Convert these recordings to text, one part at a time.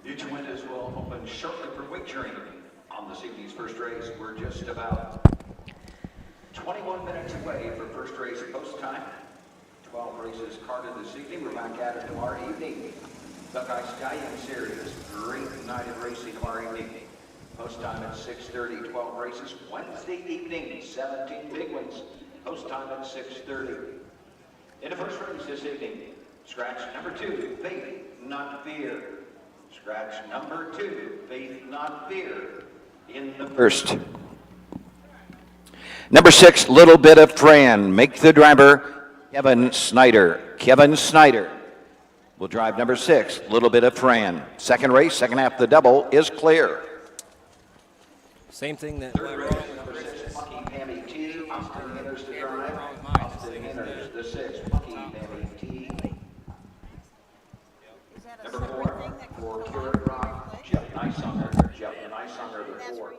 Each windows will open shortly for wagering on this evening's first race. We're just about 21 minutes away for first race post time. 12 races carded this evening. We're back at it tomorrow evening. Buckeye Stallion Series, great night of racing tomorrow evening. Post time at 6:30, 12 races. Wednesday evening, 17 big ones. Post time at 6:30. In the first race this evening, scratch number 2, Faith Not Fear. Scratch number 2, Faith Not Fear. In the first. Number 6, Little Bit of Fran. Make the driver Kevin Snyder. Kevin Snyder will drive number 6, Little Bit of Fran. Second race, second half of the double is clear. Same thing that. Third race, number 6, Funky Pammy T. Austin Henners to drive. Austin Henners, the 6, Funky Pammy T. Number 4, for Carrot Rock, Jeff Nysonger. Jeff Nysonger, the 4.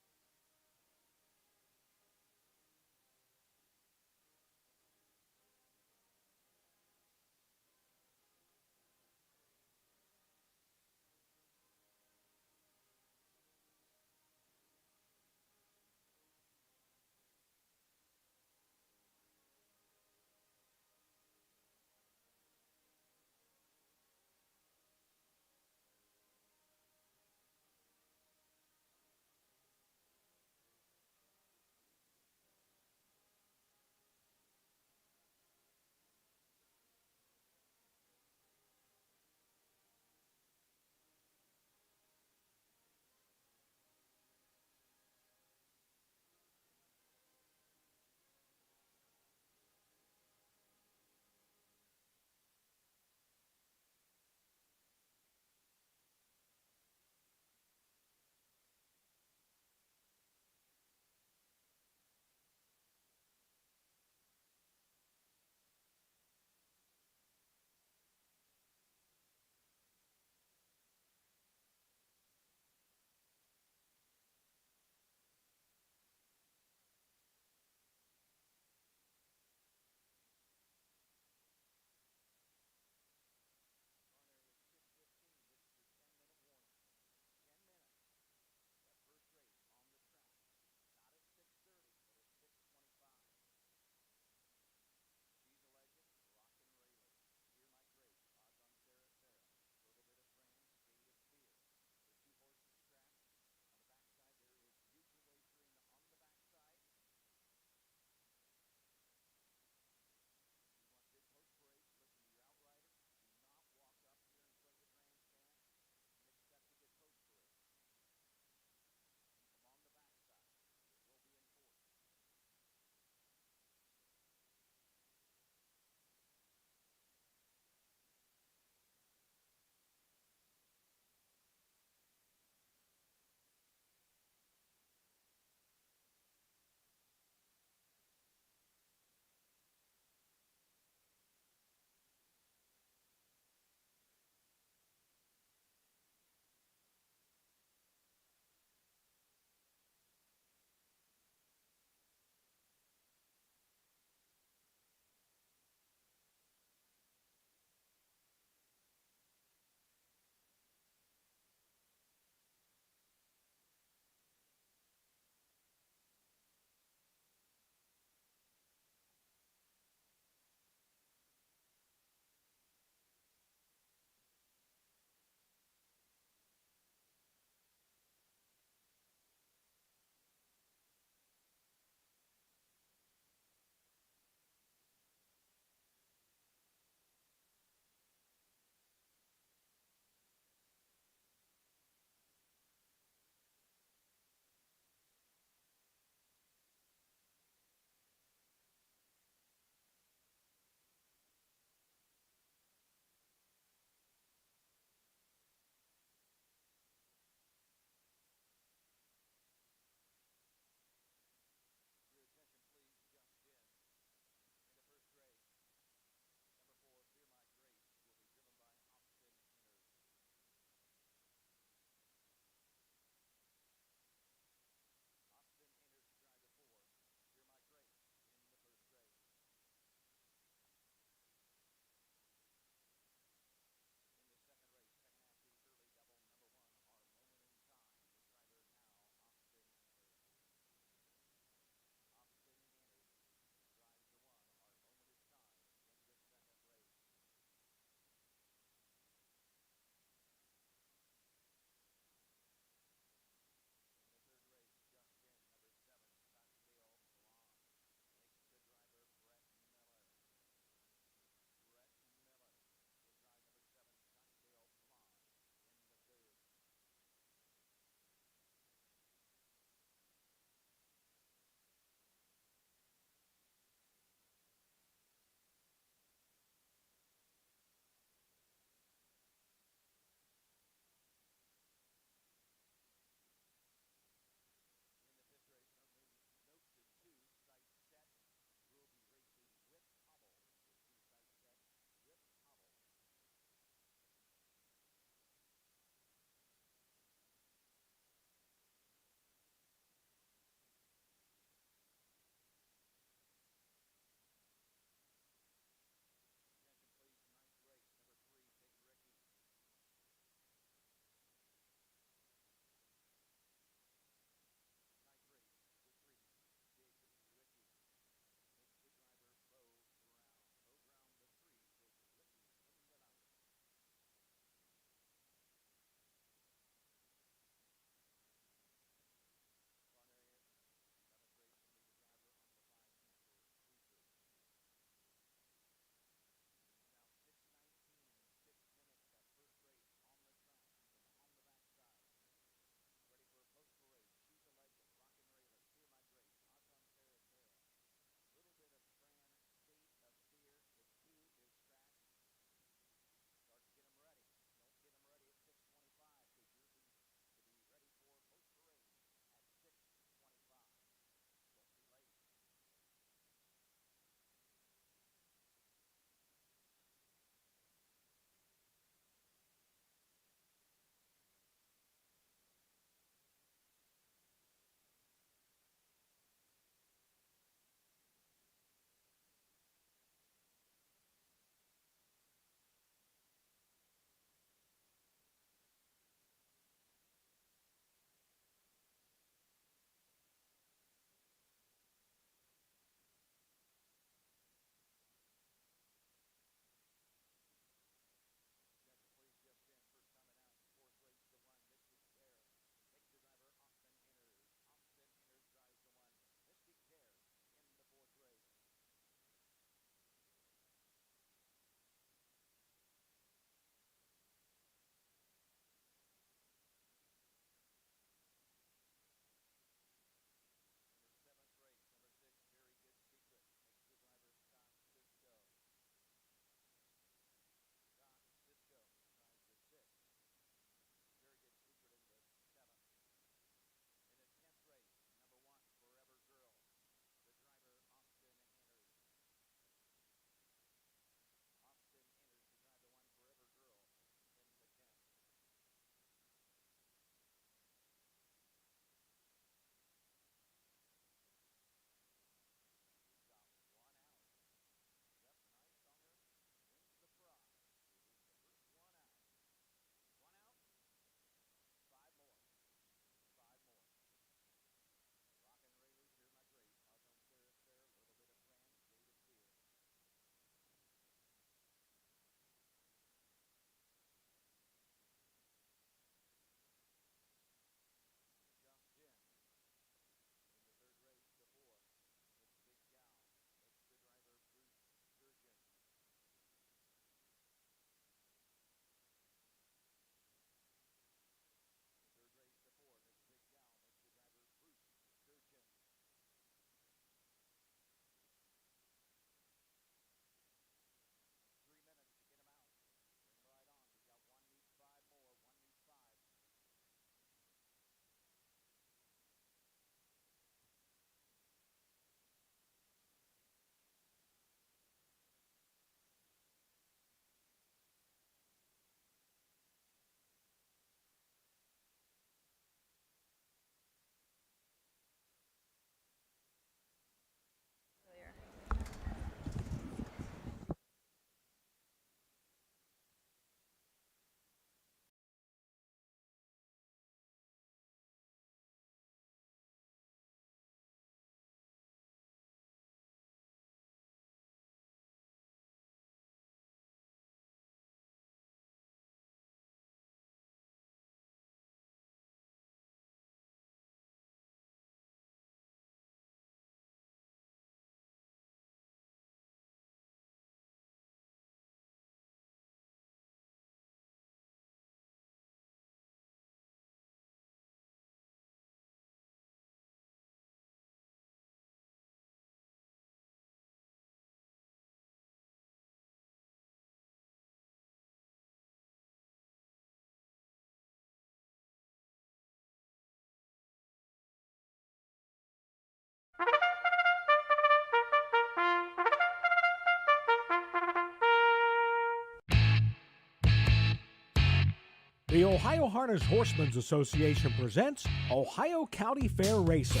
The Ohio Harness Horsemen's Association presents Ohio County Fair Racing.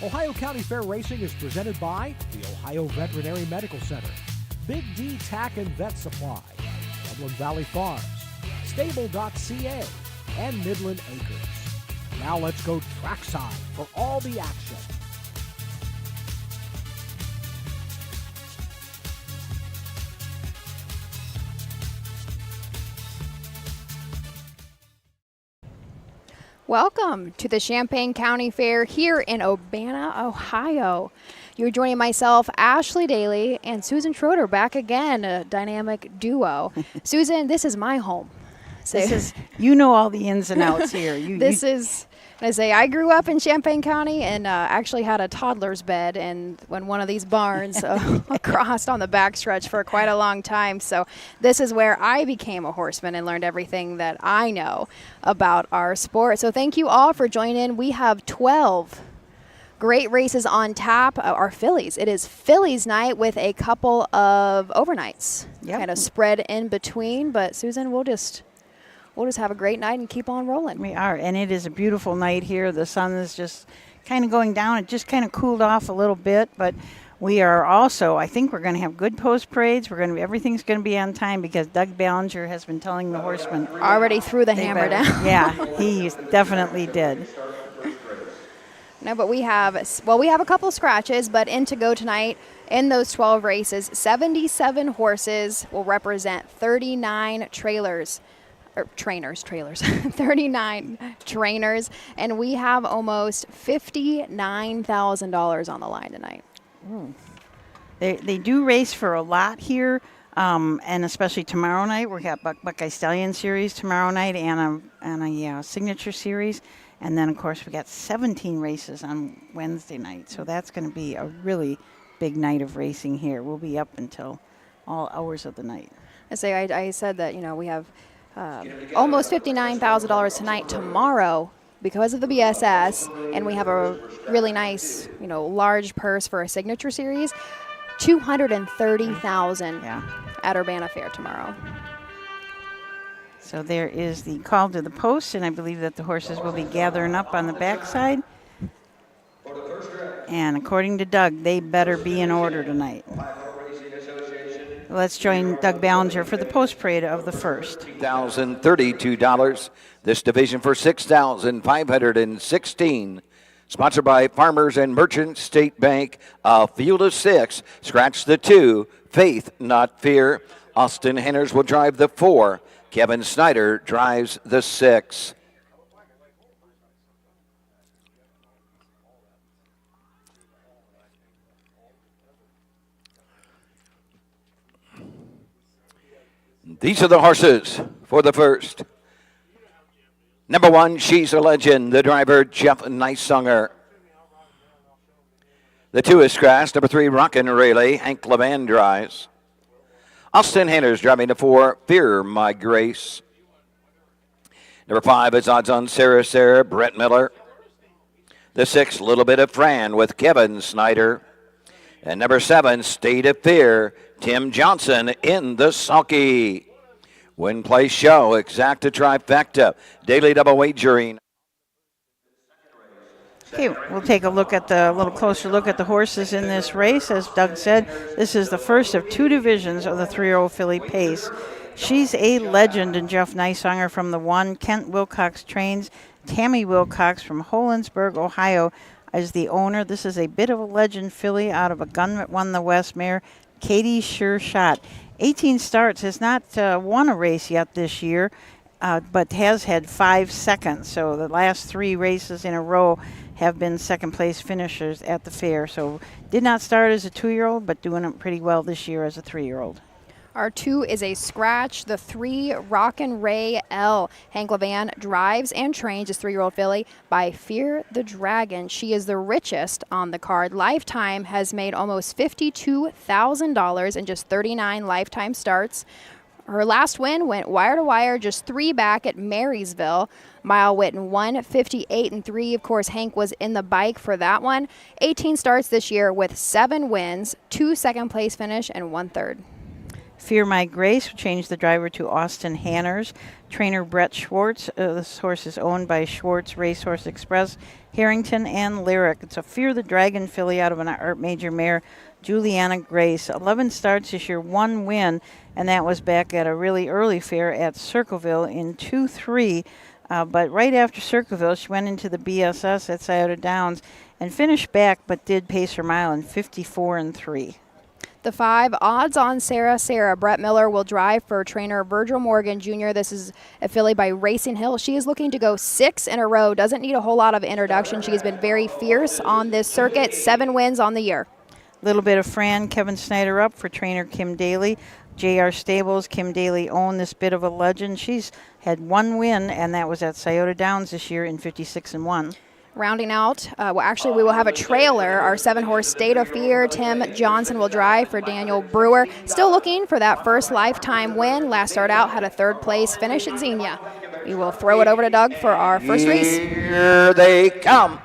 Ohio County Fair Racing is presented by the Ohio Veterinary Medical Center, Big D Tack and Vet Supply, Dublin Valley Farms, Stable.ca, and Midland Acres. Now let's go trackside for all the action. Welcome to the Champaign County Fair here in Urbana, Ohio. You're joining myself, Ashley Daly, and Susan Schroeder back again, a dynamic duo. Susan, this is my home. So This is, you know all the ins and outs here. I grew up in Champaign County and actually had a toddler's bed in one of these barns across on the backstretch for quite a long time. So this is where I became a horseman and learned everything that I know about our sport. So thank you all for joining in. We have 12 great races on tap. Our fillies. It is fillies night with a couple of overnights. Yep. Kind of spread in between. But Susan, we'll just have a great night and keep on rolling. We are, and it is a beautiful night here. The sun is just kind of going down. It just kind of cooled off a little bit, but we are also, I think we're going to have good post parades. Everything's going to be on time because Doug Ballinger has been telling the horsemen. Already threw the hammer down. Yeah, he definitely did. No, but we have a couple scratches, but in to go tonight in those 12 races, 77 horses will represent 39 trailers. 39 trainers, and we have almost $59,000 on the line tonight. Ooh. They do race for a lot here, and especially tomorrow night. We've got Buckeye Stallion Series tomorrow night and a Signature Series, and then of course we got 17 races on Wednesday night. So that's going to be a really big night of racing here. We'll be up until all hours of the night. I said that we have almost $59,000 tonight. Tomorrow, because of the BSS, and we have a really nice, large purse for a Signature Series, $230,000 at Urbana Fair tomorrow. So there is the call to the post, and I believe that the horses will be gathering up on the backside. And according to Doug, they better be in order tonight. Let's join Doug Ballinger for the post parade of the first. $1,032. This division for $6,516. Sponsored by Farmers and Merchant State Bank. A field of 6. Scratch the 2. Faith, not fear. Austin Henners will drive the 4. Kevin Snyder drives the 6. These are the horses for the first. Number 1, She's a Legend, the driver, Jeff Nicesunger. The 2 is scratched. Number 3, Rockin' Rayleigh, Hank Levan drives. Austin Henners driving the 4, Fear My Grace. Number 5 is Odds on Sarah, Brett Miller. The 6, Little Bit of Fran with Kevin Snyder. And number 7, State of Fear, Tim Johnson in the sulky. Win, place, show, exacta trifecta, daily double wagering. Okay, we'll take a little closer look at the horses in this race. As Doug said, this is the first of 2 divisions of the 3-year-old filly Pace. She's a Legend, and Jeff Nicesunger from the 1. Kent Wilcox trains. Tammy Wilcox from Holensburg, Ohio, is the owner. This is a bit of a Legend filly out of a Gun That Won the West mare, Katie Sure Shot. 18 starts, has not won a race yet this year, but has had 5 seconds. So the last 3 races in a row have been second place finishers at the fair. So did not start as a 2-year-old, but doing it pretty well this year as a 3-year-old. Our 2 is a scratch. The 3, Rockin' Ray L. Hank Levan drives and trains his 3-year-old filly by Fear the Dragon. She is the richest on the card. Lifetime has made almost $52,000 in just 39 lifetime starts. Her last win went wire to wire, just 3 back at Marysville. Mile Witten 1:58.3. Of course, Hank was in the bike for that one. 18 starts this year with 7 wins, 2 second place finish, and 1 third. Fear My Grace changed the driver to Austin Hanners. Trainer Brett Schwartz. This horse is owned by Schwartz Racehorse Express, Harrington, and Lyric. It's a Fear the Dragon filly out of an Art Major mare, Juliana Grace. 11 starts this year, 1 win, and that was back at a really early fair at Circleville in 2-3. But right after Circleville, she went into the BSS at Scioto Downs and finished back, but did pace her mile in 54-3. The 5, Odds on Sarah. Brett Miller will drive for trainer Virgil Morgan Jr. This is a filly by Racing Hill. She is looking to go 6 in a row. Doesn't need a whole lot of introduction. She has been very fierce on this circuit. 7 wins on the year. Little bit of Fran, Kevin Snyder up for trainer Kim Daly. JR Stables, Kim Daly owned this bit of a legend. She's had 1 win, and that was at Scioto Downs this year in 56-1. Rounding out, we will have a trailer. Our 7-horse State of Fear. Tim Johnson will drive for Daniel Brewer. Still looking for that first lifetime win. Last start out had a 3rd place finish at Xenia. We will throw it over to Doug for our first race. Here they come.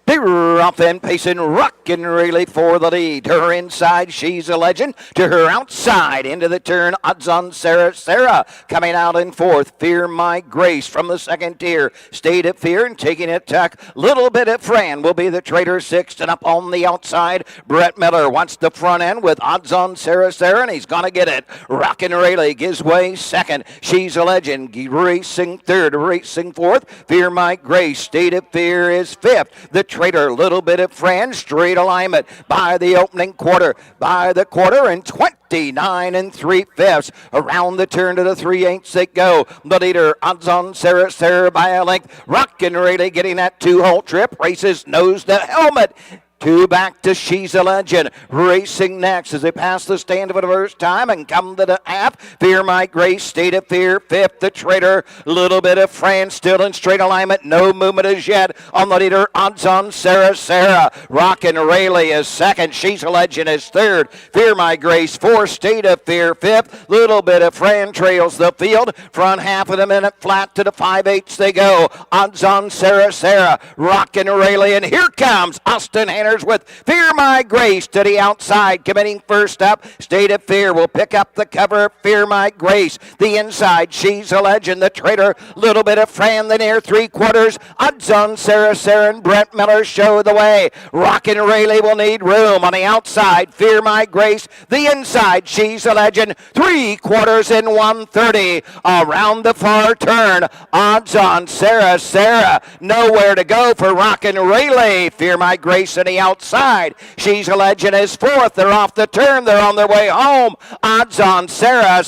They're off and pacing, rocking really for the lead. To her inside, She's a Legend. To her outside, into the turn, Odds on Sarah. Coming out in 4th, Fear My Grace from the 2nd tier. State of Fear and taking it tuck. Little bit of Fran will be the trader 6th, and up on the outside, Brett Miller wants the front end with Odds on Sarah, and he's going to get it. Rockin' Rayleigh gives way 2nd. She's a Legend racing 3rd, racing 4th. Fear My Grace, State of Fear is 5th. The trader, little bit of Fran, straight alignment by the opening quarter, and 29 3/5. Around the turn to the 3/8 they go. The leader, Odds on Sarah by a length. Rockin' Rayleigh getting that 2-hole trip. Races nose to helmet. 2 back to She's a Legend. Racing next as they pass the stand for the first time and come to the half. Fear My Grace, State of Fear, 5th. The trader, little bit of Fran, still in straight alignment. No movement as yet on the leader, Odds on Sarah. Rockin' Rayleigh is 2nd. She's a Legend is 3rd. Fear My Grace, 4th. State of Fear, 5th. Little bit of Fran trails the field. Front half of the minute flat to the 5/8 they go. Odds on Sarah. Rockin' Rayleigh, and here comes Austin Hanners with Fear My Grace to the outside. Committing first up, State of Fear will pick up the cover. Fear My Grace. The inside, She's a Legend. The trader, little bit of Fran, the near 3/4. Odds on Sarah and Brett Miller show the way. Rockin' Rayleigh will need room on the outside. Fear My Grace. The inside, She's a Legend. 3/4 in 1:30. Around the far turn, Odds on Sarah. Nowhere to go for Rockin' Rayleigh. Fear My Grace in the outside. She's a Legend is 4th. They're off the turn. They're on their way home. Odds on Sarah.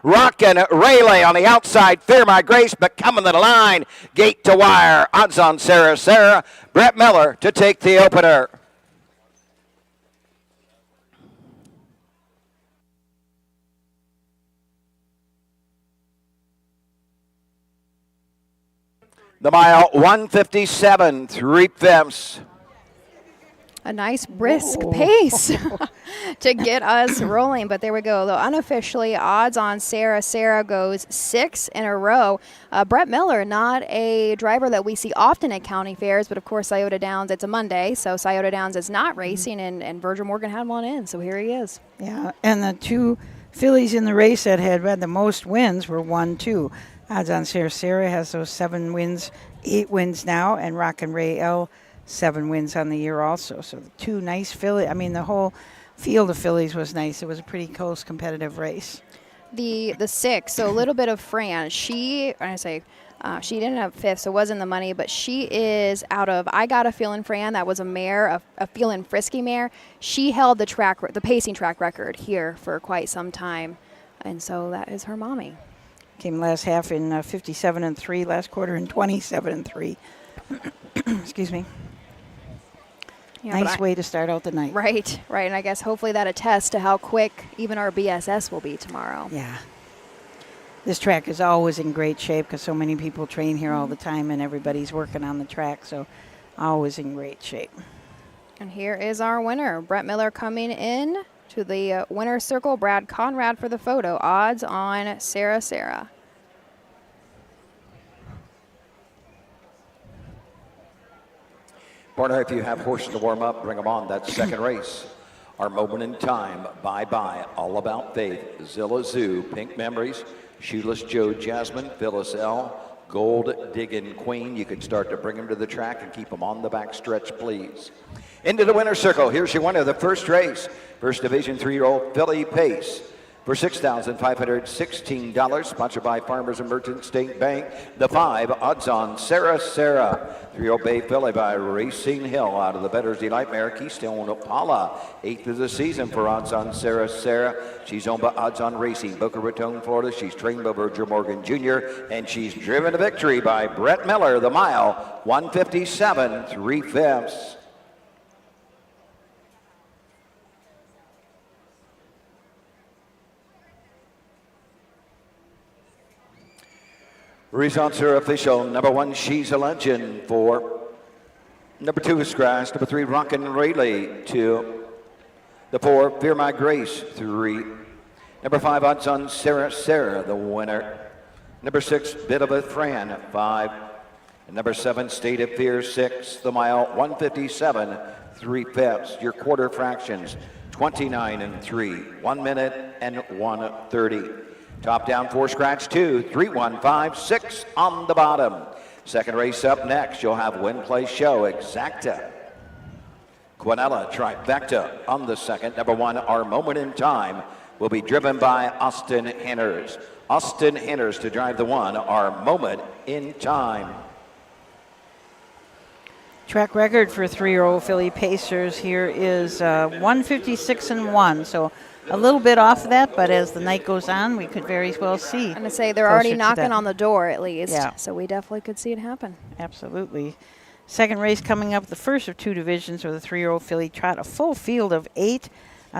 Rockin' Rayleigh on the outside. Fear My Grace, but coming to the line. Gate to wire. Odds on Sarah. Brett Miller to take the opener. The mile, 1:57, 3/5. A nice brisk pace to get us rolling. But there we go. Though unofficially, Odds on Sarah goes 6 in a row. Brett Miller, not a driver that we see often at county fairs, but of course Scioto Downs, it's a Monday, so Scioto Downs is not racing, and Virgil Morgan had one in, so here he is. Yeah, and the 2 fillies in the race that had the most wins were 1-2. Odds on Sarah has those 7 wins, 8 wins now, and Rockin' Ray L 7 wins on the year also. So the 2 nice fillies. I mean, the whole field of fillies was nice. It was a pretty close competitive race. The 6, so a little bit of Fran. She didn't have 5th, so it was in the money, but she is out of I Got a Feelin' Fran. That was a mare, a Feelin' Frisky mare. She held the pacing track record here for quite some time, and so that is her mommy. Came last half in 57-3, last quarter in 27-3. Excuse me. Yeah, nice way to start out the night. Right. And I guess hopefully that attests to how quick even our BSS will be tomorrow. Yeah. This track is always in great shape because so many people train here all the time and everybody's working on the track, so always in great shape. And here is our winner, Brett Miller, coming in to the winner's circle. Brad Conrad for the photo. Odds on Sarah. Partner, if you have horses to warm up, bring them on. That's second race. Our Moment in Time, Bye Bye, All About Faith, Zilla Zoo, Pink Memories, Shoeless Joe Jasmine, Phyllis L., Gold Diggin' Queen. You can start to bring them to the track and keep them on the back stretch, please. Into the winner's circle. Here's your winner of the first race. First Division 3-year-old Filly Pace for $6,516. Sponsored by Farmers and Merchants State Bank. The 5 odds on Sarah. 3-year-old Bay Filly by Racing Hill out of the Bettor's Delight mare Keystone Opala. 8th of the season for odds on Sarah. She's owned by Odds on Racing, Boca Raton, Florida. She's trained by Virgil Morgan Jr. and she's driven to victory by Brett Miller. The mile 157 3/5. Results are official. Number 1, She's a Legend. 4. Number 2 is Scratch. Number 3, Rockin' Rayleigh. 2. The 4, Fear My Grace. 3. Number 5, Odds on Sarah, the winner. Number 6, Bit of a Fran. 5. And number 7, State of Fear. 6. The mile 157 3/5. Your quarter fractions 29 and 3. 1 minute and 1:30. Top down 4 scratch 2, 3, 1, 5, 6 on the bottom. Second race up next. You'll have Win Play Show Exacta. Quinella Trifecta on the second. Number 1, Our Moment in Time will be driven by Austin Henners. Austin Henners to drive the 1, Our Moment in Time. Track record for 3-year-old Filly Pacers here is 156-1. So a little bit off of that, but as the night goes on, we could very well see. I'm going to say they're already knocking on the door at least. Yeah. So we definitely could see it happen. Absolutely. Second race coming up, the first of 2 divisions with a 3-year-old filly trot, a full field of 8.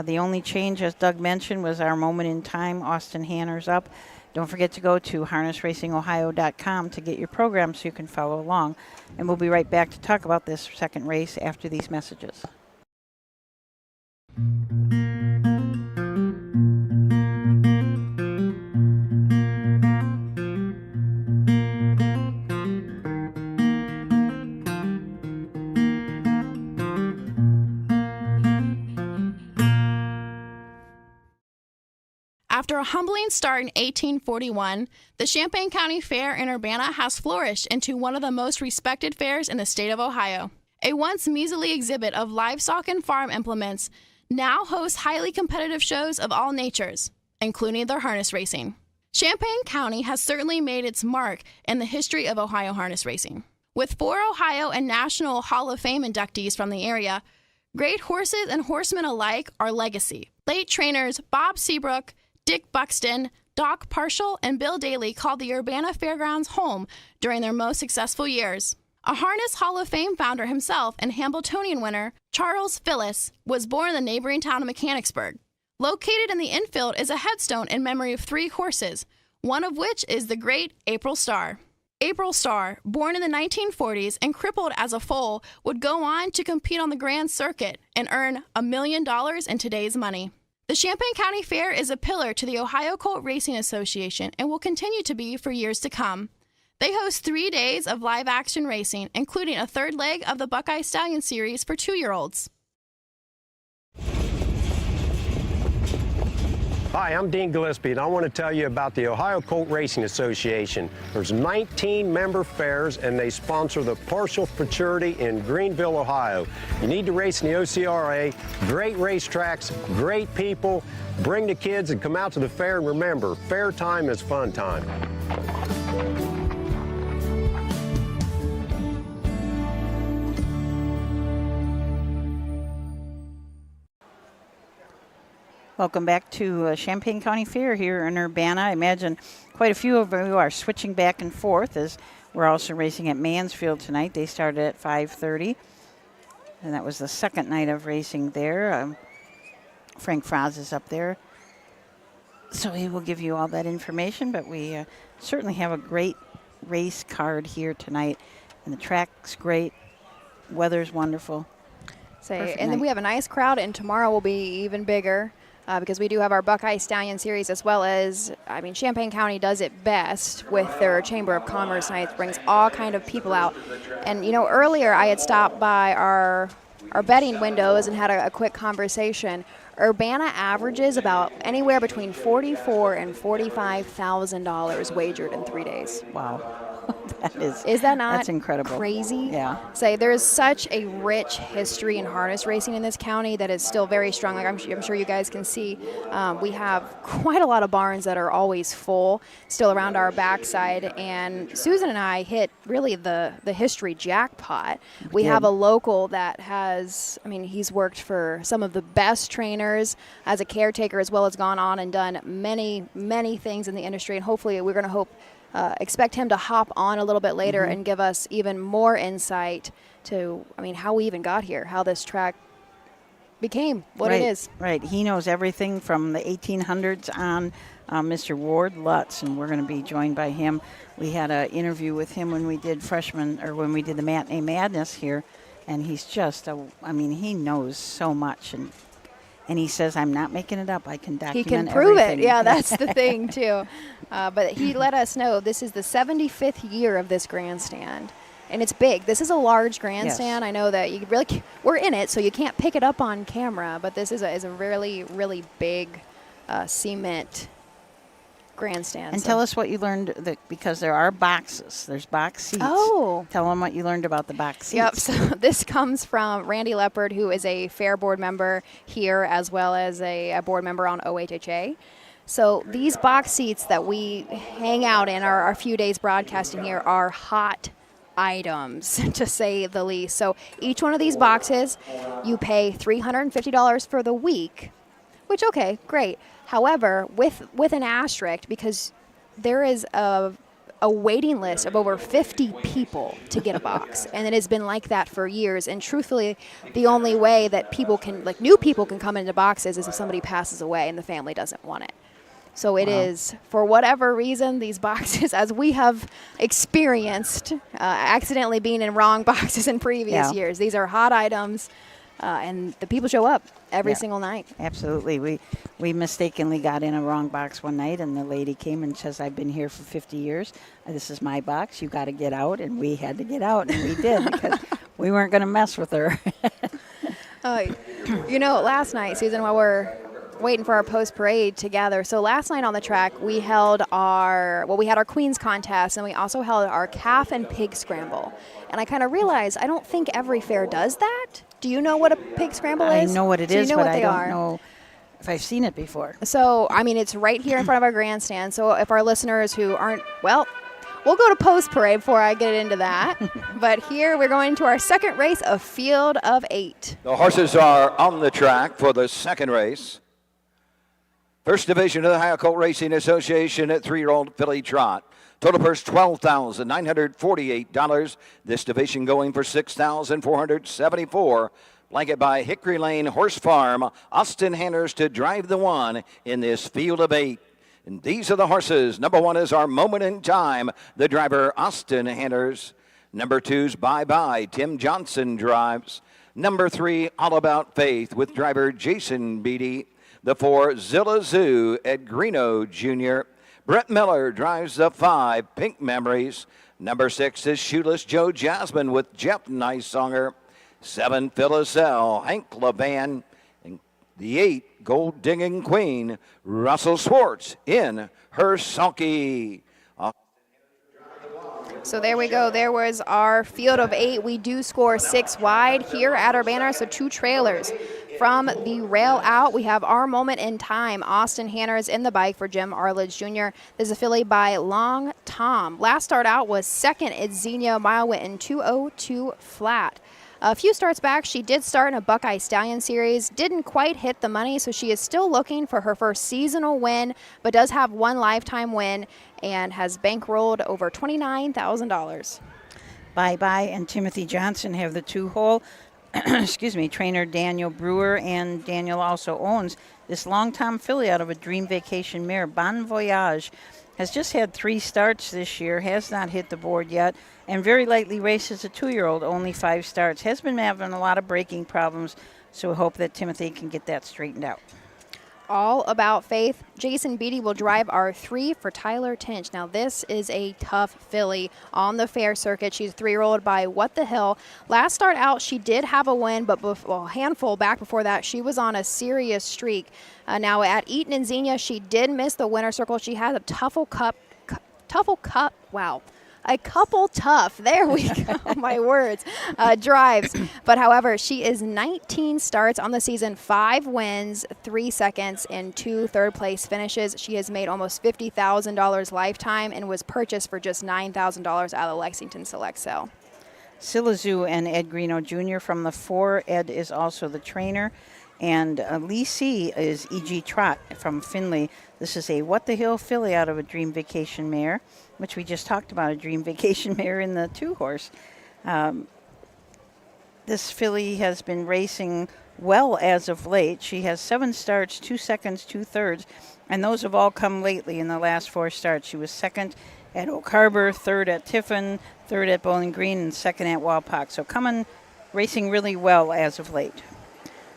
The only change, as Doug mentioned, was Our Moment in Time. Austin Hanners up. Don't forget to go to harnessracingohio.com to get your program so you can follow along. And we'll be right back to talk about this second race after these messages. After a humbling start in 1841, the Champaign County Fair in Urbana has flourished into one of the most respected fairs in the state of Ohio. A once measly exhibit of livestock and farm implements now hosts highly competitive shows of all natures, including their harness racing. Champaign County has certainly made its mark in the history of Ohio harness racing. With 4 Ohio and National Hall of Fame inductees from the area, great horses and horsemen alike are legacy. Late trainers Bob Seabrook, Dick Buxton, Doc Parshall, and Bill Daly called the Urbana Fairgrounds home during their most successful years. A Harness Hall of Fame founder himself and Hambletonian winner, Charles Phillis, was born in the neighboring town of Mechanicsburg. Located in the infield is a headstone in memory of 3 horses, one of which is the great April Star. April Star, born in the 1940s and crippled as a foal, would go on to compete on the Grand Circuit and earn $1 million in today's money. The Champaign County Fair is a pillar to the Ohio Colt Racing Association and will continue to be for years to come. They host 3 days of live-action racing, including a 3rd leg of the Buckeye Stallion Series for 2-year-olds. Hi, I'm Dean Gillespie, and I want to tell you about the Ohio Colt Racing Association. There's 19 member fairs, and they sponsor the Partial Futurity in Greenville, Ohio. You need to race in the OCRA. Great racetracks, great people. Bring the kids and come out to the fair, and remember, fair time is fun time. Welcome back to Champaign County Fair here in Urbana. I imagine quite a few of you are switching back and forth as we're also racing at Mansfield tonight. They started at 5:30, and that was the second night of racing there. Frank Fraz is up there, so he will give you all that information, but we certainly have a great race card here tonight, and the track's great, weather's wonderful. And then we have a nice crowd, and tomorrow will be even bigger. because we do have our Buckeye Stallion Series, as well as, I mean, Champaign County does it best with their Chamber of Commerce nights, brings all kind of people out. And, you know, earlier I had stopped by our betting windows and had a quick conversation. Urbana averages about anywhere between $44,000 and $45,000 wagered in 3 days. Wow. Is that not that's incredible. Crazy? Yeah. Say there is such a rich history in harness racing in this county that is still very strong. Like I'm sure you guys can see, we have quite a lot of barns that are always full, still around our backside. And Susan and I hit really the history jackpot. We have a local that has, I mean, he's worked for some of the best trainers as a caretaker, as well as gone on and done many, many things in the industry. And hopefully we're going to expect him to hop on a little bit later and give us even more insight to, I mean, how we even got here, how this track became what it is. Right. He knows everything from the 1800s on, Mr. Ward Lutz, and we're going to be joined by him. We had an interview with him when we did when we did the Matinee Madness here, and he's just, I mean, he knows so much, and he says, I'm not making it up. I can document He can prove everything. it. Yeah, that's the thing, too. But he let us know this is the 75th year of this grandstand. And it's big. This is a large grandstand. Yes. I know that you really we're in it, so you can't pick it up on camera. But this is a really, really big cement grandstand. And tell us what you learned, because there are boxes. There's box seats. Oh. Tell them what you learned about the box seats. Yep. So this comes from Randy Leopard, who is a fair board member here, as well as a board member on OHHA. So these box seats that we hang out in our few days broadcasting here are hot items, to say the least. So each one of these boxes, you pay $350 for the week, which, okay, great. However, with an asterisk, because there is a waiting list of over 50 people to get a box, and it has been like that for years. And truthfully, the only way that people can, like new people can come into boxes is if somebody passes away and the family doesn't want it. So it is, for whatever reason, these boxes, as we have experienced, accidentally being in wrong boxes in previous years, these are hot items, and the people show up every single night. Absolutely. We mistakenly got in a wrong box one night, and the lady came and says, I've been here for 50 years. This is my box. You got to get out. And we had to get out, and we did, because we weren't going to mess with her. You know, last night, Susan, while we're waiting for our post-parade to gather. So last night on the track, we held we had our Queens contest, and we also held our calf and pig scramble. And I kind of realized I don't think every fair does that. Do you know what a pig scramble is? I know what it is, but I don't know if I've seen it before. So, I mean, it's right here in front of our grandstand. So if our listeners who aren't, well, we'll go to post-parade before I get into that. But here we're going to our second race of Field of 8. The horses are on the track for the second race. First division of the Ohio Colt Racing Association at 3-year-old filly trot. Total purse $12,948. This division going for $6,474. Blanket by Hickory Lane Horse Farm. Austin Hanners to drive the one in this Field of 8. And these are the horses. Number 1 is Our Moment in Time. The driver, Austin Hanners. Number 2's Bye Bye. Tim Johnson drives. Number 3, All About Faith with driver Jason Beatty. The 4, Zilla Zoo, Ed Greeno Jr. Brett Miller drives the 5, Pink Memories. Number 6 is Shoeless Joe Jasmine with Jeff Nicesonger. 7, Phyllis L., Hank LeVan. And the 8, Gold Digging Queen, Russell Swartz in her sulky. So there we go. There was our Field of 8. We do score 6 wide here at Urbana, so 2 trailers. From the rail out, we have Our Moment in Time. Austin Hanners in the bike for Jim Arledge Jr. This is a filly by Long Tom. Last start out was second at Xenia. Mile went in 2:02 flat. A few starts back, she did start in a Buckeye Stallion Series. Didn't quite hit the money, so she is still looking for her first seasonal win, but does have 1 lifetime win and has bankrolled over $29,000. Bye Bye and Timothy Johnson have the 2-hole. Excuse me, trainer Daniel Brewer, and Daniel also owns this Long Tom filly out of a Dream Vacation mare. Bon Voyage has just had 3 starts this year, has not hit the board yet, and very lightly races a 2-year-old, only 5 starts. Has been having a lot of braking problems, so we hope that Timothy can get that straightened out. All About Faith. Jason Beatty will drive our 3 for Tyler Tinch. Now, this is a tough filly on the fair circuit. She's a 3-year-old by What the Hill. Last start out, she did have a win, but a handful back before that, she was on a serious streak. Now, at Eaton and Xenia, she did miss the winner's circle. She had a Tuffle Cup, wow. A couple tough, there we go, my words, drives. But however, she is 19 starts on the season, 5 wins, 3 seconds, and 2 third-place finishes. She has made almost $50,000 lifetime and was purchased for just $9,000 out of the Lexington Select Sale. Silazoo and Ed Greeno Jr. from the 4. Ed is also the trainer. And Lee C. is E.G. Trot from Findlay. This is a What the Hill filly out of a Dream Vacation mare, which we just talked about, a Dream Vacation mare in the 2-horse. This filly has been racing well as of late. She has 7 starts, 2 seconds, 2 thirds, and those have all come lately in the last 4 starts. She was 2nd at Oak Harbor, 3rd at Tiffin, 3rd at Bowling Green, and 2nd at Walpock. So racing really well as of late.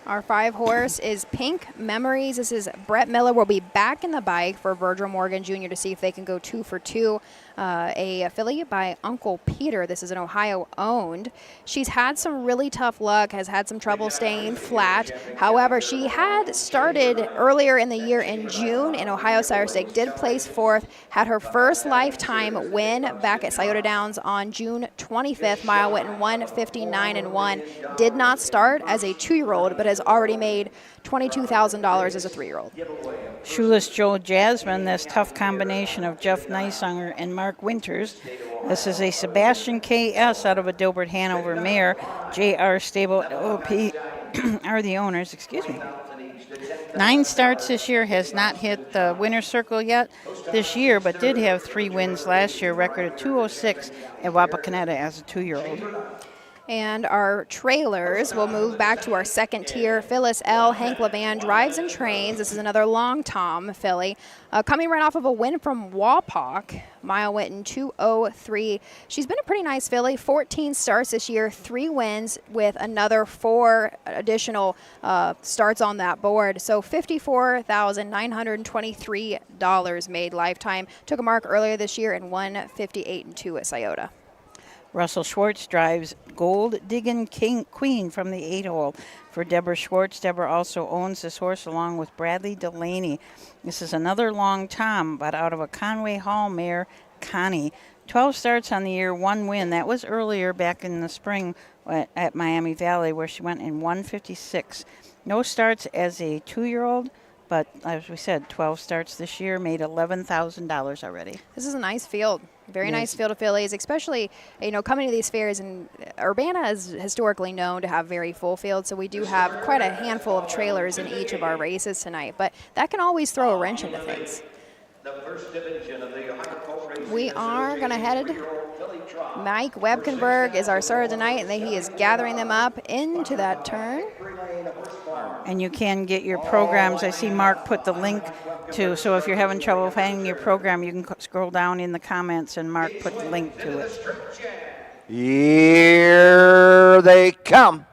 Our 5-horse is Pink Memories. This is Brett Miller will be back in the bike for Virgil Morgan Jr. to see if they can go 2 for 2. A filly by Uncle Peter. This is an Ohio-owned. She's had some really tough luck, has had some trouble staying flat. However, she had started earlier in the year in June in Ohio Sire Stake, did place 4th, had her first lifetime win back at Scioto Downs on June 25th. Mile went in 1:59.1. Did not start as a 2-year-old, but has already made $22,000 as a 3-year-old. Shoeless Joe Jasmine, this tough combination of Jeff Neisunger and Mark Winters. This is a Sebastian K.S. out of a Dilbert Hanover mare. J.R. Stable LP are the owners, 9 starts this year, has not hit the winner's circle yet this year, but did have 3 wins last year, record of 206 at Wapakoneta as a 2-year-old. And our trailers will move back to our 2nd tier. Phyllis L. Hank Levan drives and trains. This is another long Tom filly. Coming right off of a win from Walpock. Mile went in 2:03. She's been a pretty nice filly. 14 starts this year, 3 wins with another 4 additional starts on that board. So $54,923 made lifetime. Took a mark earlier this year in 1:58.2 at Scioto. Russell Schwartz drives Gold Diggin' Queen from the 8-hole for Deborah Schwartz. Deborah also owns this horse along with Bradley Delaney. This is another long Tom, but out of a Conway Hall mare, Connie. 12 starts on the year, 1 win. That was earlier back in the spring at Miami Valley where she went in 1:56. No starts as a 2-year-old. But as we said, 12 starts this year, made $11,000 already. This is a nice field. Very nice field of fillies, especially, coming to these fairs. And Urbana is historically known to have very full fields, so we do have quite a handful of trailers in each of our races tonight. But that can always throw a wrench into things. We are going to head. Mike Webkenberg is our starter tonight, and he is gathering them up into that turn. And you can get your programs. I see Mark put the link to, so if you're having trouble finding your program, you can scroll down in the comments and Mark put the link to it. Here they come.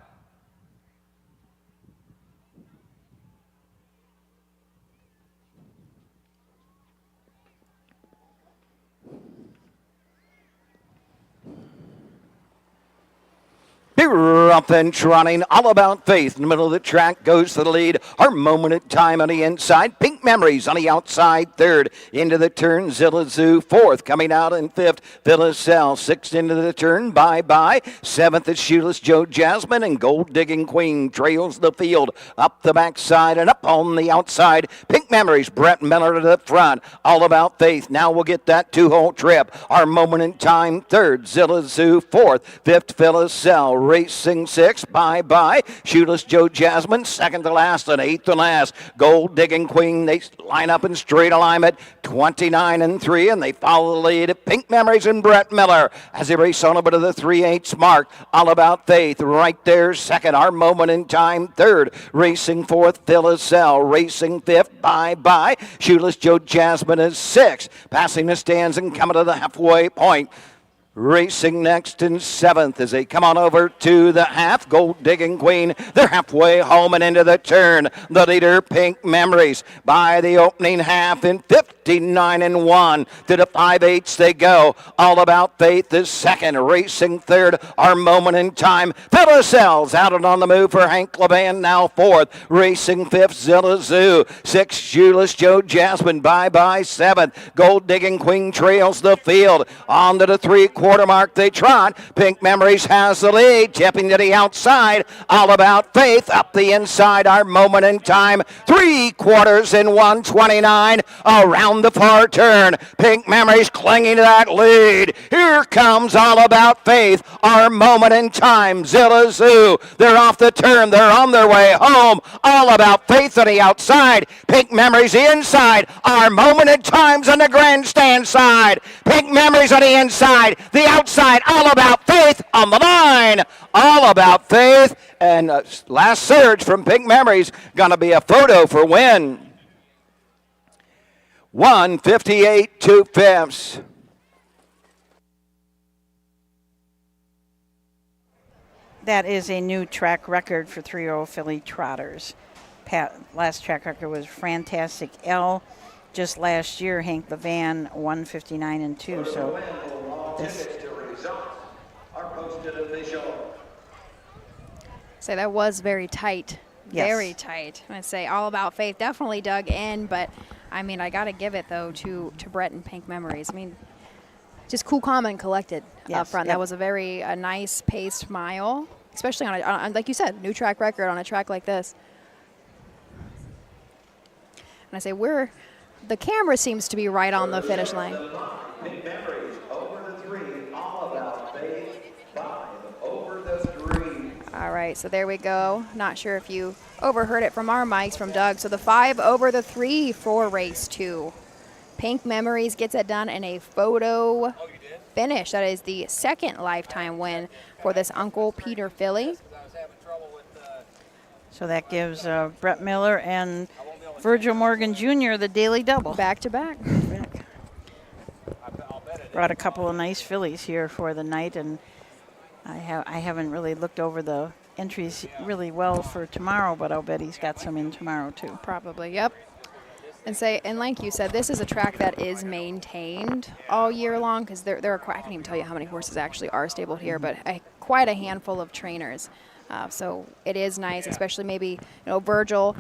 Up and trotting, All About Faith in the middle of the track goes to the lead. Our Moment of Time on the inside. Pink Memories on the outside, 3rd. Into the turn, Zillazoo, 4th. Coming out in 5th, Villicel. 6th into the turn, Bye-Bye. 7th is Shoeless Joe Jasmine, and Gold Digging Queen trails the field. Up the backside and up on the outside. Pink Memories, Brett Miller to the front. All About Faith. Now we'll get that 2-hole trip. Our Moment in Time, 3rd. Zillazoo, 4th. 5th, Villicel. Racing 6th, Bye-Bye. Shoeless Joe Jasmine, 2nd to last and 8th to last. Gold Digging Queen, they line up in straight alignment, 29-3, and they follow the lead. Pink Memories and Brett Miller as they race on over to the 3/8 mark. All About Faith right there, 2nd. Our Moment in Time, 3rd. Racing 4th, Villicel. Racing 5th, Bye-Bye. Shoeless Joe Jasmine is 6th. Passing the stands and coming to the halfway point. Racing next in 7th as they come on over to the half. Gold Digging Queen, they're halfway home and into the turn. The leader, Pink Memories, by the opening half in 59-1. To the 5/8 they go. All About Faith is second. Racing third, Our Moment in Time. Phyllis out and on the move for Hank Levan, now fourth. Racing fifth, Zilla Zoo. Sixth, Shoeless Joe Jasmine, bye-bye seventh. Gold Digging Queen trails the field. On to the 3/4 mark they trot. Pink Memories has the lead, tipping to the outside. All About Faith up the inside, Our Moment in Time. 3/4 in 1:29. Around the far turn, Pink Memories clinging to that lead. Here comes All About Faith, Our Moment in Time, Zilla Zoo. They're off the turn, they're on their way home. All About Faith on the outside, Pink Memories the inside. Our Moment in Time's on the grandstand side. Pink Memories on the inside, the outside. All About Faith on the line. All About Faith, and last surge from Pink Memories, gonna be a photo for win. 1:58 2/5. That is a new track record for 3-year-old filly trotters. Last track record was Fantastic L. Just last year, Hank Levan, 1:59-2. So this. So that was very tight. Yes. Very tight. I'm going to say All About Faith definitely dug in, but I mean, I got to give it, though, to Brett and Pink Memories. I mean, just cool, calm, and collected up front. Yep. That was a nice paced mile, especially on like you said, new track record on a track like this. And I say the camera seems to be right on the finish line. Pink Memories over the 3. All About Faith 5 over the 3. All right, so there we go. Not sure if you overheard it from our mics from Doug. So the 5 over the 3 for race 2. Pink Memories gets it done in a photo finish. That is the second lifetime win for this Uncle Peter filly. So that gives Brett Miller and Virgil Morgan Jr. the daily double. Back to back. Brought a couple of nice fillies here for the night, and I haven't really looked over the entries really well for tomorrow, but I'll bet he's got some in tomorrow too. Probably, yep. And like you said, this is a track that is maintained all year long because there are I can't even tell you how many horses actually are stabled here, but quite a handful of trainers. So it is nice, especially maybe Virgil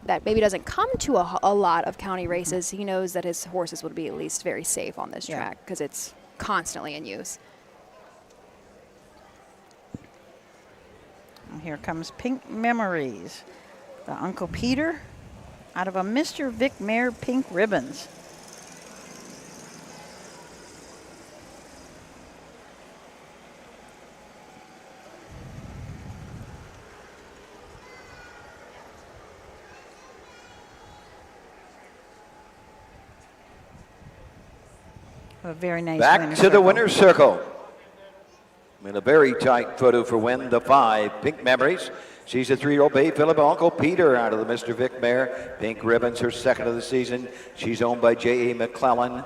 that maybe doesn't come to a lot of county races. He knows that his horses would be at least very safe on this track because it's constantly in use. And here comes Pink Memories, the Uncle Peter, out of a Mr. Vic Mare Pink Ribbons. A very nice Back to the winner's circle. In a very tight photo for win, the 5, Pink Memories. She's a 3-year-old bay Philip Uncle Peter out of the Mr. Vic Mare. Pink Ribbons, her second of the season. She's owned by J.A. McClellan,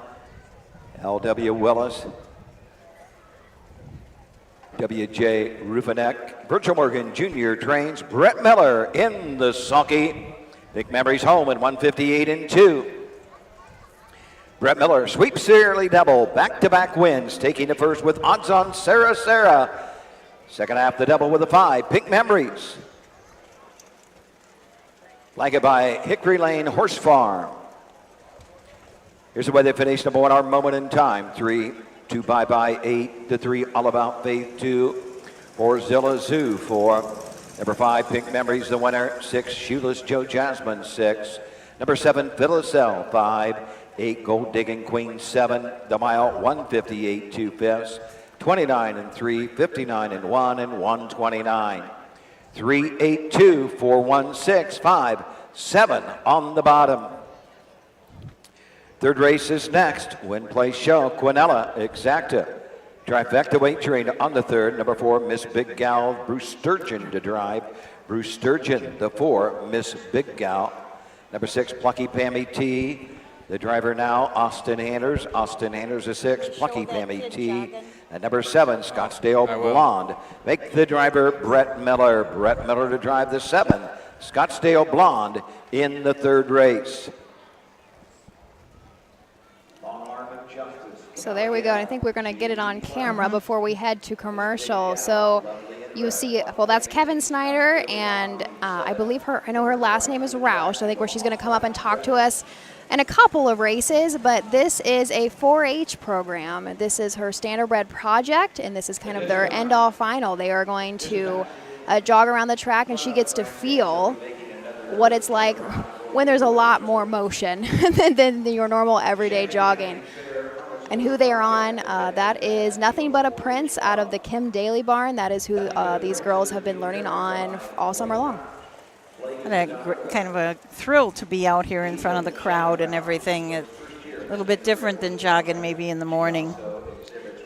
L.W. Willis, W.J. Rufinek. Virgil Morgan Jr. trains Brett Miller in the sulky. Pink Memories home at 1:58-2. Brett Miller sweeps early double, back-to-back wins, taking the first with odds on Sarah. Second half the double with a 5, Pink Memories. Flanked by Hickory Lane Horse Farm. Here's the way they finished. Number 1, Our Moment in Time, 3, 2 Bye-Bye, 8 to 3, All About Faith, 2, 4 Zilla Zoo, 4. Number 5, Pink Memories, the winner, 6, Shoeless Joe Jasmine, 6. Number 7, Phyllis L, 5. 8 Gold Digging Queen, 7. The mile 1:58 2/5. 29-3, 59-1, and 129. 3-8-2, 4-1-6, 5, 7 on the bottom. Third race is next. Win place show, Quinella Exacta. Trifecta weight train on the third. Number 4, Miss Big Gal, Bruce Sturgeon to drive. Bruce Sturgeon, the 4, Miss Big Gal. Number 6, Plucky Pammy T. The driver now, Austin Anders. Austin Anders is 6, Plucky Pammy T. At number 7, Scottsdale Blonde. Make the driver Brett Miller. Brett Miller to drive the 7, Scottsdale Blonde in the 3rd race. So there we go. I think we're going to get it on camera before we head to commercial. So you see, well, that's Kevin Snyder, and I know her last name is Roush. I think where she's going to come up and talk to us in a couple of races, but this is a 4-H program. This is her standardbred project, and this is kind of their end-all final. They are going to jog around the track, and she gets to feel what it's like when there's a lot more motion than your normal everyday jogging. And who they are on, that is Nothing But a Prince out of the Kim Daly barn. That is who these girls have been learning on all summer long. And kind of a thrill to be out here in front of the crowd and everything. A little bit different than jogging maybe in the morning.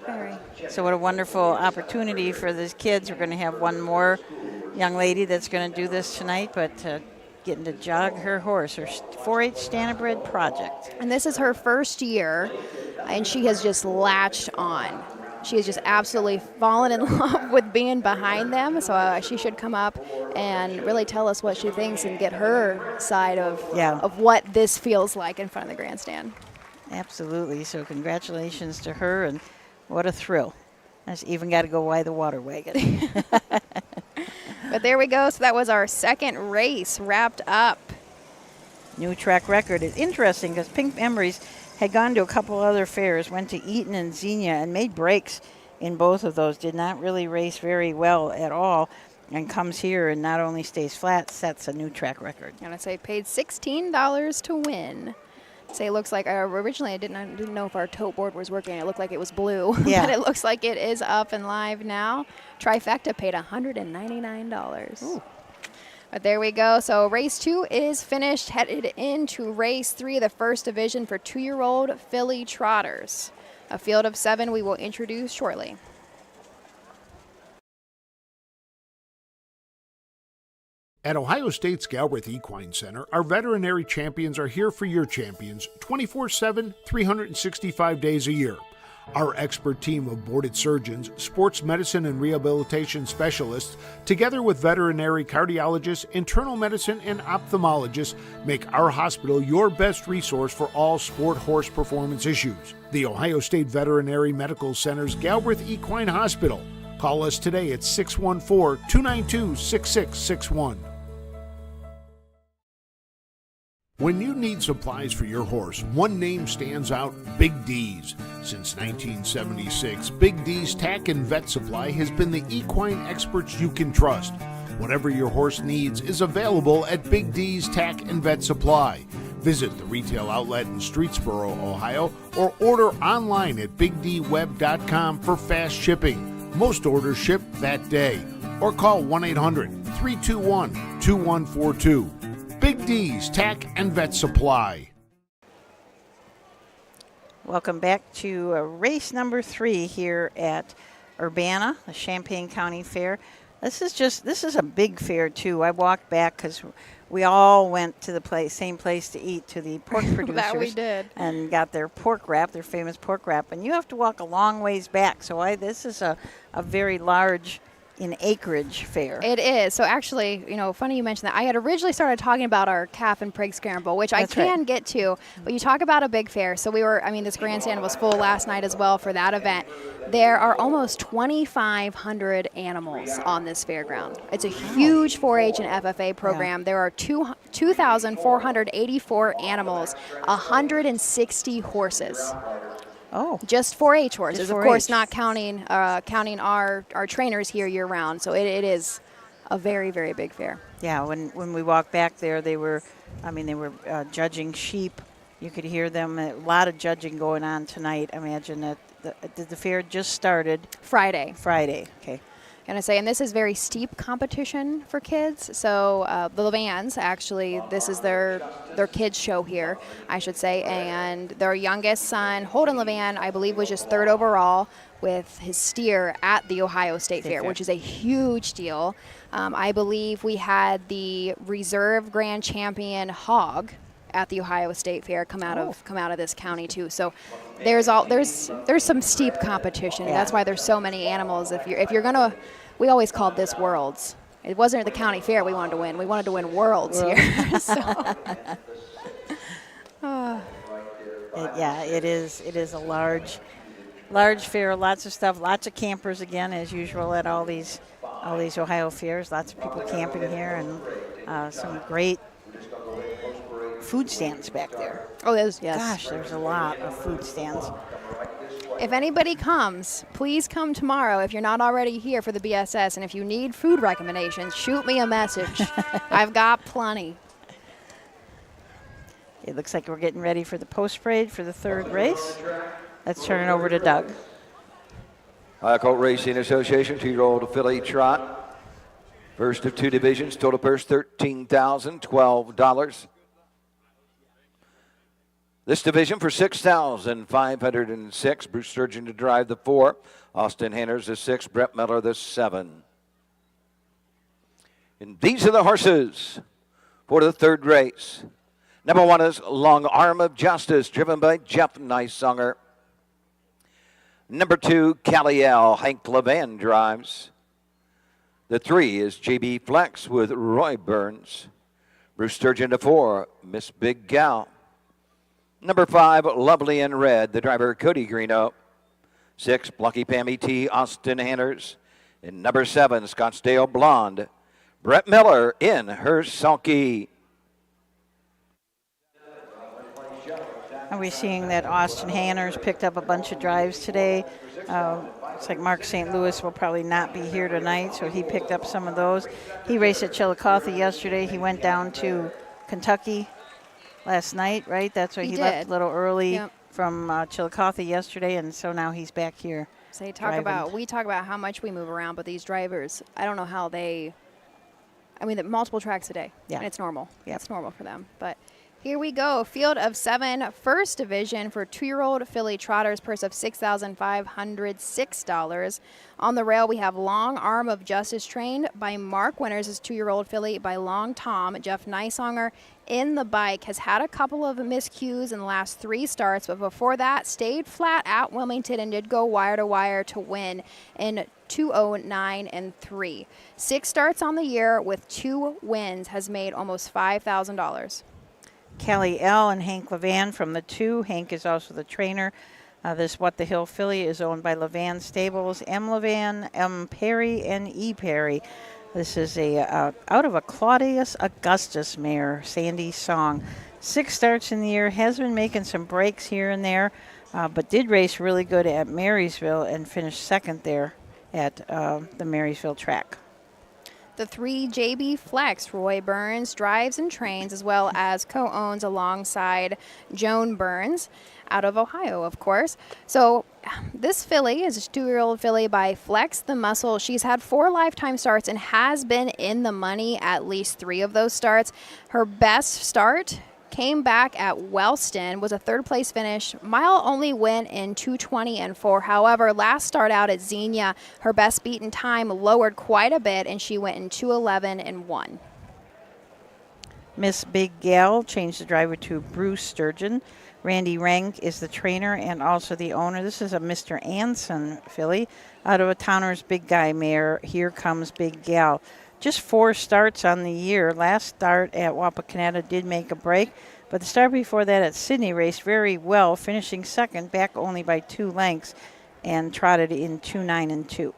Very. So what a wonderful opportunity for these kids. We're going to have one more young lady that's going to do this tonight, but getting to jog her horse, her 4-H standardbred project. And this is her first year, and she has just latched on. She has just absolutely fallen in love with being behind them, so she should come up and really tell us what she thinks and get her side of what this feels like in front of the grandstand. Absolutely. So congratulations to her, and what a thrill. I even got to go by the water wagon. But there we go. So that was our second race wrapped up. New track record. It's interesting because Pink Memories had gone to a couple other fairs, went to Eaton and Xenia and made breaks in both of those. Did not really race very well at all, and comes here and not only stays flat, sets a new track record. And I say paid $16 to win. Say it looks like originally I didn't know if our tote board was working. It looked like it was blue, yeah. But it looks like it is up and live now. Trifecta paid $199. Ooh. But there we go. So race 2 is finished. Headed into race 3, the first division for 2-year-old filly trotters. A field of 7 we will introduce shortly. At Ohio State's Galbraith Equine Center, our veterinary champions are here for your champions 24/7, 365 days a year. Our expert team of boarded surgeons, sports medicine and rehabilitation specialists, together with veterinary cardiologists, internal medicine, and ophthalmologists, make our hospital your best resource for all sport horse performance issues. The Ohio State Veterinary Medical Center's Galbraith Equine Hospital. Call us today at 614-292-6661. When you need supplies for your horse, one name stands out: Big D's. Since 1976, Big D's Tack and Vet Supply has been the equine experts you can trust. Whatever your horse needs is available at Big D's Tack and Vet Supply. Visit the retail outlet in Streetsboro, Ohio, or order online at bigdweb.com for fast shipping. Most orders ship that day. Or call 1-800-321-2142. Big D's Tack and Vet Supply. Welcome back to race number 3 here at Urbana, the Champaign County Fair. This is a big fair too. I walked back because we all went to the same place to eat, to the pork producers. That we did. And got their pork wrap, their famous pork wrap. And you have to walk a long ways back. So this is a very large in acreage fair. It is. So actually, funny you mentioned that. I had originally started talking about our calf and prig scramble, which That's I can right. get to. But you talk about a big fair. So this grandstand was full last night as well for that event. There are almost 2,500 animals on this fairground. It's a huge 4-H and FFA program. Yeah. There are 2,484 animals, 160 horses. Oh. Just 4-H horses, Just of 4-H. course, not counting our trainers here year round. So it is a very, very big fair. Yeah, when we walked back there, they were judging sheep. You could hear them. A lot of judging going on tonight. I imagine that the fair just started Friday. Okay. And this is very steep competition for kids. So the Levans, actually, this is their kids show here, I should say. And their youngest son, Holden Levan, I believe was just 3rd overall with his steer at the Ohio State Fair, which is a huge deal. I believe we had the reserve grand champion hog at the Ohio State Fair come out of this county too. So there's some steep competition. Yeah. That's why there's so many animals. If you're gonna, we always called this Worlds. It wasn't the county fair we wanted to win. We wanted to win Worlds here. So. It is a large fair, lots of stuff, lots of campers again as usual at all these Ohio fairs. Lots of people camping here, and some great food stands back there. Oh, yes. Gosh, there's a lot of food stands. If anybody comes, please come tomorrow if you're not already here for the BSS. And if you need food recommendations, shoot me a message. I've got plenty. It looks like we're getting ready for the post parade for the third race. Let's turn it over to Doug. Ohio Colt Racing Association 2-year-old filly trot. First of two divisions, total purse $13,012. This division for $6,506. Bruce Sturgeon to drive the 4. Austin Hanners the 6. Brett Miller the 7. And these are the horses for the third race. Number 1 is Long Arm of Justice, driven by Jeff Neisonger. Number 2, Caliel, Hank Levan drives. The 3 is JB Flex with Roy Burns. Bruce Sturgeon to 4, Miss Big Gal. Number 5, Lovely in Red, the driver Cody Greeno. 6, Plucky Pammy T, Austin Hanners. And number 7, Scottsdale Blonde, Brett Miller in her sulky. Are we seeing that Austin Hanners picked up a bunch of drives today? Looks like Mark St. Louis will probably not be here tonight, so he picked up some of those. He raced at Chillicothe yesterday. He went down to Kentucky last night, right? That's why he left a little early from Chillicothe yesterday, and so now he's back here. So we talk about how much we move around, but these drivers, I don't know how they. I mean, multiple tracks a day. Yeah, and it's normal. Yeah, it's normal for them, but. Here we go. Field of 7, first division for 2-year-old filly trotters, purse of $6,506. On the rail, we have Long Arm of Justice, trained by Mark Winters, his 2-year-old filly by Long Tom. Jeff Neisonger in the bike has had a couple of miscues in the last 3 starts, but before that stayed flat at Wilmington and did go wire to wire to win in 2:09 and 3. 6 starts on the year with 2 wins, has made almost $5,000. Callie L. and Hank Levan from the 2. Hank is also the trainer. This What the Hill filly is owned by Levan Stables, M. Levan, M. Perry, and E. Perry. This is out of a Claudius Augustus mare, Sandy Song. 6 starts in the year, has been making some breaks here and there, but did race really good at Marysville and finished second there at the Marysville track. The 3 JB Flex, Roy Burns drives and trains, as well as co-owns alongside Joan Burns, out of Ohio, of course. So this filly is a 2-year-old filly by Flex the Muscle. She's had 4 lifetime starts and has been in the money at least 3 of those starts. Her best start came back at Wellston, was a 3rd place finish. Mile only win in 2:20 and 4. However, last start out at Xenia, her best beaten time lowered quite a bit, and she went in 2:11 and 1. Miss Big Gal changed the driver to Bruce Sturgeon. Randy Rank is the trainer and also the owner. This is a Mr. Anson filly out of a Towner's Big Guy mare. Here comes Big Gal. Just 4 starts on the year. Last start at Wapakoneta did make a break, but the start before that at Sydney raced very well, finishing second, back only by 2 lengths, and trotted in 2:09 and 2.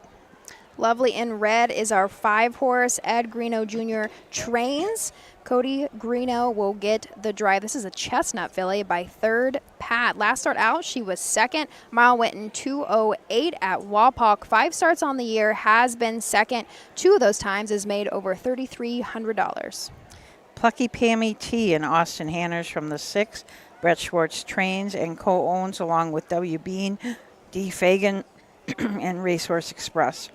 Lovely in Red is our 5-horse. Ed Greeno Jr. trains. Cody Greeno will get the drive. This is a Chestnut filly by 3rd Pat. Last start out, she was second. Mile went in 2:08 at Wapak. 5 starts on the year, has been second. 2 of those times has made over $3,300. Plucky Pammy T and Austin Hanners from the 6. Brett Schwartz trains and co-owns along with W. Bean, D. Fagan, and Racehorse Express.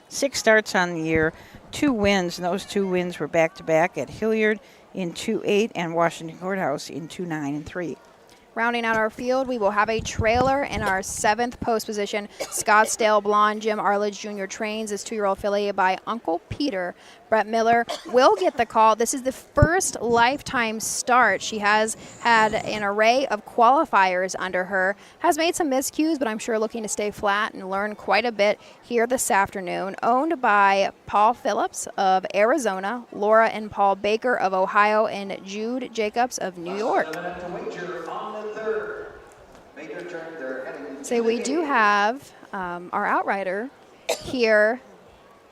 6 starts on the year, 2 wins, and those 2 wins were back-to-back at Hilliard in 2:08 and Washington Courthouse in 2:09 and 3. Rounding out our field, we will have a trailer in our 7th post position. Scottsdale Blonde Jim Arledge Jr. trains this 2-year-old filly by Uncle Peter. Brett Miller will get the call. This is the first lifetime start. She has had an array of qualifiers under her, has made some miscues, but I'm sure looking to stay flat and learn quite a bit here this afternoon. Owned by Paul Phillips of Arizona, Laura and Paul Baker of Ohio, and Jude Jacobs of New York. So we do have our outrider here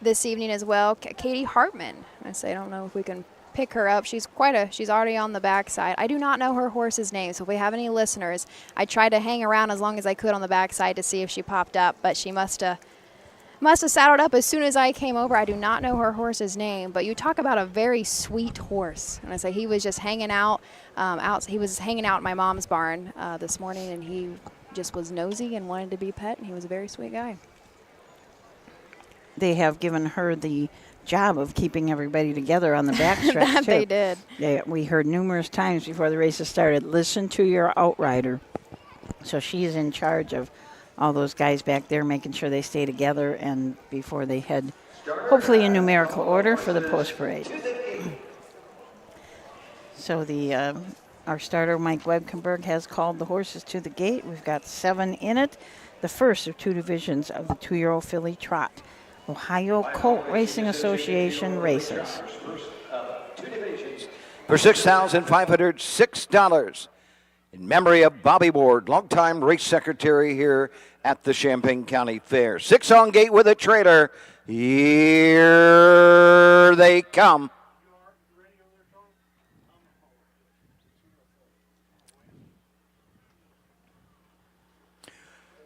this evening as well, Katie Hartman. I don't know if we can pick her up. She's already on the backside. I do not know her horse's name, so if we have any listeners, I tried to hang around as long as I could on the backside to see if she popped up, but she must have saddled up as soon as I came over. I do not know her horse's name, but you talk about a very sweet horse. And I say he was just hanging out. He was hanging out at my mom's barn this morning, and he just was nosy and wanted to be pet, and he was a very sweet guy. They have given her the job of keeping everybody together on the backstretch. That too. they did. We heard numerous times before the races started, listen to your outrider. So she's in charge of all those guys back there, making sure they stay together and before they head, hopefully in numerical order, for the post parade. So our starter, Mike Webkenberg, has called the horses to the gate. We've got 7 in it, the first of 2 divisions of the 2-year-old filly trot. Ohio Colt Racing Association races. For $6,506. In memory of Bobby Ward, longtime race secretary here at the Champaign County Fair. 6 on gate with a trailer. Here they come.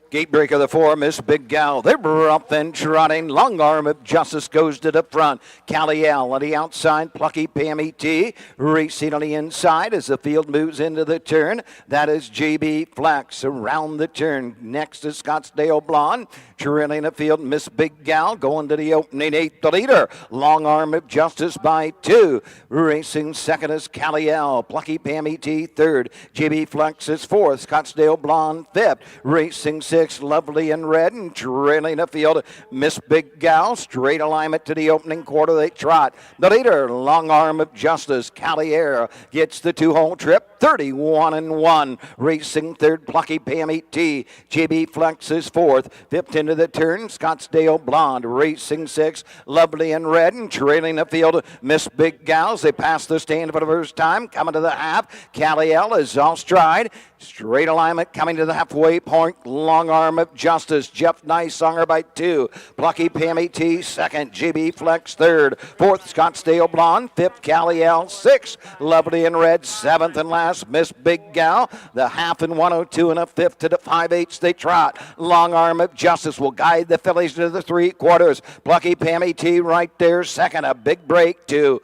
Gate break of the 4, Miss Big Gal. They're up and trotting. Long Arm of Justice goes to the front. Callie L on the outside. Plucky Pammy T racing on the inside as the field moves into the turn. That is JB Flax around the turn. Next is Scottsdale Blonde. Trailing the field, Miss Big Gal going to the opening 8th. The leader, Long Arm of Justice by 2. Racing second is Callie L. Plucky Pammy T 3rd. JB Flex is 4th. Scottsdale Blonde 5th. Racing 6th, Lovely in Red, and trailing the field, Miss Big Gal. Straight alignment to the opening quarter. They trot. The leader, Long Arm of Justice. Callie Air gets the 2-hole trip. 31-1. Racing 3rd, Plucky Pammy T. JB Flex is 4th. 5th into the turn, Scottsdale Blonde. Racing 6th, Lovely in Red, and trailing the field, Miss Big Gals. They pass the stand for the first time. Coming to the half, Callie L is off stride. Straight alignment coming to the halfway point. Long Arm of Justice. Jeff Nicesonger by 2. Plucky Pammy T 2nd. JB Flex 3rd. 4th, Scottsdale Blonde. 5th, Callie L. 6th, Lovely in Red. 7th and last, Miss Big Gal. The half in 102 and a 5th to the 5/8 they trot. Long Arm of Justice will guide the fillies to the 3/4. Plucky Pammy T right there. 2nd, a big break to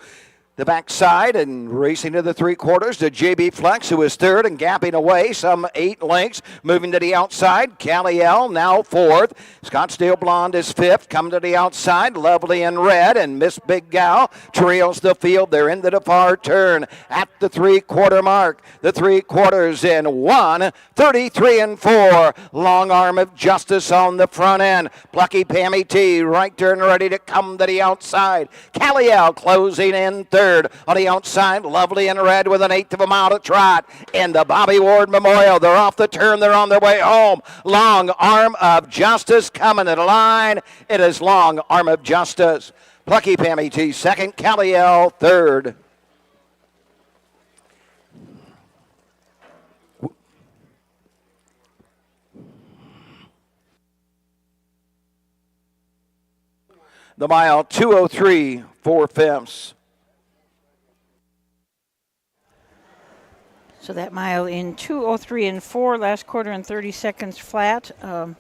the backside and racing to the 3/4 to JB Flex, who is 3rd and gapping away some 8 lengths. Moving to the outside, Callie L now 4th. Scottsdale Blonde is 5th. Coming to the outside, Lovely in Red, and Miss Big Gal trails the field. They're into the far turn at the 3/4 mark. The 3/4 in 1:33-4. Long Arm of Justice on the front end. Plucky Pammy T right turn ready to come to the outside. Callie L closing in 3rd. On the outside, Lovely in Red with an 1/8 of a mile to trot. In the Bobby Ward Memorial, they're off the turn. They're on their way home. Long Arm of Justice coming to the line. It is Long Arm of Justice. Plucky Pammy T 2nd, Callie L 3rd. The mile 2:03 4/5. So that mile in 2:03 and 4, last quarter in 30 seconds flat. And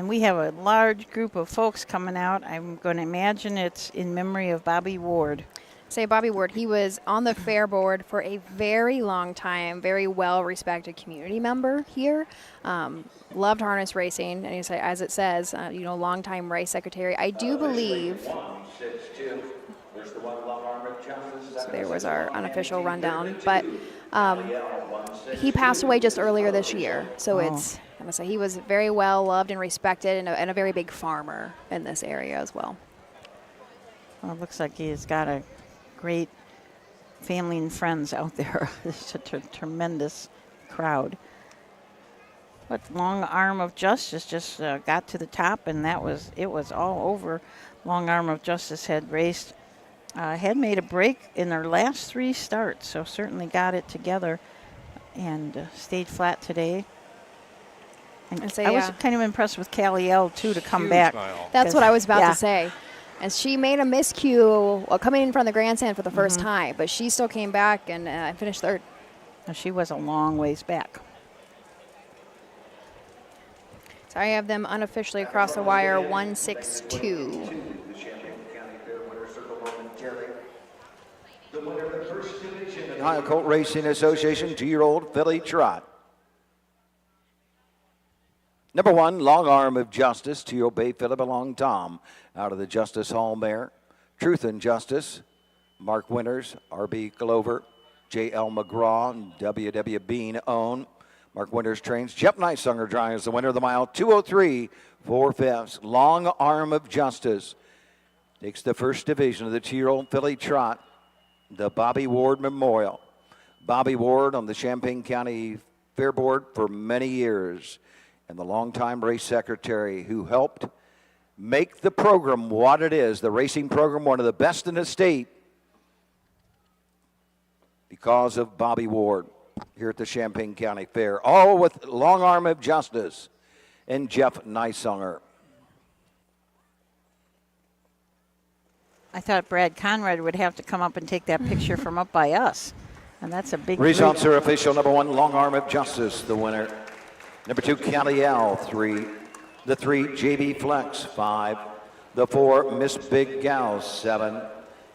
we have a large group of folks coming out. I'm going to imagine it's in memory of Bobby Ward. Say Bobby Ward, he was on the fair board for a very long time, very well-respected community member here. Loved harness racing, and as it says, longtime race secretary. I do believe. So there was our unofficial rundown, but He passed away just earlier this year, so it's, I'm gonna say he was very well loved and respected, and a very big farmer in this area as well. Well, it looks like he's got a great family and friends out there. It's a tremendous crowd. But Long Arm of Justice just got to the top, and it was all over. Long Arm of Justice had raced, had made a break in their last 3 starts, so certainly got it together and stayed flat today. And So, I was yeah. kind of impressed with Callie L, too, to come Huge back. mile. That's what I was about Yeah. to say. And she made a miscue coming in front of the grandstand for the first time, but she still came back and finished third. And she was a long ways back. So I have them unofficially across the wire, 162. The Champaign County Fair winner circle momentarily. The winner of the first division of the Ohio Colt Racing Association 2-year-old filly trot. Number 1, Long Arm of Justice, 2-year-old bay filly belong Tom, out of the Justice Hall mare. Truth and Justice, Mark Winters, R.B. Glover, J.L. McGraw, and W.W. Bean own. Mark Winters trains. Jeff Nyssunger drives the winner of the mile, 2:03 4/5. Long Arm of Justice takes the first division of the 2-year-old filly trot, the Bobby Ward Memorial. Bobby Ward on the Champaign County Fair Board for many years, and the longtime race secretary who helped make the program what it is, the racing program, one of the best in the state, because of Bobby Ward here at the Champaign County Fair, all with Long Arm of Justice and Jeff Nyssunger. I thought Brad Conrad would have to come up and take that picture from up by us. And that's a big Results group. are official. Number 1, Long Arm of Justice, the winner. Number 2, Callie L, 3. The 3, JB Flex, 5. The 4, Miss Big Gal, 7.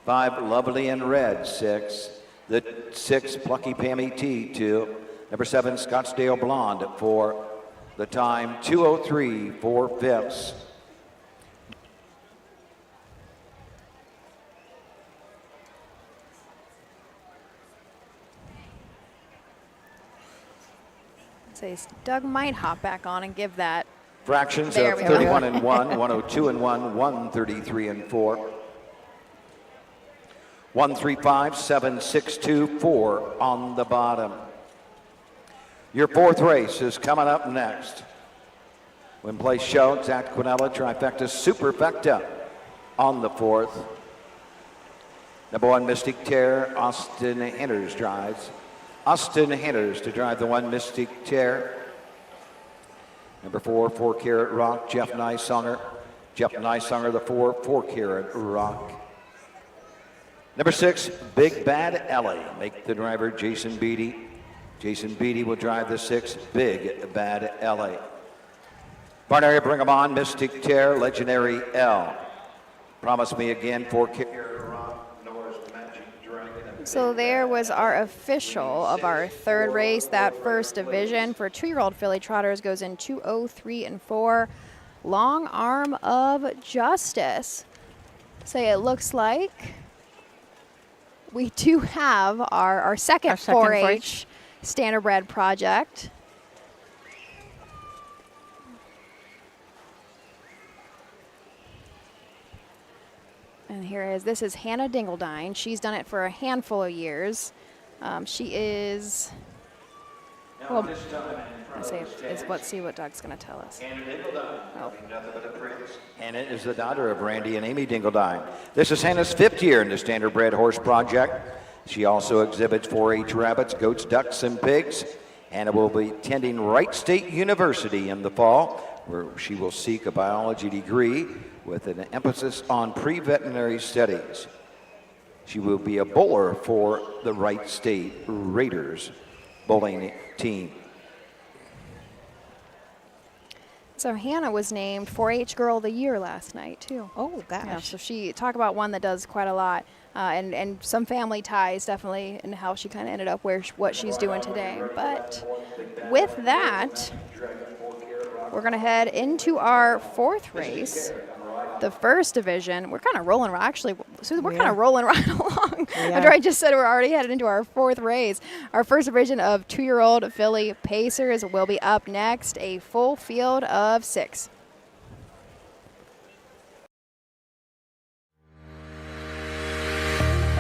5, Lovely in Red, 6. The 6, Plucky Pammy T, 2. Number 7, Scottsdale Blonde, 4. The time, 2:03 4/5. So Doug might hop back on and give that. Fractions There of we go. 31 and 1, 102 and 1, 133 and 4. 135, 7, 6, 2, 4 on the bottom. Your 4th race is coming up next. Win Place Show, Zach Quinella, Trifecta Superfecta on the 4th. Number 1, Mystic Terror, Austin Henners drives. Austin Henners to drive the 1, Mystic Terror. Number 4, 4 Carat Rock, Jeff Nyssunger. Jeff Nyssunger, the 4, 4 Carat Rock. Number 6, Big Bad Ellie. Make the driver Jason Beatty. Jason Beatty will drive the 6, Big Bad Ellie. Barn area, bring 'em on. Mystic Terror, Legendary L. Promise Me Again, 4 Carat Rock, Noah's Magic Dragon. So there was our official of our 3rd race. That first division for 2-year-old filly trotters goes in 2:03 and 4. Long Arm of Justice. Say it looks like we do have our second 4-H standardbred project. And here is, this is Hannah Dingledine. She's done it for a handful of years. She is, well, let's see what Doug's going to tell us. Oh. Hannah is the daughter of Randy and Amy Dingledine. This is Hannah's 5th year in the Standardbred Horse Project. She also exhibits 4-H rabbits, goats, ducks, and pigs. Hannah will be attending Wright State University in the fall, where she will seek a biology degree with an emphasis on pre-veterinary studies. She will be a bowler for the Wright State Raiders bowling team. So Hannah was named 4-H Girl of the Year last night, too. Oh, gosh. Yeah, so she, talk about one that does quite a lot. And some family ties, definitely, and how she kind of ended up what she's doing today. But with that, we're going to head into our 4th race. the first division. We're kind of rolling. Actually, Susan, we're Yeah. kind of rolling right along. We After are. I just said we're already headed into our 4th race. Our first division of 2-year-old filly pacers will be up next. A full field of 6.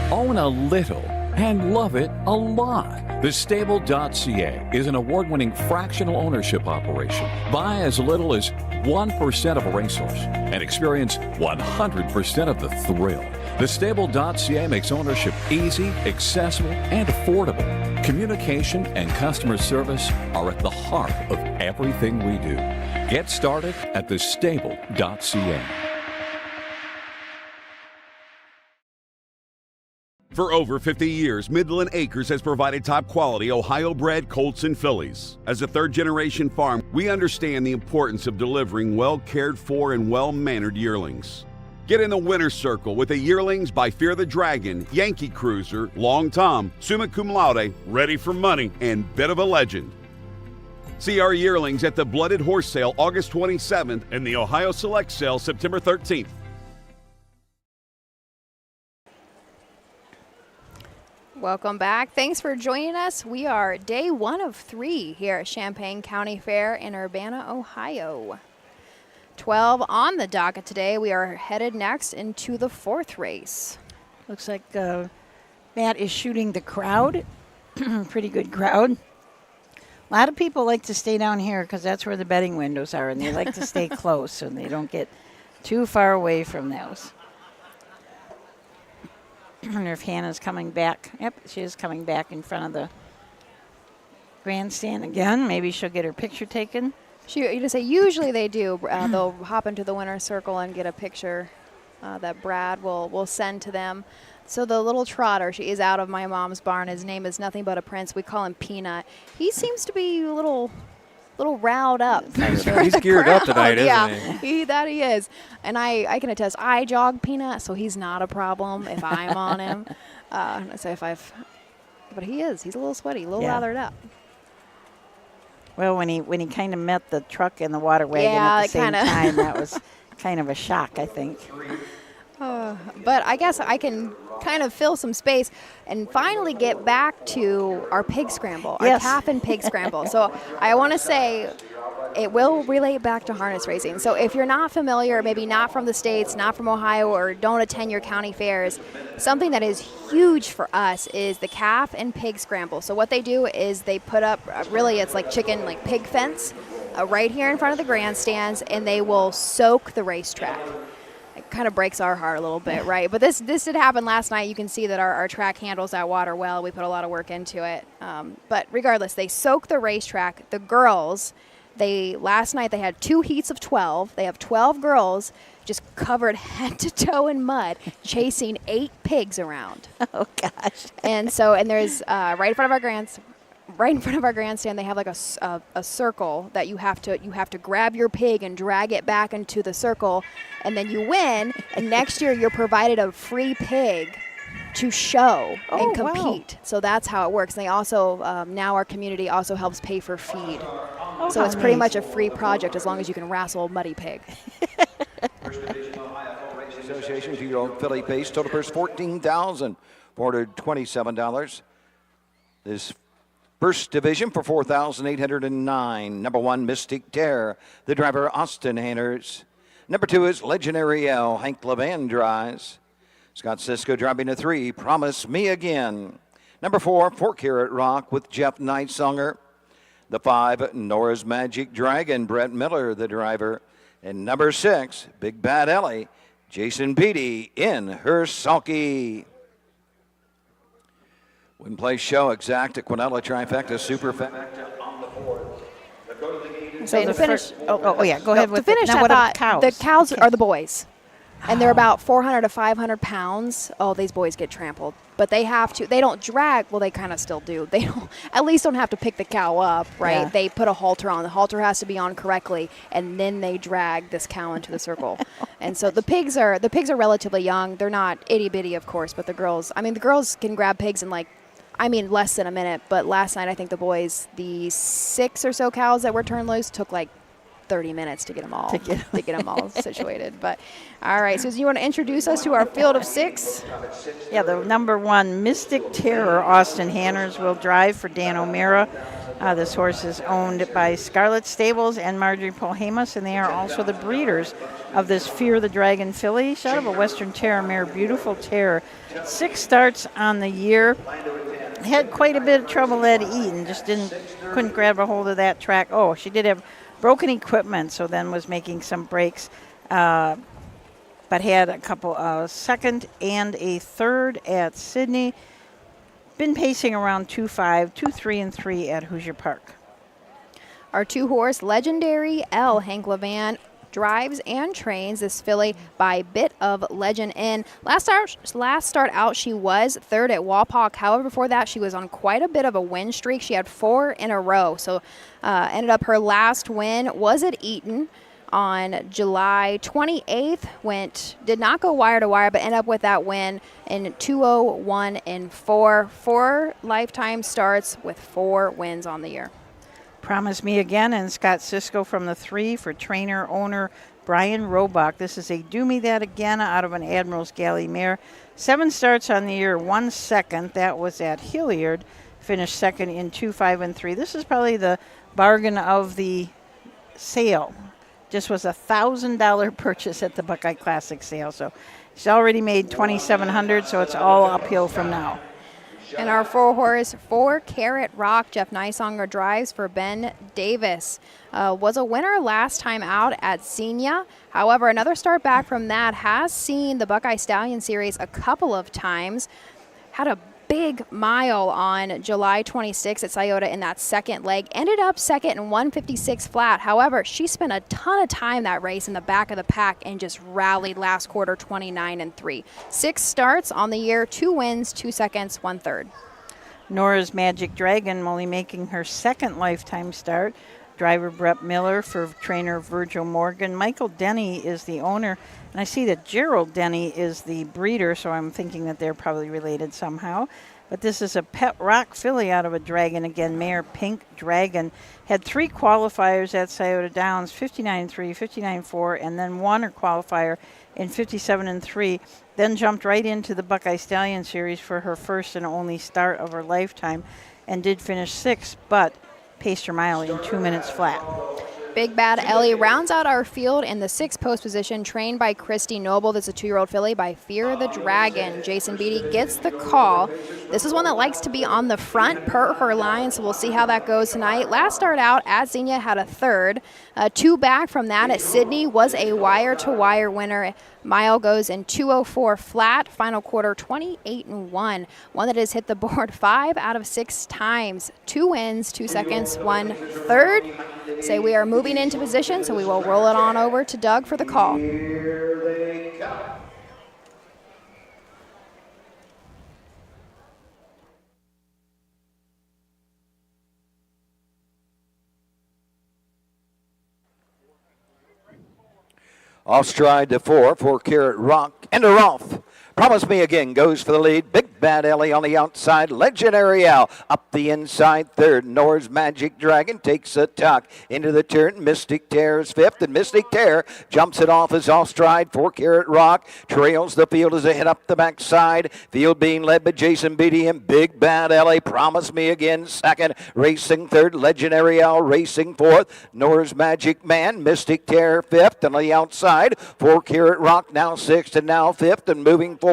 Own a little and love it a lot. TheStable.ca is an award-winning fractional ownership operation. Buy as little as 1% of a racehorse and experience 100% of the thrill. TheStable.ca makes ownership easy, accessible, and affordable. Communication and customer service are at the heart of everything we do. Get started at TheStable.ca. For over 50 years, Midland Acres has provided top-quality Ohio-bred colts and fillies. As a third-generation farm, we understand the importance of delivering well-cared-for and well-mannered yearlings. Get in the winner's circle with the yearlings by Fear the Dragon, Yankee Cruiser, Long Tom, Summa Cum Laude, Ready for Money, and Bit of a Legend. See our yearlings at the Blooded Horse Sale August 27th and the Ohio Select Sale September 13th. Welcome back. Thanks for joining us. We are day 1 of 3 here at Champaign County Fair in Urbana, Ohio. 12 on the docket today. We are headed next into the 4th race. Looks like Matt is shooting the crowd. Pretty good crowd. A lot of people like to stay down here because that's where the betting windows are, and they like to stay close so they don't get too far away from those. I wonder if Hannah's coming back. Yep, she is coming back in front of the grandstand again. Maybe she'll get her picture taken. You just say usually they do. They'll hop into the winner's circle and get a picture that Brad will send to them. So the little trotter, she is out of my mom's barn. His name is nothing but a prince. We call him Peanut. He seems to be a little riled up. He's geared up tonight, yeah, isn't he? he is. And I can attest, I jog Peanut, so he's not a problem if I'm on him. But he is. He's a little sweaty, a little lathered up. Well, when he kind of met the truck and the water wagon at the same time, that was kind of a shock, I think. But I guess I can kind of fill some space and finally get back to our pig scramble, our calf and pig scramble. So I want to say it will relate back to harness racing. So if you're not familiar, maybe not from the States, not from Ohio, or don't attend your county fairs, something that is huge for us is the calf and pig scramble. So what they do is they put up, really it's like pig fence right here in front of the grandstands, and they will soak the racetrack. It kind of breaks our heart a little bit, right? But this did happen last night. You can see that our track handles that water well. We put a lot of work into it. But regardless, they soak the racetrack. The girls, last night they had 2 heats of 12. They have 12 girls just covered head to toe in mud, chasing 8 pigs around. Oh gosh! And there's right in front of our grandstand, they have like a circle that you have to grab your pig and drag it back into the circle, and then you win. And next year you're provided a free pig to show and compete. Wow. So that's how it works. And they also now our community also helps pay for feed. Oh, so it's pretty much a free project as long as you can wrestle a muddy pig. Association 2-year-old filly pace, total purse $14,427. This first division for $4,809. Number 1, Mystic Terror. The driver, Austin Hanners. Number 2 is Legendary L. Hank Levan drives. Scott Cisco driving a 3, Promise Me Again. Number 4, 4-Carat Rock with Jeff Neitzonger. The 5, Nora's Magic Dragon, Brett Miller, the driver. And number 6, Big Bad Ellie, Jason Beatty in her sulky. Win Place Show, Exacta, Quinella, Trifecta, Superfecta. So to finish, go ahead with to finish. now I what thought cows? the cows are the boys, and they're about 400 to 500 pounds. Oh, these boys get trampled, but they have to. They don't drag. Well, they kind of still do. They don't. At least don't have to pick the cow up, right? Yeah. They put a halter on. The halter has to be on correctly, and then they drag this cow into the circle. And so the pigs are relatively young. They're not itty bitty, of course, but the girls can grab pigs in less than a minute. But last night, I think the boys, the 6 or so cows that were turned loose, took 30 minutes to get them all situated. But all right, Susan, you want to introduce us to our field of 6? Yeah, the number 1 Mystic Terror, Austin Hanners, will drive for Dan O'Meara. This horse is owned by Scarlet Stables and Marjorie Polhamus, and they are also the breeders of this Fear the Dragon filly. She's out of a Western Terror mare, Beautiful Terror. 6 starts on the year. Had quite a bit of trouble at Eaton, just couldn't grab a hold of that track. Oh, she did have broken equipment, so then was making some breaks, but had a couple second and a third at Sydney. Been pacing around 2.5, 2.3, and 3 at Hoosier Park. Our 2-horse Legendary L, Hank Levan, drives and trains this filly by Bit of Legend Inn. Last start out, she was 3rd at Walpock. However, before that, she was on quite a bit of a win streak. She had 4 in a row. So ended up her last win was at Eaton on July 28th. Did not go wire to wire, but ended up with that win in 2:01 and 4. 4 lifetime starts with 4 wins on the year. Promise Me Again and Scott Cisco from the 3 for trainer owner Brian Robach. This is a Do Me That Again out of an Admiral's Galley mare. 7 starts on the year, 1 second. That was at Hilliard. Finished second in 2, 5, and 3. This is probably the bargain of the sale. Just was a $1,000 purchase at the Buckeye Classic sale. So she's already made $2,700, so it's all uphill from now. And our 4-horse, 4 Carat Rock, Jeff Nysonger drives for Ben Davis. Was a winner last time out at Xenia. However, another start back from that, has seen the Buckeye Stallion Series a couple of times. Had a big mile on July 26th at Scioto in that second leg. Ended up second in 156 flat. However, she spent a ton of time that race in the back of the pack and just rallied last quarter 29 and 3. 6 starts on the year, 2 wins, 2 seconds, 1/3. Nora's Magic Dragon only making her 2nd lifetime start. Driver Brett Miller for trainer Virgil Morgan. Michael Denny is the owner, and I see that Gerald Denny is the breeder, so I'm thinking that they're probably related somehow. But this is a Pet Rock filly out of a Dragon again, mare Pink Dragon. Had 3 qualifiers at Scioto Downs, 59-3, 59-4, and then won her qualifier in 57-3. Then jumped right into the Buckeye Stallion Series for her first and only start of her lifetime, and did finish 6th, but paced her mile in 2 minutes flat. Big Bad Ellie rounds out our field in the 6th post position, trained by Christy Noble. That's a 2-year-old filly by Fear the Dragon. Jason Beatty gets the call. This is one that likes to be on the front per her line, so we'll see how that goes tonight. Last start out at Xenia had a 3rd. 2 back from that at Sydney, was a wire-to-wire winner. Mile goes in 2:04 flat. Final quarter 28 and 1. One that has hit the board 5 out of 6 times. 2 wins, 2 seconds, 1/3. Say we are moving into position, so we will roll it on over to Doug for the call. Here they come. Off stride to 4 for Carrot Rock and a Rolf. Promise Me Again goes for the lead. Big Bad Ellie on the outside. Legendary Al up the inside 3rd. Nora's Magic Dragon takes a tuck into the turn. Mystic Terror is 5th, and Mystic Terror jumps it off as off stride for Carrot Rock. Trails the field as they head up the backside. Field being led by Jason Beatty and Big Bad Ellie. Promise Me Again 2nd. Racing 3rd. Legendary Al racing 4th. Nora's Magic Man. Mystic Terror 5th. And on the outside for Carrot Rock now 6th and now 5th. And moving forward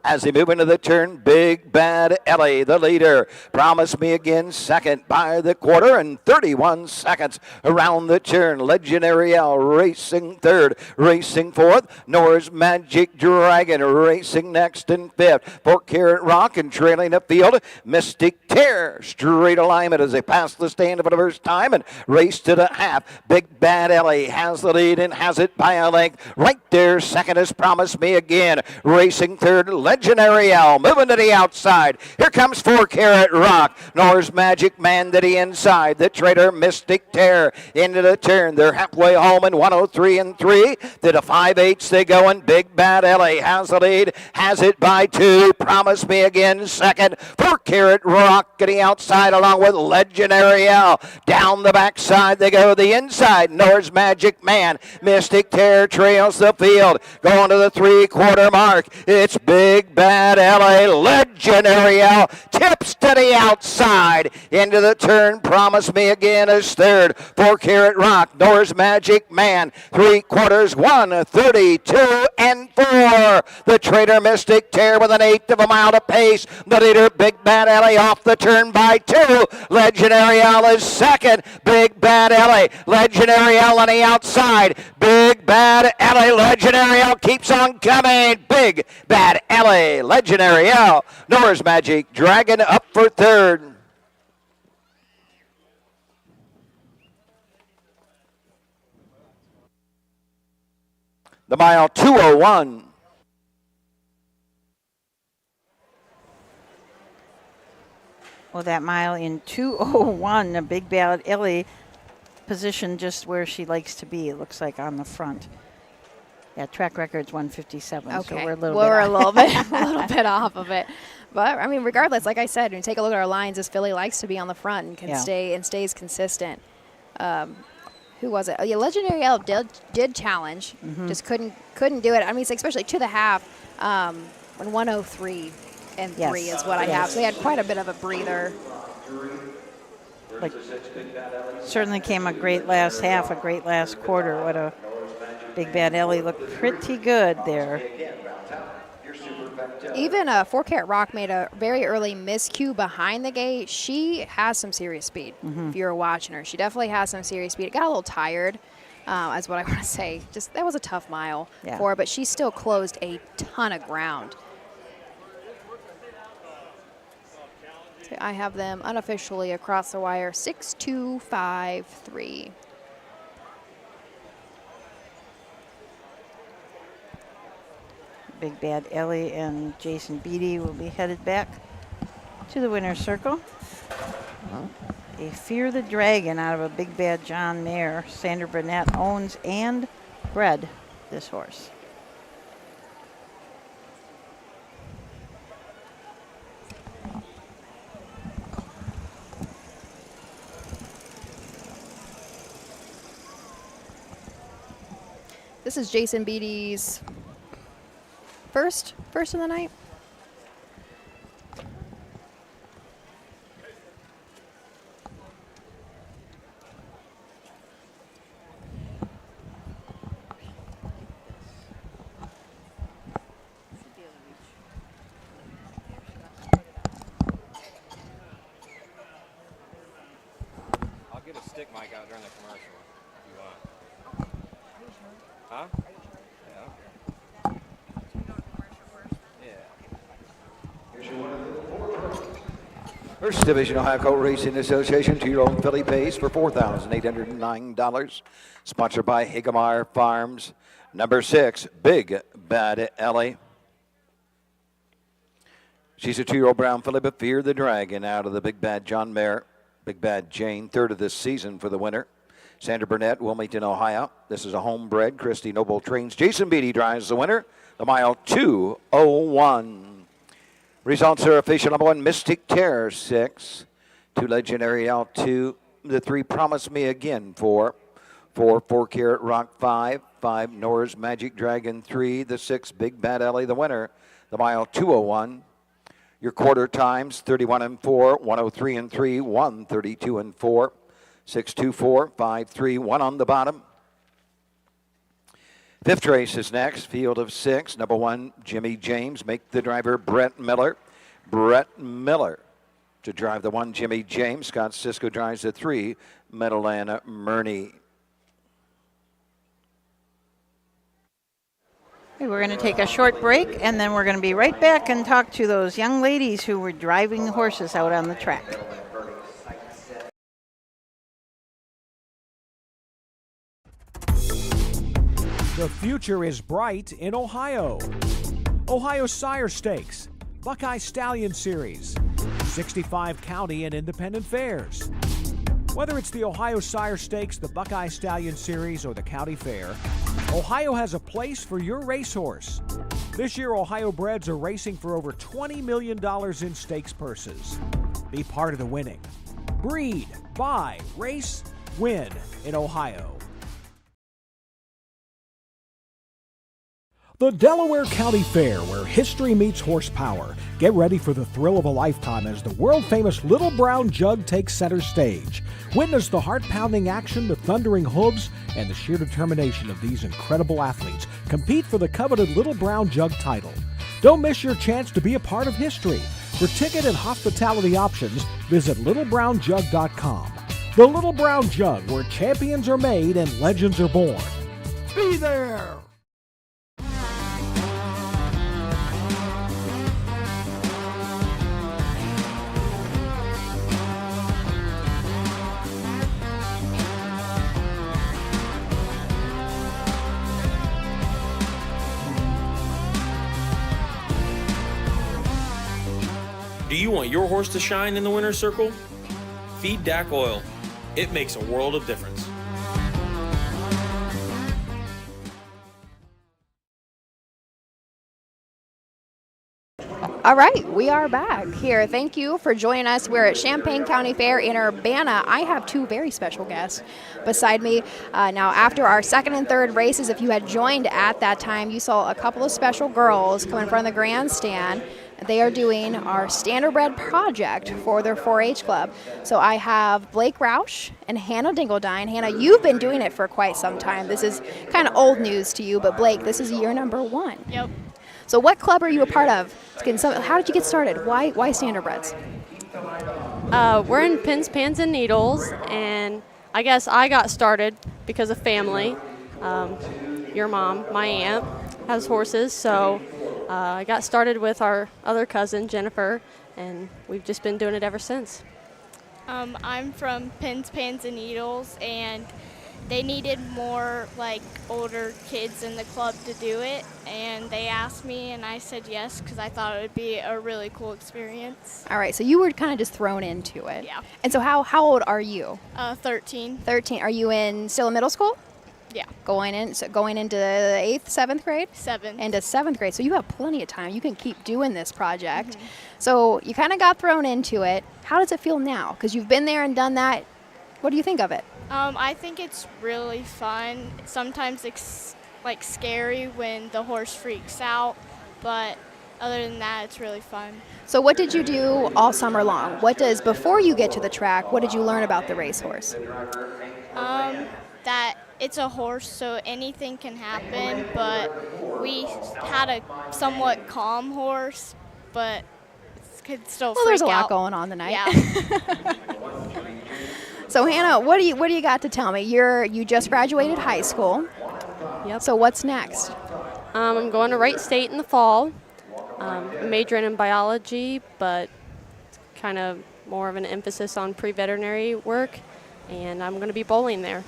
as they move into the turn, Big Bad Ellie, the leader. Promise Me Again 2nd by the quarter and 31 seconds around the turn. Legendary L racing 3rd, racing 4th. Nora's Magic Dragon racing next and 5th for Carrot Rock, and trailing the field, Mystic Terror. Straight alignment as they pass the stand for the first time and race to the half. Big Bad Ellie has the lead and has it by a length. Right there, 2nd is Promise Me Again. Racing third. Legendary L moving to the outside. Here comes 4 Carat Rock. Nor's Magic Man to the inside. The Trader Mystic Tear into the turn. They're halfway home in 103 and 3. To the 5/8 they go, and Big Bad Ellie has the lead. Has it by 2. Promise Me Again second. 4 Carat Rock to the outside along with Legendary L. Down the backside they go. The inside. Nor's Magic Man. Mystic Tear trails the field. Going to the 3/4 mark. It's Big Bad Ellie. Legendary L tips to the outside. Into the turn. Promise Me Again is third. 4 Carat Rock. Nor's Magic Man. 3/4. 1:32 and 4. The Trader Mystic Tear with an 1/8 of a mile to pace. The leader Big Bad Ellie off the turn by 2. Legendary L is second. Big Bad Ellie. Legendary L on the outside. Big Bad Ellie. Legendary L keeps on coming. Big Bad Ellie. Legendary L. Nor's Magic Dragon up for third. The mile 2:01. Well, that mile in 2:01, a Big Bad Ellie positioned just where she likes to be. It looks like on the front. Yeah, track record's 1:57. Okay, So we're a little bit off of it. But I mean, regardless, like I said, when you take a look at our lines, this filly likes to be on the front and can stays consistent. Who was it? Oh yeah, Legendary L did challenge, just couldn't do it. I mean, especially to the half, when 103 and 3 is what I have. So he had quite a bit of a breather. Like, certainly came a great last half, a great last quarter. What a Big Bad Ellie looked pretty good there. Even 4 Carat Rock made a very early miscue behind the gate. She has some serious speed. If you're watching her, she definitely has some serious speed. It got a little tired, is what I want to say. Just that was a tough mile for her, but she still closed a ton of ground. So I have them unofficially across the wire 6-2-5-3. Big Bad Ellie and Jason Beatty will be headed back to the winner's circle. A Fear the Dragon out of a Big Bad John mare. Sandra Burnett owns and bred this horse. This is Jason Beatty's first of the night. I'll get a stick mic out during the commercial if you want. Huh? First Division Ohio Colt Racing Association 2-year-old filly pays for $4,809. Sponsored by Higamar Farms. Number 6, Big Bad Ellie. She's a 2-year-old brown filly, but Fear the Dragon out of the Big Bad John mare. Big Bad Jane, third of this season for the winner. Sandra Burnett, Wilmington, Ohio. This is a homebred. Christy Noble trains. Jason Beatty drives the winner. The mile 2:01. Results are official. Number 1, Mystic Terror, 6. 2, Legendary L, 2. The 3, Promise Me Again, 4. 4, 4 Carat Rock, 5. 5, Nor's Magic Dragon, 3. The 6, Big Bad Ellie, the winner. The mile 2:01. Your quarter times, 31 and 4, 103 and 3, 132 and 4, 624, 5-3, 1 on the bottom. Fifth race is next, field of 6. Number 1, Jimmy James. Make the driver Brett Miller. Brett Miller to drive the 1, Jimmy James. Scott Sisko drives the 3, Meadowland Murney. We're going to take a short break, and then we're going to be right back and talk to those young ladies who were driving the horses out on the track. The future is bright in Ohio. Ohio Sire Stakes, Buckeye Stallion Series, 65 county and independent fairs. Whether it's the Ohio Sire Stakes, the Buckeye Stallion Series, or the County Fair, Ohio has a place for your racehorse. This year, Ohio breds are racing for over $20 million in stakes purses. Be part of the winning. Breed, buy, race, win in Ohio. The Delaware County Fair, where history meets horsepower. Get ready for the thrill of a lifetime as the world-famous Little Brown Jug takes center stage. Witness the heart-pounding action, the thundering hooves, and the sheer determination of these incredible athletes compete for the coveted Little Brown Jug title. Don't miss your chance to be a part of history. For ticket and hospitality options, visit littlebrownjug.com. The Little Brown Jug, where champions are made and legends are born. Be there! Do you want your horse to shine in the winner's circle? Feed DAC Oil. It makes a world of difference. All right, we are back here. Thank you for joining us. We're at Champaign County Fair in Urbana. I have two very special guests beside me. Now, after our second and third races, if you had joined at that time, you saw a couple of special girls come in front of the grandstand. They are doing our standardbred project for their 4-H club. So I have Blake Roush and Hannah Dingledine. Hannah, you've been doing it for quite some time. This is kind of old news to you, but Blake, this is year number 1. Yep. So what club are you a part of? How did you get started? Why standardbreds? We're in Pins, Pans, and Needles, and I guess I got started because of family. Your mom, my aunt, has horses, so I got started with our other cousin, Jennifer, and we've just been doing it ever since. I'm from Pins, Pans, and Needles, and they needed more older kids in the club to do it, and they asked me, and I said yes because I thought it would be a really cool experience. All right, so you were kind of just thrown into it. Yeah. And so how old are you? 13. 13. Are you still in middle school? Yeah. Going into the 8th, 7th grade? 7th. Into 7th grade. So you have plenty of time. You can keep doing this project. Mm-hmm. So you kind of got thrown into it. How does it feel now? Because you've been there and done that. What do you think of it? I think it's really fun. Sometimes it's scary when the horse freaks out, but other than that, it's really fun. So what did you do all summer long? Before you get to the track, what did you learn about the racehorse? That it's a horse, so anything can happen, but we had a somewhat calm horse, but it could still freak out. Well, there's a lot going on tonight. Yeah. So Hannah, what do you got to tell me? You just graduated high school. Yep. So what's next? I'm going to Wright State in the fall. I'm majoring in biology, but kind of more of an emphasis on pre-veterinary work, and I'm going to be bowling there.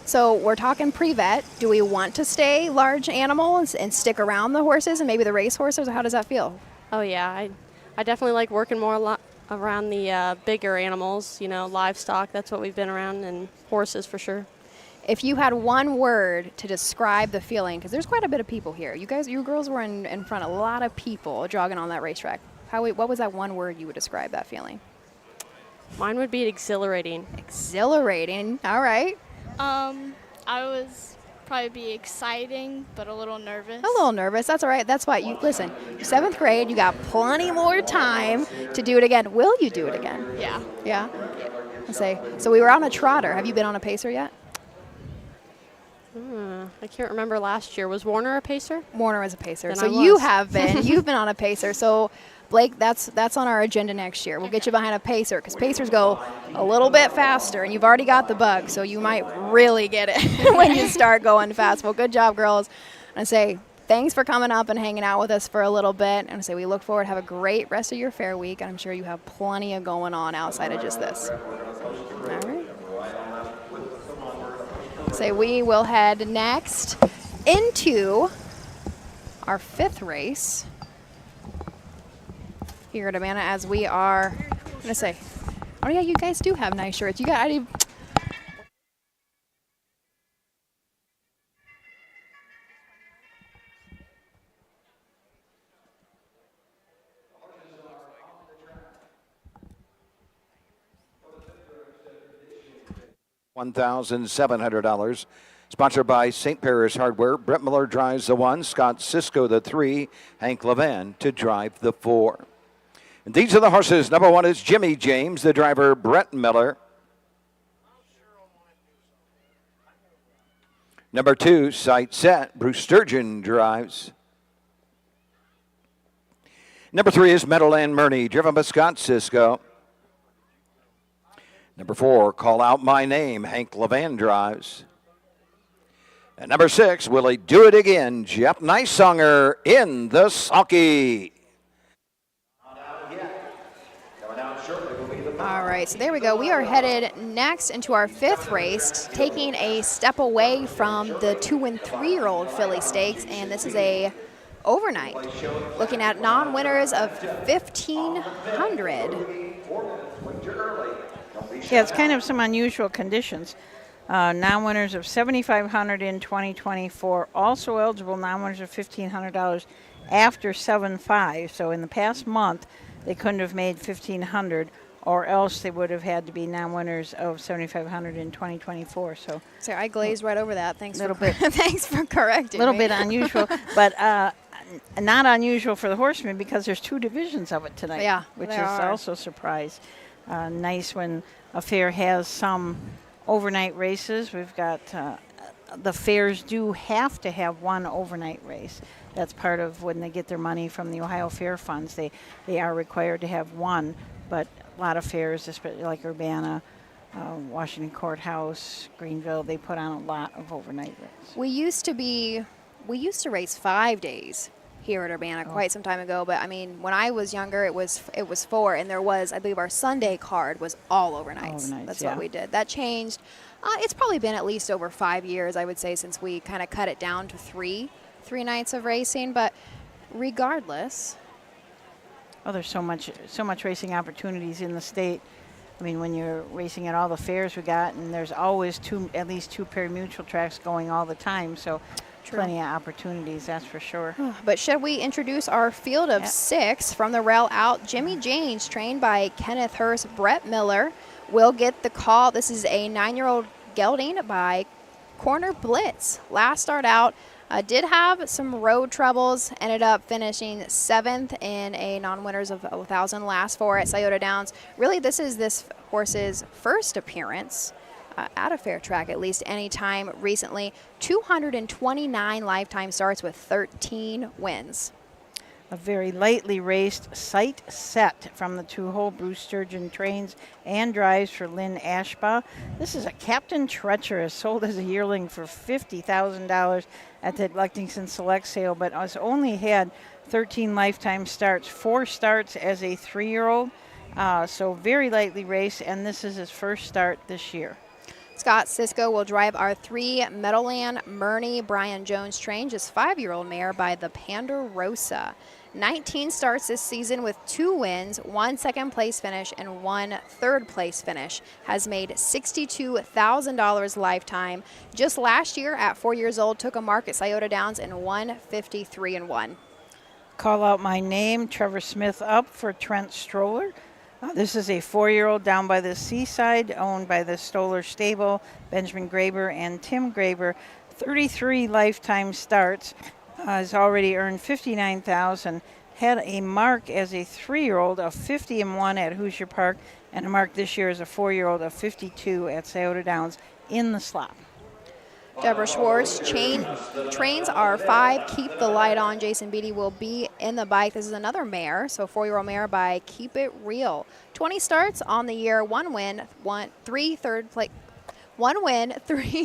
So we're talking pre-vet. Do we want to stay large animals and stick around the horses and maybe the race horses? Or how does that feel? Oh yeah, I definitely like working more around the bigger animals, livestock. That's what we've been around, and horses for sure. If you had one word to describe the feeling, because there's quite a bit of people here. You girls were in front of a lot of people jogging on that racetrack. What was that one word you would describe that feeling? Mine would be exhilarating. Exhilarating. All right. I was probably be exciting, but a little nervous. A little nervous. That's all right. That's why you're 7th grade. You got plenty more time to do it again. Will you do it again? Yeah. Yeah. So we were on a trotter. Have you been on a pacer yet? I can't remember last year. Was Warner a pacer? Warner was a pacer. Then So I you was. have been. You've been on a pacer. So Blake, that's on our agenda next year. We'll get you behind a pacer because pacers go a little bit faster, and you've already got the bug, so you might really get it when you start going fast. Well, good job, girls. And I say thanks for coming up and hanging out with us for a little bit. And I say we look forward to have a great rest of your fair week, and I'm sure you have plenty of going on outside of just this. All right. So we will head next into our 5th race. here at Urbana as we are, I'm going to say, oh yeah, you guys do have nice shirts. You got, $1,700. Sponsored by St. Paris Hardware. Brett Miller drives the 1, Scott Cisco the 3, Hank Levan to drive the 4. And these are the horses. Number 1 is Jimmy James, the driver Brett Miller. Number 2, Sight Set, Bruce Sturgeon drives. Number 3 is Meadowland Murney, driven by Scott Cisco. Number 4, Call Out My Name, Hank Levan drives. And number 6, Will He Do It Again, Jeff Nicesonger in the sulky. all right, so there we go. We are headed next into our 5th race, taking a step away from the 2- and 3-year-old filly stakes, and this is a overnight. Looking at non-winners of 1,500. Yeah, it's kind of some unusual conditions. Non-winners of $7,500 in 2024, also eligible non-winners of $1,500 after 7-5. So in the past month, they couldn't have made $1,500, or else they would have had to be non-winners of $7,500 in 2024. So I glazed right over that. Thanks little for bit, thanks for correcting. A little me. bit unusual, but not unusual for the horsemen because there's 2 divisions of it tonight. Yeah, which is there are. also a surprise. Nice when a fair has some overnight races. We've got the fairs do have to have 1 overnight race. That's part of when they get their money from the Ohio Fair Funds. They are required to have 1, but a lot of fairs, especially like Urbana, Washington Courthouse, Greenville, they put on a lot of overnight races. We used to race 5 days here at Urbana quite some time ago, but I mean, when I was younger, it was 4, and there was, I believe, our Sunday card was all overnights. That's what we did. That changed. It's probably been at least over 5 years, I would say, since we kind of cut it down to 3 nights of racing. But regardless, there's so much racing opportunities in the state. I mean, when you're racing at all the fairs we got, and there's always at least 2 pari-mutuel tracks going all the time. So. Plenty of opportunities, that's for sure. But should we introduce our field of 6 from the rail out? Jimmy James, trained by Kenneth Hurst. Brett Miller will get the call. This is a 9-year-old gelding by Corner Blitz. Last start out, did have some road troubles, ended up finishing 7th in a non-winners of 1,000 last 4 at Scioto Downs. Really, this is this horse's first appearance at a fair track, at least any time recently. 229 lifetime starts with 13 wins. A very lightly raced Sight Set from the 2-hole. Bruce Sturgeon trains and drives for Lynn Ashbaugh. This is a Captain Treacherous, sold as a yearling for $50,000 at the Lexington Select Sale, but has only had 13 lifetime starts, 4 starts as a 3-year-old. So very lightly raced, and this is his first start this year. Scott Cisco will drive our 3 Meadowland Murney. Brian Jones trains his 5-year-old mare by the Ponderosa. 19 starts this season with 2 wins, 1 second-place finish, and 1 third-place finish. Has made $62,000 lifetime. Just last year, at 4 years old, took a mark at Scioto Downs and won 53-1. Call Out My Name, Trevor Smith up for Trent Stroller. This is a 4-year-old down by the seaside, owned by the Stoller Stable, Benjamin Graber and Tim Graber. 33 lifetime starts, has already earned $59,000. Had a mark as a 3-year-old of 50-1 at Hoosier Park, and a mark this year as a 4-year-old of 52 at Scioto Downs in the slop. Deborah Schwartz trains our 5 Keep the Light On. Jason Beatty will be in the bike. This is another mare, so 4-year-old mare by Keep It Real. 20 starts on the year, 1 win, 3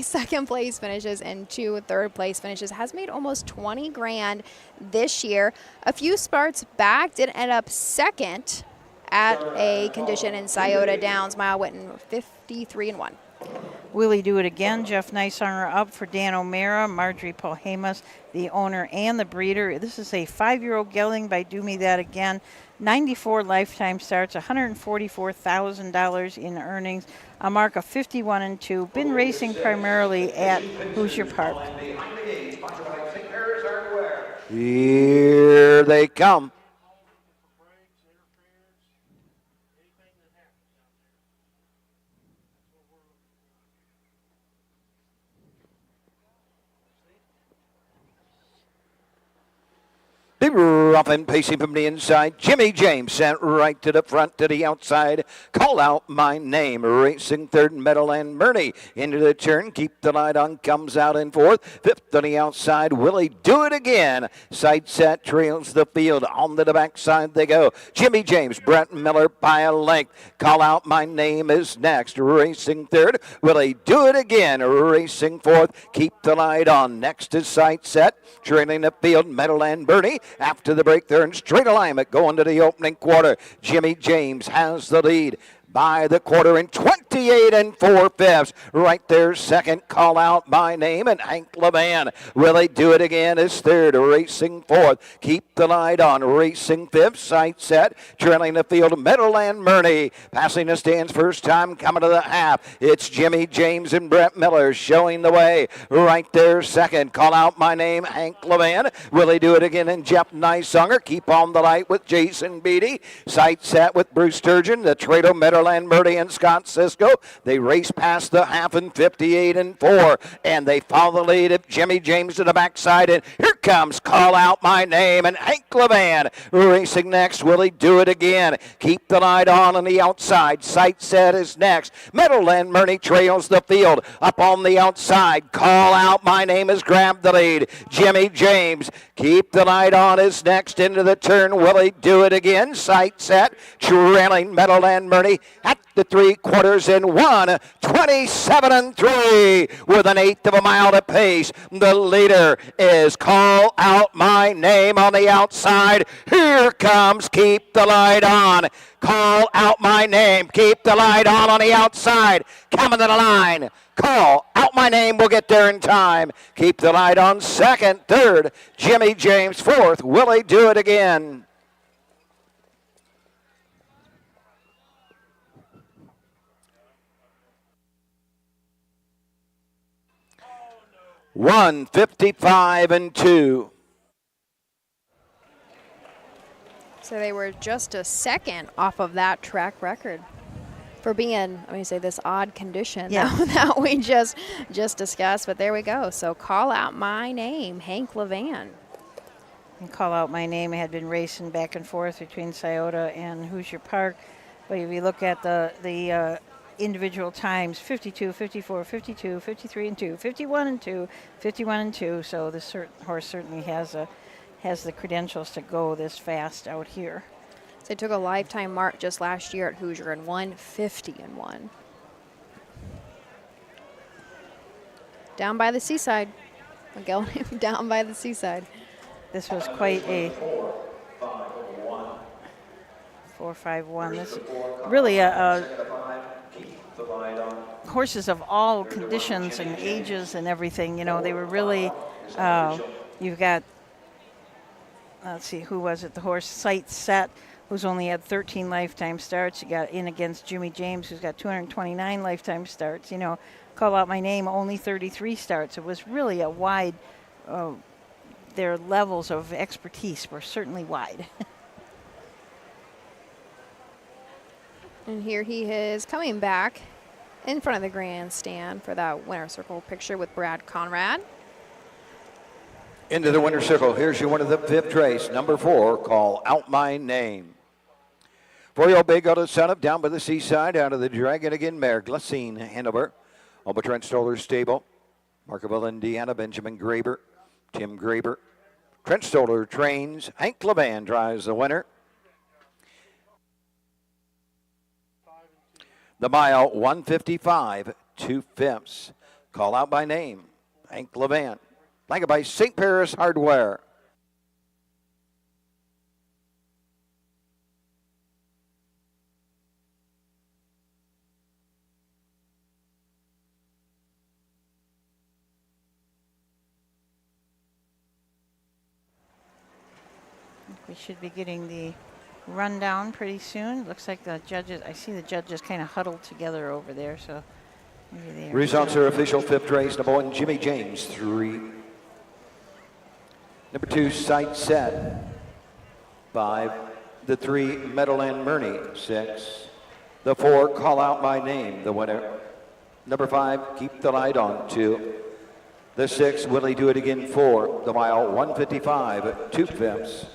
second place finishes, and 2 third place finishes. Has made almost 20 grand this year. A few starts back, did end up second at a condition in Scioto Downs. Mile Witten 53-1. Will He Do It Again? Jeff Nicesonger up for Dan O'Mara, Marjorie Polhemus, the owner and the breeder. This is a 5-year-old gelding by Do Me That Again. 94 lifetime starts, $144,000 in earnings, a mark of 51-2. Been racing primarily at Hoosier Park. Here they come. Big rough and pacing from the inside. Jimmy James sent right to the front to the outside. Call out my name. Racing third, Meadowland Murney into the turn. Keep the light on. Comes out in fourth. Fifth on the outside. Will he do it again? Side set trails the field. On to the backside they go. Jimmy James, Brett Miller by a length. Call out my name is next. Racing third. Will he do it again? Racing fourth. Keep the light on. Next is side set. Trailing the field, Meadowland Murney. After the break, they're in straight alignment going to the opening quarter. Jimmy James has the lead by the quarter in 28 4/5. Right there, second. Call out my name and Hank Levan. Will they do it again? Is third. Racing fourth. Keep the light on. Racing fifth. Sight set. Trailing the field. Meadowland Murney. Passing the stands first time coming to the half. It's Jimmy James and Brett Miller showing the way. Right there, second. Call out my name, Hank Levan. Will they do it again? And Jeff Nyssonger. Keep on the light with Jason Beatty. Sight set with Bruce Sturgeon. The Trado Meadowland Murray and Scott Cisco. They race past the half in 58 4, and they follow the lead of Jimmy James to the backside. And here comes Call Out My Name and Hank Levan racing next. Will he do it again? Keep the light on the outside. Sight set is next. Meadowland Murney trails the field up on the outside. Call Out My Name has grabbed the lead. Jimmy James, keep the light on is next into the turn. Will he do it again? Sight set, trailing Meadowland Murney at the 3/4 in 1:27-3 with an eighth of a mile to pace. The leader is Call Out My Name on the outside. Here comes Keep the Light On. Call Out My Name. Keep the light on the outside. Coming to the line. Call Out My Name. We'll get there in time. Keep the light on second. Third, Jimmy James. Fourth, will he do it again? 1:55-2. So they were just a second off of that track record for being, let me say, this odd condition that we just discussed. But there we go. So Call Out My Name, Hank Levan. And Call Out My Name had been racing back and forth between Scioto and Hoosier Park. But if you look at the individual times, 52, 54, 52, 53 and 2, 51 and 2, 51 and 2. So this horse certainly has the credentials to go this fast out here. So they took a lifetime mark just last year at Hoosier and won 50 and 1. Down by the seaside. Miguel, down by the seaside. This was quite a 4-5-1. This really horses of all conditions and ages and everything. You know, they were really. You've got. Let's see, who was it? The horse Sight Set, who's only had 13 lifetime starts. You got in against Jimmy James, who's got 229 lifetime starts. You know, Call Out My Name, only 33 starts. It was really a wide. Their levels of expertise were certainly wide. And here he is coming back in front of the grandstand for that winner's circle picture with Brad Conrad. Into the winner's circle. Here's your winner of the fifth race. Number 4, Call Out My Name. 4-year-old Big Auto setup down by the seaside out of the Dragon Again mare. Glacine Hanover. Over Trent Stoller's stable. Markerville, Indiana. Benjamin Graber. Tim Graber. Trent Stoller trains. Hank Levan drives the winner. The mile, 1:55, 2/5. Call Out My Name, Hank Levan. Blanket by St. Paris Hardware. We should be getting the run down pretty soon. Looks like the judges, I see the judges kind of huddled together over there, so maybe they are. Results are official. 5th race, number 1, Jimmy James, 3. Number 2, Sight Set, 5. The 3, Meadowland Murney, 6. The 4, Call Out My Name, the winner. Number 5, Keep the Light On, 2. The 6, Will He Do It Again, 4. The mile, 155, 2/5.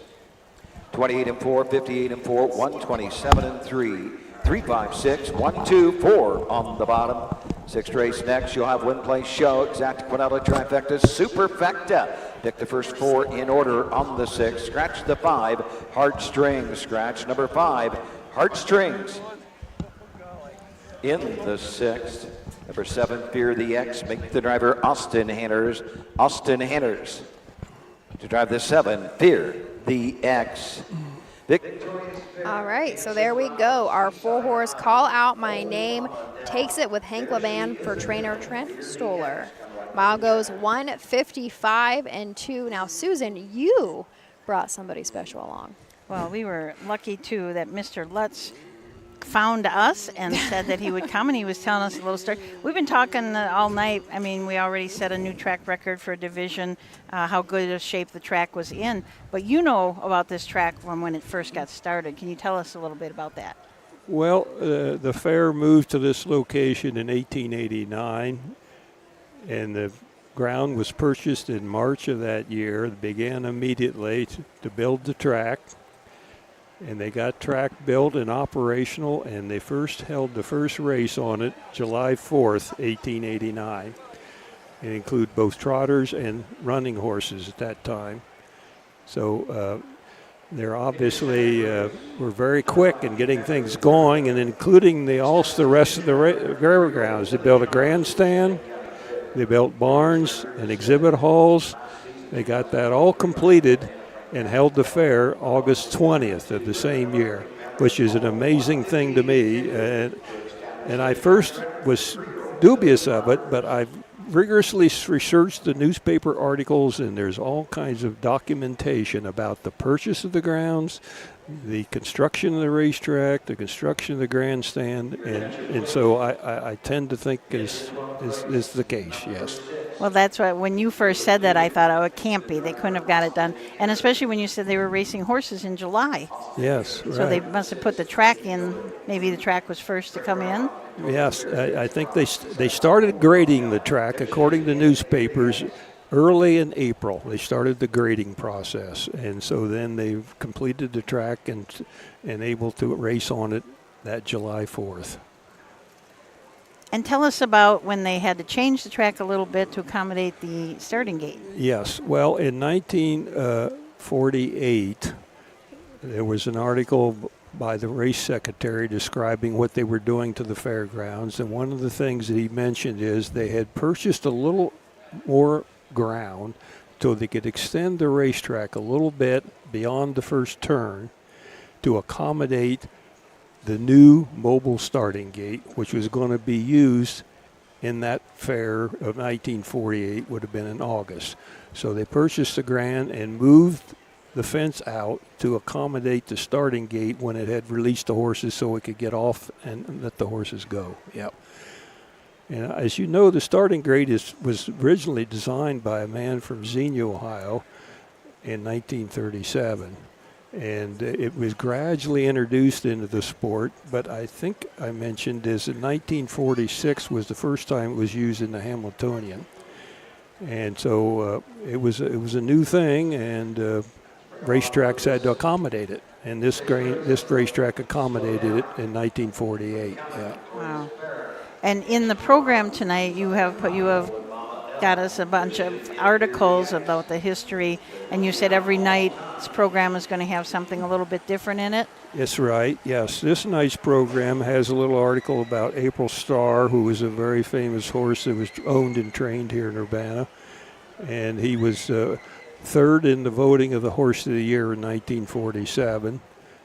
28 and 4, 58 and 4, 127 and 3. 3, 5, 6, 1, 2, 4 on the bottom. 6th race next, you'll have Win Place Show, Exacta Quinella, Trifecta, Superfecta. Pick the first 4 in order on the 6. Scratch the 5, Heartstrings. Scratch number 5, Heartstrings. In the 6th, number 7, Fear the X. Make the driver Austin Hanners. Austin Hanners to drive the 7, Fear the X. All right, so there we go. Our 4-horse Call Out My Name takes it with Hank Levan for trainer Trent Stoller. Mile goes 155 and 2. Now, Susan, you brought somebody special along. Well, we were lucky, too, that Mr. Lutz found us and said that he would come, and he was telling us a little story. We've been talking all night. I mean, we already set a new track record for a division, how good a shape the track was in. But you know about this track from when it first got started. Can you tell us a little bit about that? Well, the fair moved to this location in 1889, and the ground was purchased in March of that year. They began immediately to build the track. And they got track built and operational, and they first held the first race on it July 4th, 1889. It included both trotters and running horses at that time. So they're obviously were very quick in getting things going, and including the rest of the fairgrounds. They built a grandstand, they built barns and exhibit halls. They got that all completed and held the fair August 20th of the same year, which is an amazing thing to me. And I first was dubious of it, but I've rigorously researched the newspaper articles, and there's all kinds of documentation about the purchase of the grounds, the construction of the racetrack, the construction of the grandstand, and so I tend to think is the case, yes. Well, that's what, when you first said that, I thought, oh, it can't be. They couldn't have got it done. And especially when you said they were racing horses in July. Yes, right. So they must have put the track in. Maybe the track was first to come in. Yes, I think they started grading the track, according to newspapers, early in April. They started the grading process. And so then they completed the track and able to race on it that July 4th. And tell us about when they had to change the track a little bit to accommodate the starting gate. Yes. Well, in 1948, there was an article by the race secretary describing what they were doing to the fairgrounds. And one of the things that he mentioned is they had purchased a little more ground so they could extend the racetrack a little bit beyond the first turn to accommodate the new mobile starting gate, which was going to be used in that fair of 1948, would have been in August. So they purchased the ground and moved the fence out to accommodate the starting gate when it had released the horses so it could get off and let the horses go. Yep. And as you know, the starting gate was originally designed by a man from Xenia, Ohio in 1937. And it was gradually introduced into the sport, but I think I mentioned is in 1946 was the first time it was used in the Hamiltonian. And so it was a new thing, and racetracks had to accommodate it. And this racetrack accommodated it in 1948. Yeah. Wow. And in the program tonight, you have got us a bunch of articles about the history, and you said every night this program is going to have something a little bit different in it. That's right, yes. This night's program has a little article about April Star, who was a very famous horse that was owned and trained here in Urbana. And he was third in the voting of the Horse of the Year in 1947.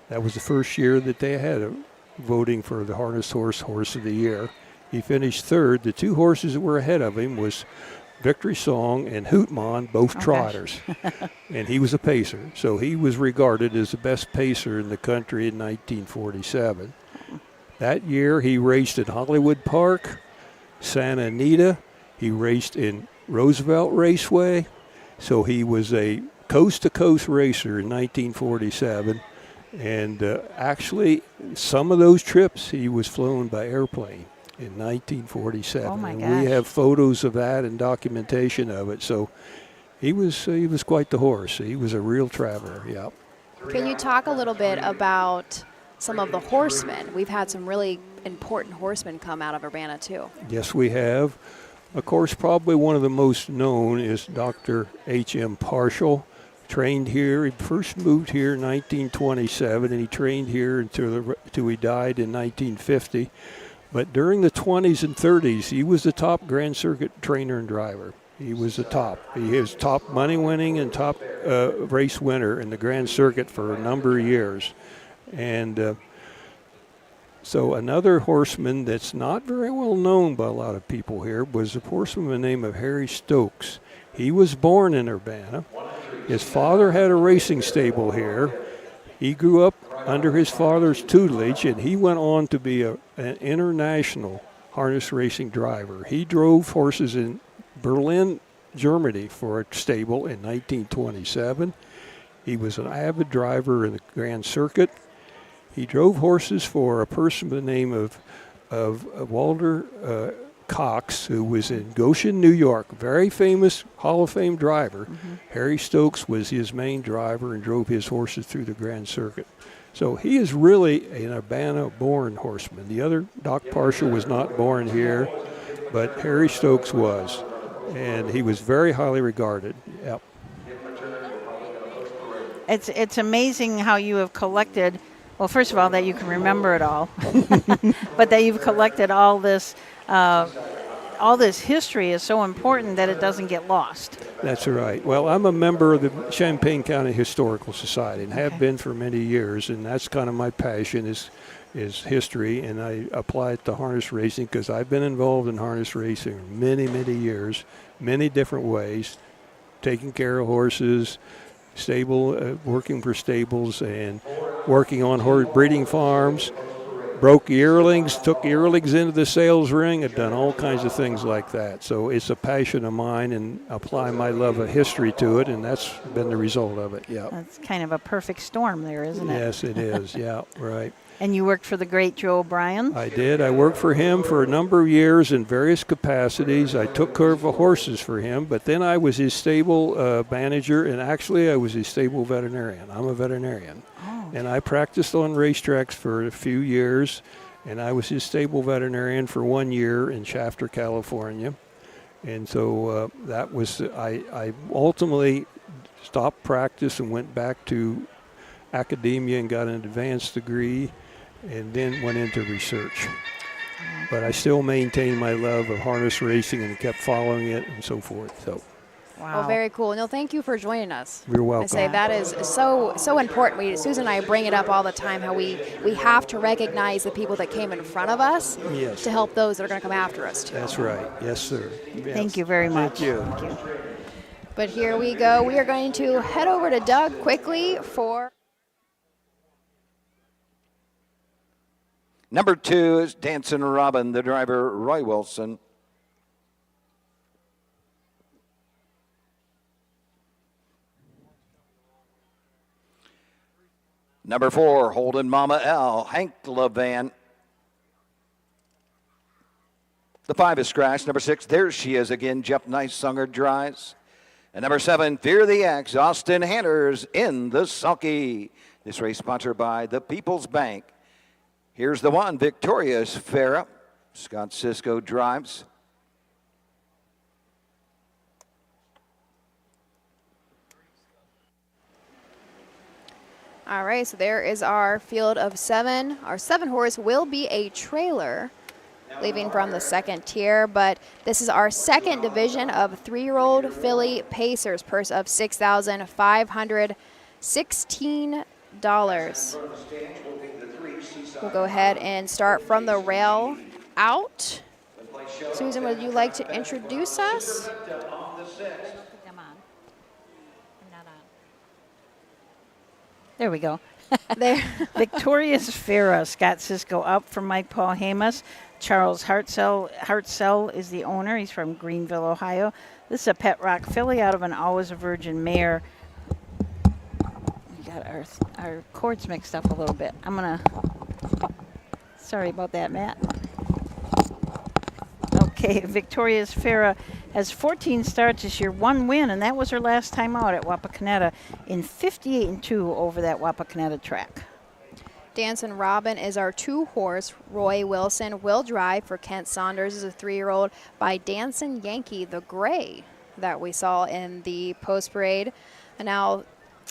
That was the first year that they had a voting for the Harness Horse of the Year. He finished third. The two horses that were ahead of him was Victory Song and Hootmon, both trotters. And he was a pacer. So he was regarded as the best pacer in the country in 1947. That year he raced in Hollywood Park, Santa Anita. He raced in Roosevelt Raceway. So he was a coast-to-coast racer in 1947. And actually, some of those trips he was flown by airplane in 1947. Oh my and gosh. we have photos of that and documentation of it. So he was quite the horse. He was a real traveler. Yeah. Can you talk a little bit about some of the horsemen? We've had some really important horsemen come out of Urbana too. Yes, we have. Of course, probably one of the most known is Dr. H.M. Parshall. Trained here. He first moved here in 1927, and he trained here until he died in 1950. But during the 20s and 30s, he was the top Grand Circuit trainer and driver. He was the top. He was top money winning and top race winner in the Grand Circuit for a number of years. And so another horseman that's not very well known by a lot of people here was a horseman by the name of Harry Stokes. He was born in Urbana. His father had a racing stable here. He grew up under his father's tutelage, and he went on to be an international harness racing driver. He drove horses in Berlin, Germany for a stable in 1927. He was an avid driver in the Grand Circuit. He drove horses for a person by the name of Walter Cox, who was in Goshen, New York, very famous Hall of Fame driver. Harry Stokes was his main driver and drove his horses through the Grand Circuit. So he is really an Urbana-born horseman. The other, Doc Parshall, was not born here, but Harry Stokes was, and he was very highly regarded. Yep. It's amazing how you have collected, well, first of all, that you can remember it all, but that you've collected all this history is so important that it doesn't get lost. That's right. Well, I'm a member of the Champaign County Historical Society and have been for many years, and that's kind of my passion is history, and I apply it to harness racing because I've been involved in harness racing many, many years, many different ways, taking care of horses, working for stables, and working on horse breeding farms. Broke yearlings, took yearlings into the sales ring, have done all kinds of things like that. So it's a passion of mine, and apply my love of history to it, and that's been the result of it. Yeah. That's kind of a perfect storm there, isn't it? Yes, it is. Yeah, right. And you worked for the great Joe O'Brien? I did. I worked for him for a number of years in various capacities. I took care of the horses for him, but then I was his stable manager, and actually I was his stable veterinarian. I'm a veterinarian. And I practiced on racetracks for a few years, and I was his stable veterinarian for 1 year in Shafter, California. And so that was, I ultimately stopped practice and went back to academia and got an advanced degree, and then went into research. But I still maintained my love of harness racing and kept following it and so forth. So. Wow. Well, very cool. Neil, thank you for joining us. You're welcome. I say that is so important. Susan and I bring it up all the time, how we have to recognize the people that came in front of us to help those that are going to come after us, too. That's right. Yes, sir. Yes. Thank you very much. Thank you. Thank you. But here we go. We are going to head over to Doug quickly for... Number 2 is Dancing Robin, the driver, Roy Wilson. Number 4, Holden Mama L, Hank Levan. The 5 is scratched. Number 6, there she is again, Jeff Nicesunger drives. And number 7, Fear the X, Austin Hanners in the sulky. This race sponsored by the People's Bank. Here's the 1, Victorious Farah. Scott Cisco drives. All right, so there is our field of 7. Our 7-horse will be a trailer leaving from the second tier, but this is our second division of 3-year-old filly pacers, purse of $6,516. We'll go ahead and start from the rail out. Susan, would you like to introduce us? sixth. Come on. I'm not on. There we go. There. Victoria's Farah, Scott Cisco up from Mike Paul Hamas. Charles Hartzell is the owner. He's from Greenville, Ohio. This is a Pet Rock filly out of an Always a Virgin mare. We got our cords mixed up a little bit. Sorry about that, Matt. Okay, Victoria's Farah has 14 starts this year, 1 win, and that was her last time out at Wapakoneta in 58-2 over that Wapakoneta track. Dancing Robin is our 2-horse. Roy Wilson will drive for Kent Saunders, is a 3-year-old by Dancing Yankee, the gray that we saw in the post parade. And now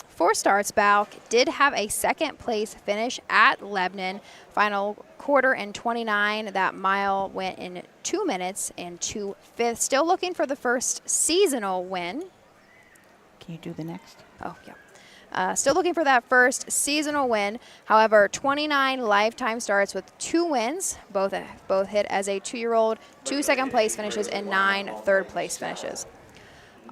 4 starts back, did have a second place finish at Lebanon. Final quarter and 29. That mile went in 2 minutes and 2/5. Still looking for the first seasonal win. Can you do the next? Oh, yeah. Still looking for that first seasonal win. However, 29 lifetime starts with 2 wins, both hit as a 2-year-old, 2 second-place finishes, and 9 third-place finishes.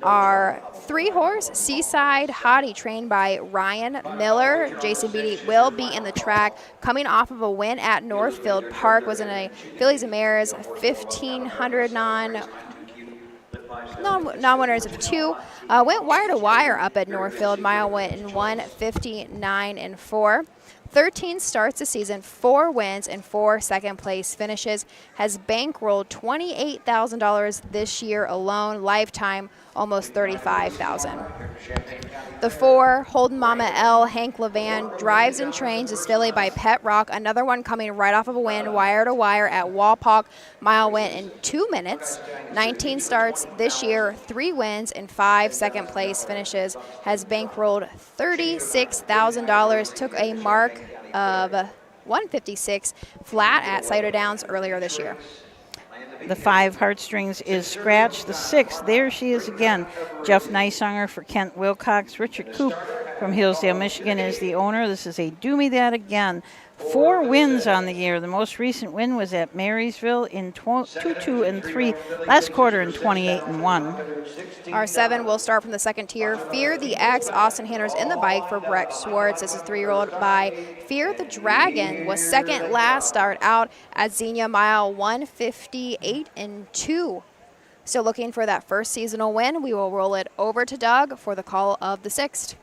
Our 3-horse Seaside Hottie, trained by Ryan Miller. Jason Beatty will be in the track, coming off of a win at Northfield Park. Was in a Fillies and Mares 1,500 non-winners of 2. Went wire to wire up at Northfield. Mile went in 1:59.4. 13 starts this season, 4 wins and 4 second-place finishes. Has bankrolled $28,000 this year alone. Lifetime, almost $35,000. The 4, Holden Mama L, Hank Levan, drives and trains is filly by Pet Rock. Another one coming right off of a win, wire to wire at Walpock. Mile went in 2 minutes. 19 starts this year, 3 wins and 5 second-place finishes. Has bankrolled $36,000. Took a mark of 156 flat at Cider Downs earlier this year. The 5, Heartstrings, is scratched. The 6, there she is again. Jeff Neisanger for Kent Wilcox. Richard Coop from Hillsdale, Michigan is the owner. This is a Do Me That Again. 4 wins on the year. The most recent win was at Marysville in 2-2-3. Last quarter in 28-1. Our 7 will start from the second tier. Fear the X, Austin Hanners in the bike for Brett Schwartz. This is 3-year-old by Fear the Dragon. Was second last start out at Xenia, mile 1:58.2. Still looking for that first seasonal win. We will roll it over to Doug for the call of the 6th.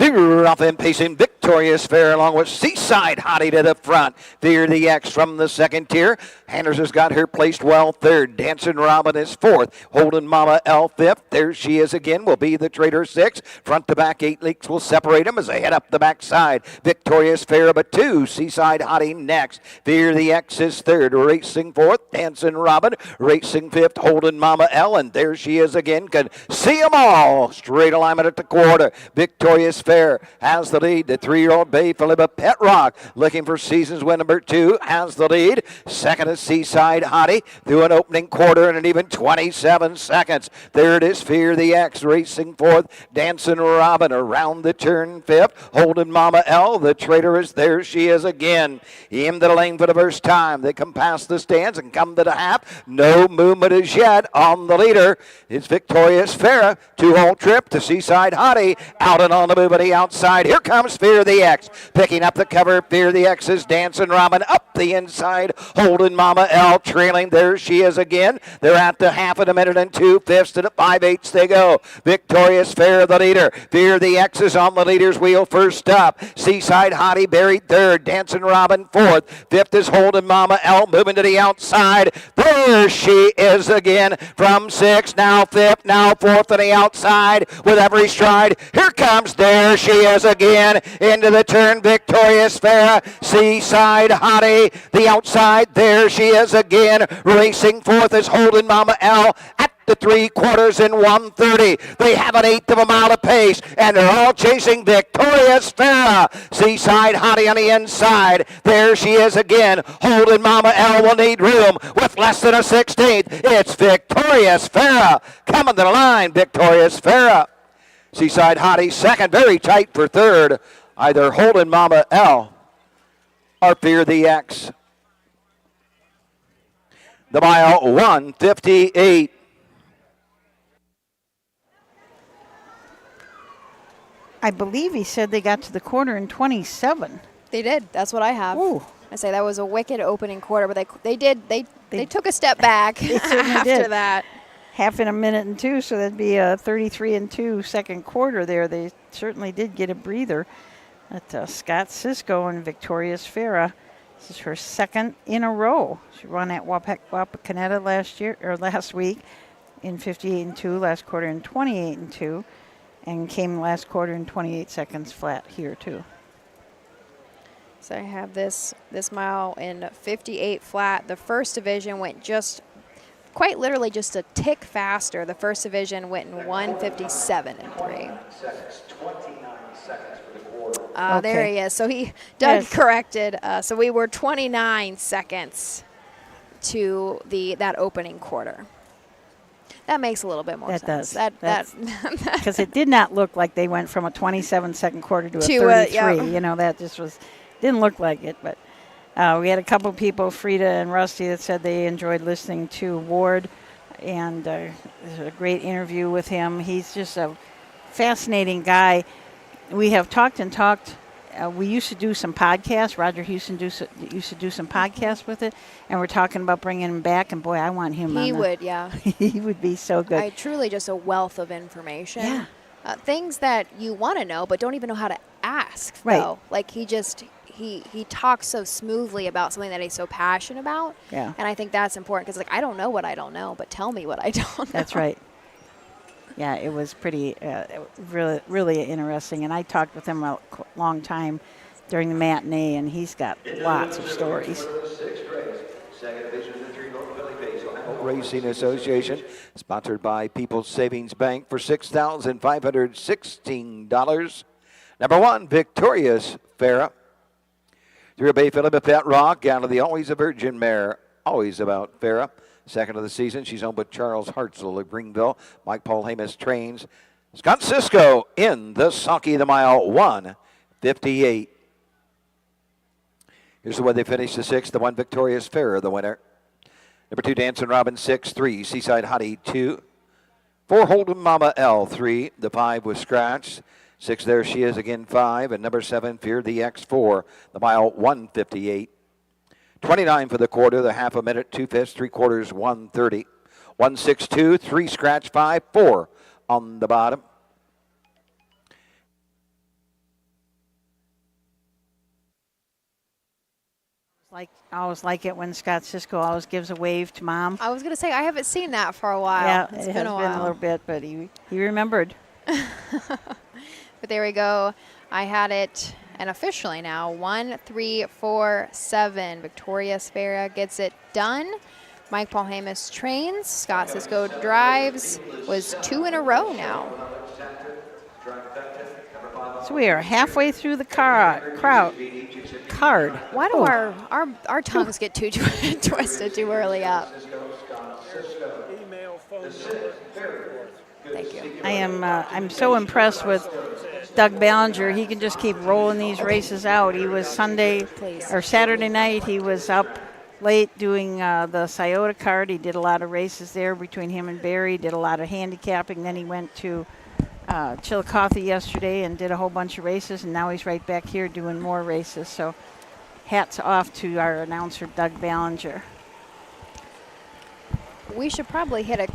Off and pacing Victoria's Fair along with Seaside Hottie to the front. Fear the X from the second tier. Hanners has got her placed well 3rd. Dancing Robin is 4th. Holden Mama L 5th. There she is again. Will be the Trader 6. Front to back 8 leaks will separate them as they head up the backside. Victoria's Fair but 2. Seaside Hottie next. Fear the X is 3rd. Racing 4th. Dancing Robin. Racing 5th. Holden Mama L. And there she is again. Can see them all. Straight alignment at the quarter. Victoria's Fair has the lead. The 3-year-old Bay Philippa Pet Rock, looking for season's win number 2, has the lead. Second is Seaside Hottie through an opening quarter and an even 27 seconds. Third is Fear the X, racing 4th. Dancing Robin around the turn 5th. Holden Mama L, the Trader is there. She is again. Into the lane for the first time. They come past the stands and come to the half. No movement as yet on the leader. It's Victoria's Farah. 2-hole trip to Seaside Hottie. Out and on the move the outside. Here comes Fear the X. Picking up the cover. Fear the X is Dancing Robin up the inside. Holden Mama L trailing. There she is again. They're at the half of a minute and 2/5 to the 5/8 they go. Victoria's Fair the leader. Fear the X is on the leader's wheel first up. Seaside Hottie buried 3rd. Dancing Robin 4th. 5th is Holden Mama L moving to the outside. There she is again from 6th. Now 5th. Now 4th to the outside with every stride. Here comes There she is again into the turn. Victoria's Fair. Seaside Hottie. The outside. There she is again. Racing 4th is Holden Mama L at the 3/4 in 1:30. They have an 1/8 of a mile apace, and they're all chasing Victoria's Fair. Seaside Hottie on the inside. There she is again. Holden Mama L will need room with less than a 16th. It's Victoria's Fair coming to the line. Victoria's Fair. Seaside Hottie second, very tight for 3rd. Either Holden Mama L or Fear the X. The mile 1:58. I believe he said they got to the quarter in 27. They did. That's what I have. Ooh. I say that was a wicked opening quarter, but they took a step back They certainly after did. that. Half in a minute and 2, so that'd be a 33-2 second quarter there. They certainly did get a breather. At Scott Cisco and Victoria's Farah. This is her second in a row. She won at Wapakoneta last week in 58-2, last quarter in 28-2, and came last quarter in 28 seconds flat here too. So I have this mile in 58 flat. The first division went just quite literally just a tick faster. The first division went in 1:57 and 3. 29 seconds for the quarter. There he is. So Doug corrected. So we were 29 seconds to that opening quarter. That makes a little bit more sense. That because it did not look like they went from a 27-second quarter to a 33. Yeah. You know, that just didn't look like it. But we had a couple people, Frida and Rusty, that said they enjoyed listening to Ward, and it was a great interview with him. He's just a fascinating guy. We have talked and talked. We used to do some podcasts. Roger Houston used to do some podcasts with it, and we're talking about bringing him back. And boy, I want him. He would, yeah. He would be so good. Truly just a wealth of information. Yeah. Things that you want to know, but don't even know how to ask. Right. Though. Like he talks so smoothly about something that he's so passionate about. Yeah. And I think that's important because I don't know what I don't know, but tell me what I don't know. That's right. Yeah, it was pretty, really, really interesting. And I talked with him a long time during the matinee, and he's got lots of stories. Racing Association, sponsored by People's Savings Bank for $6,516. Number 1, Victorious Farah. Through Bay Philip Pat Rock, out of the Always a Virgin mare, always about Farah. Second of the season, she's owned by Charles Hartzell of Greenville. Mike Paul Hamus trains. Scott Cisco in the Socky, the mile 1:58. Here's the way they finished the 6th. The 1, Victorious Farah, the winner. Number 2, Dancing Robin 6, 3, Seaside Hottie 2, 4, Holden Mama L 3. The 5 was scratched. 6, there she is again 5, and number 7, Fear the X 4. The mile 1:58. 29 for the quarter, the half a minute, 2/5, 3/4, 1:30. 1:62, 3 scratch, 5, 4 on the bottom. I always like it when Scott Cisco always gives a wave to Mom. I was going to say, I haven't seen that for a while. Yeah, it's it been has a been while. a little bit, but he remembered. But there we go. I had it, and officially now, 1, 3, 4, 7. Victorious Farah gets it done. Mike Paul Hamus trains. Scott Cisco drives. Was 2 in a row now. So we are halfway through the card. Why do our tongues get too twisted too early up? Thank you. I'm so impressed with Doug Ballinger. He can just keep rolling these races out. He was Saturday night. He was up late doing the Scioto card. He did a lot of races there between him and Barry. Did a lot of handicapping. Then he went to Chillicothe yesterday and did a whole bunch of races. And now he's right back here doing more races. So hats off to our announcer, Doug Ballinger. We should probably hit a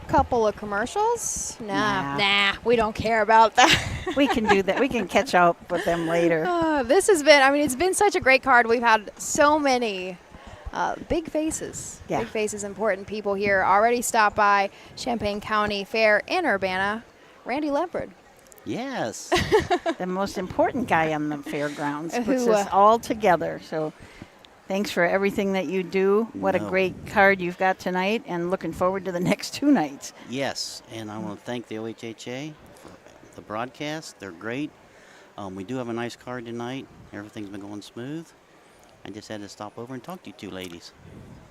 couple of commercials. Nah, we don't care about that. We can do that. We can catch up with them later. This has been, it's been such a great card. We've had so many big faces. Yeah. Big faces, important people here. Already stopped by Champaign County Fair in Urbana. Randy Leopard. Yes. The most important guy on the fairgrounds. Puts us all together. So thanks for everything that you do. What a great card you've got tonight, and looking forward to the next 2 nights. Yes, and I want to thank the OHHA for the broadcast. They're great. We do have a nice card tonight. Everything's been going smooth. I just had to stop over and talk to you 2 ladies.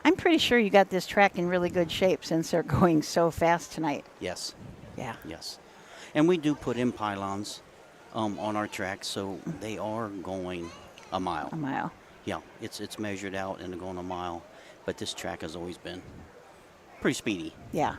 I'm pretty sure you got this track in really good shape since they're going so fast tonight. Yes. Yeah. Yes. And we do put in pylons on our tracks, so they are going a mile. A mile. Yeah, it's measured out and going a mile, but this track has always been pretty speedy. Yeah.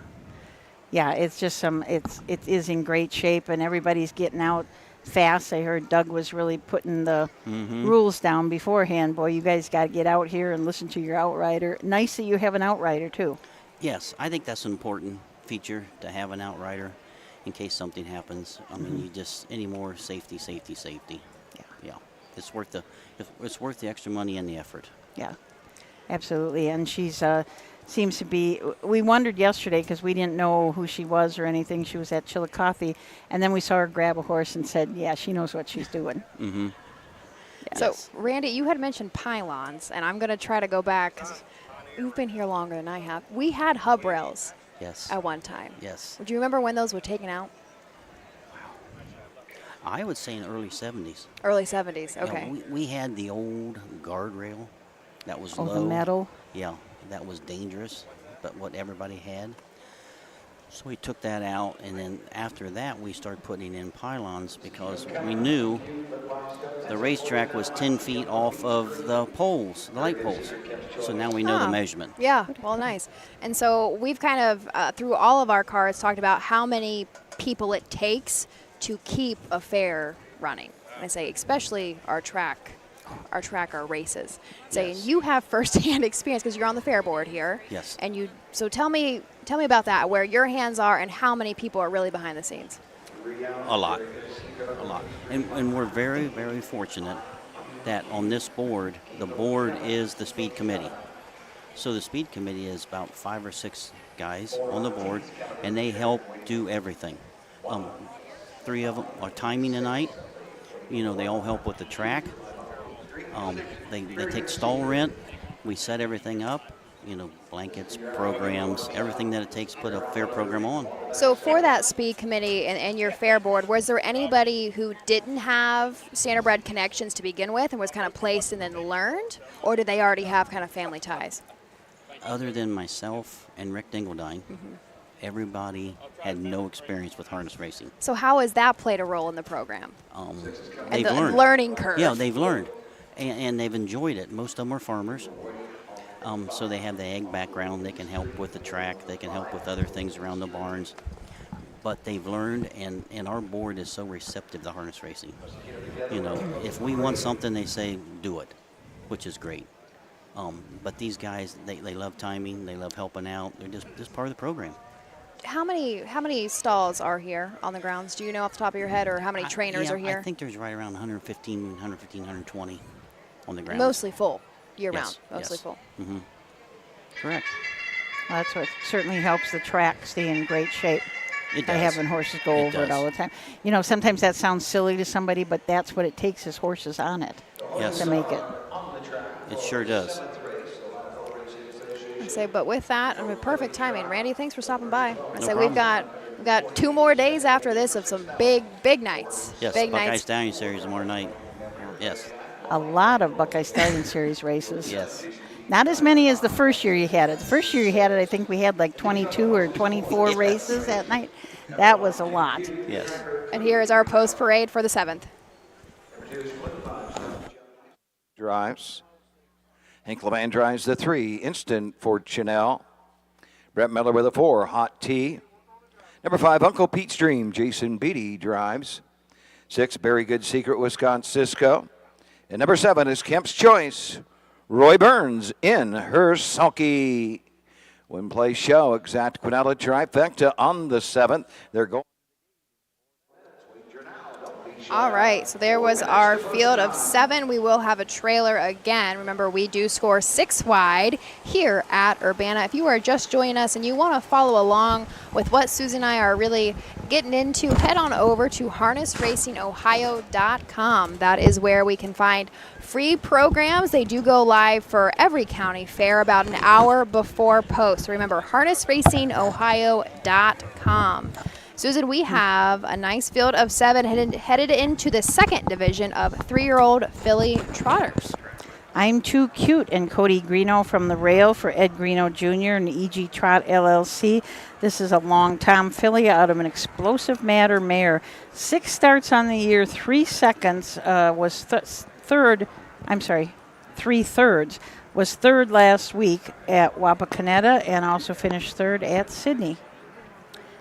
Yeah, it's just it is in great shape, and everybody's getting out fast. I heard Doug was really putting the rules down beforehand. Boy, you guys got to get out here and listen to your outrider. Nice that you have an outrider, too. Yes, I think that's an important feature to have an outrider in case something happens. I mean, you just, any more safety. Yeah. It's worth the extra money and the effort. Yeah, absolutely. And she's seems to be, we wondered yesterday because we didn't know who she was or anything. She was at Chillicothe, and then we saw her grab a horse and said, yeah, she knows what she's doing. Mm-hmm. So, Randy, you had mentioned pylons, and I'm going to try to go back because you've been here longer than I have. We had hub rails at one time. Yes. Would you remember when those were taken out? I would say in the early 70s. Early 70s, okay. Yeah, we had the old guardrail that was low. The metal? Yeah, that was dangerous, but what everybody had. So we took that out, and then after that we started putting in pylons because we knew the racetrack was 10 feet off of the poles, the light poles. So now we know the measurement. Yeah, well, nice. And so we've kind of, through all of our cars, talked about how many people it takes to keep a fair running. And I say especially our races. Saying you have firsthand experience because you're on the fair board here. Yes. And so tell me about that, where your hands are and how many people are really behind the scenes. A lot. And we're very, very fortunate that on this board, the board is the speed committee. So the speed committee is about 5 or 6 guys on the board, and they help do everything. 3 of them are timing tonight. You know, they all help with the track. They take stall rent. We set everything up. You know, blankets, programs, everything that it takes to put a fair program on. So for that speed committee and your fair board, was there anybody who didn't have standardbred connections to begin with and was kind of placed and then learned? Or did they already have kind of family ties? Other than myself and Rick Dingledine, everybody had no experience with harness racing. So how has that played a role in the program? They've learned. Learning curve. Yeah, they've learned. And they've enjoyed it. Most of them are farmers. So they have the ag background. They can help with the track. They can help with other things around the barns. But they've learned, and our board is so receptive to harness racing. You know, if we want something, they say, do it, which is great. But these guys, they love timing. They love helping out. They're just part of the program. How many stalls are here on the grounds? Do you know off the top of your head, or how many trainers are here? I think there's right around 120 on the grounds. Mostly full, year-round, mostly full. Mm-hmm. Correct. Well, that's what certainly helps the track stay in great shape. It By does. having horses go over it all the time. You know, sometimes that sounds silly to somebody, but that's what it takes is horses on it to make it. It sure does. I say, but with that, perfect timing. Randy, thanks for stopping by. I say we've got 2 more days after this of some big nights. Yes, big Buckeye nights. Stallion Series tomorrow night. Yes. A lot of Buckeye Stallion Series races. Yes. Not as many as the first year you had it. The first year you had it, I think we had like 22 or 24 races that night. That was a lot. Yes. And here is our post parade for the 7th. Drives. Hank Levan drives the 3. Instant for Chanel. Brett Miller with a 4. Hot Tea. Number 5, Uncle Pete's Dream. Jason Beatty drives. 6, Very Good Secret, Wisconsin. And number 7 is Kemp's Choice. Roy Burns in her sulky. Win play show. Exact Quinella trifecta on the 7th. They're going. All right, so there was our field of 7. We will have a trailer again. Remember, we do score 6 wide here at Urbana. If you are just joining us and you want to follow along with what Susie and I are really getting into, head on over to harnessracingohio.com. That is where we can find free programs. They do go live for every county fair about an hour before post. Remember, harnessracingohio.com. Susan, we have a nice field of 7 headed into the 2nd division of 3-year-old filly trotters. I'm Too Cute and Cody Greeno from the rail for Ed Greeno Jr. and EG Trot LLC. This is a long Tom filly out of an Explosive Matter mare. 6 starts on the year, 3 seconds, was third 3/3. Was third last week at Wapakoneta and also finished third at Sydney.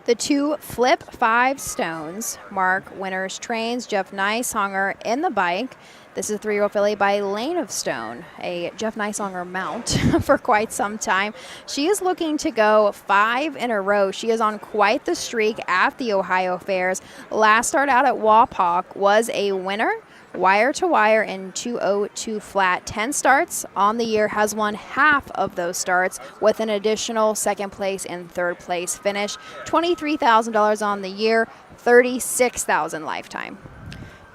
The 2 Flip 5 Stones mark winners trains Jeff Nicehonger in the bike. This is a 3-year-old filly by Lane of Stone, a Jeff Nicehonger mount for quite some time. She is looking to go 5 in a row. She is on quite the streak at the Ohio Fairs. Last start out at Wapak was a winner, wire to wire in 2:02 flat. 10 starts on the year, has won half of those starts with an additional second place and third place finish. $23,000 on the year, $36,000 lifetime.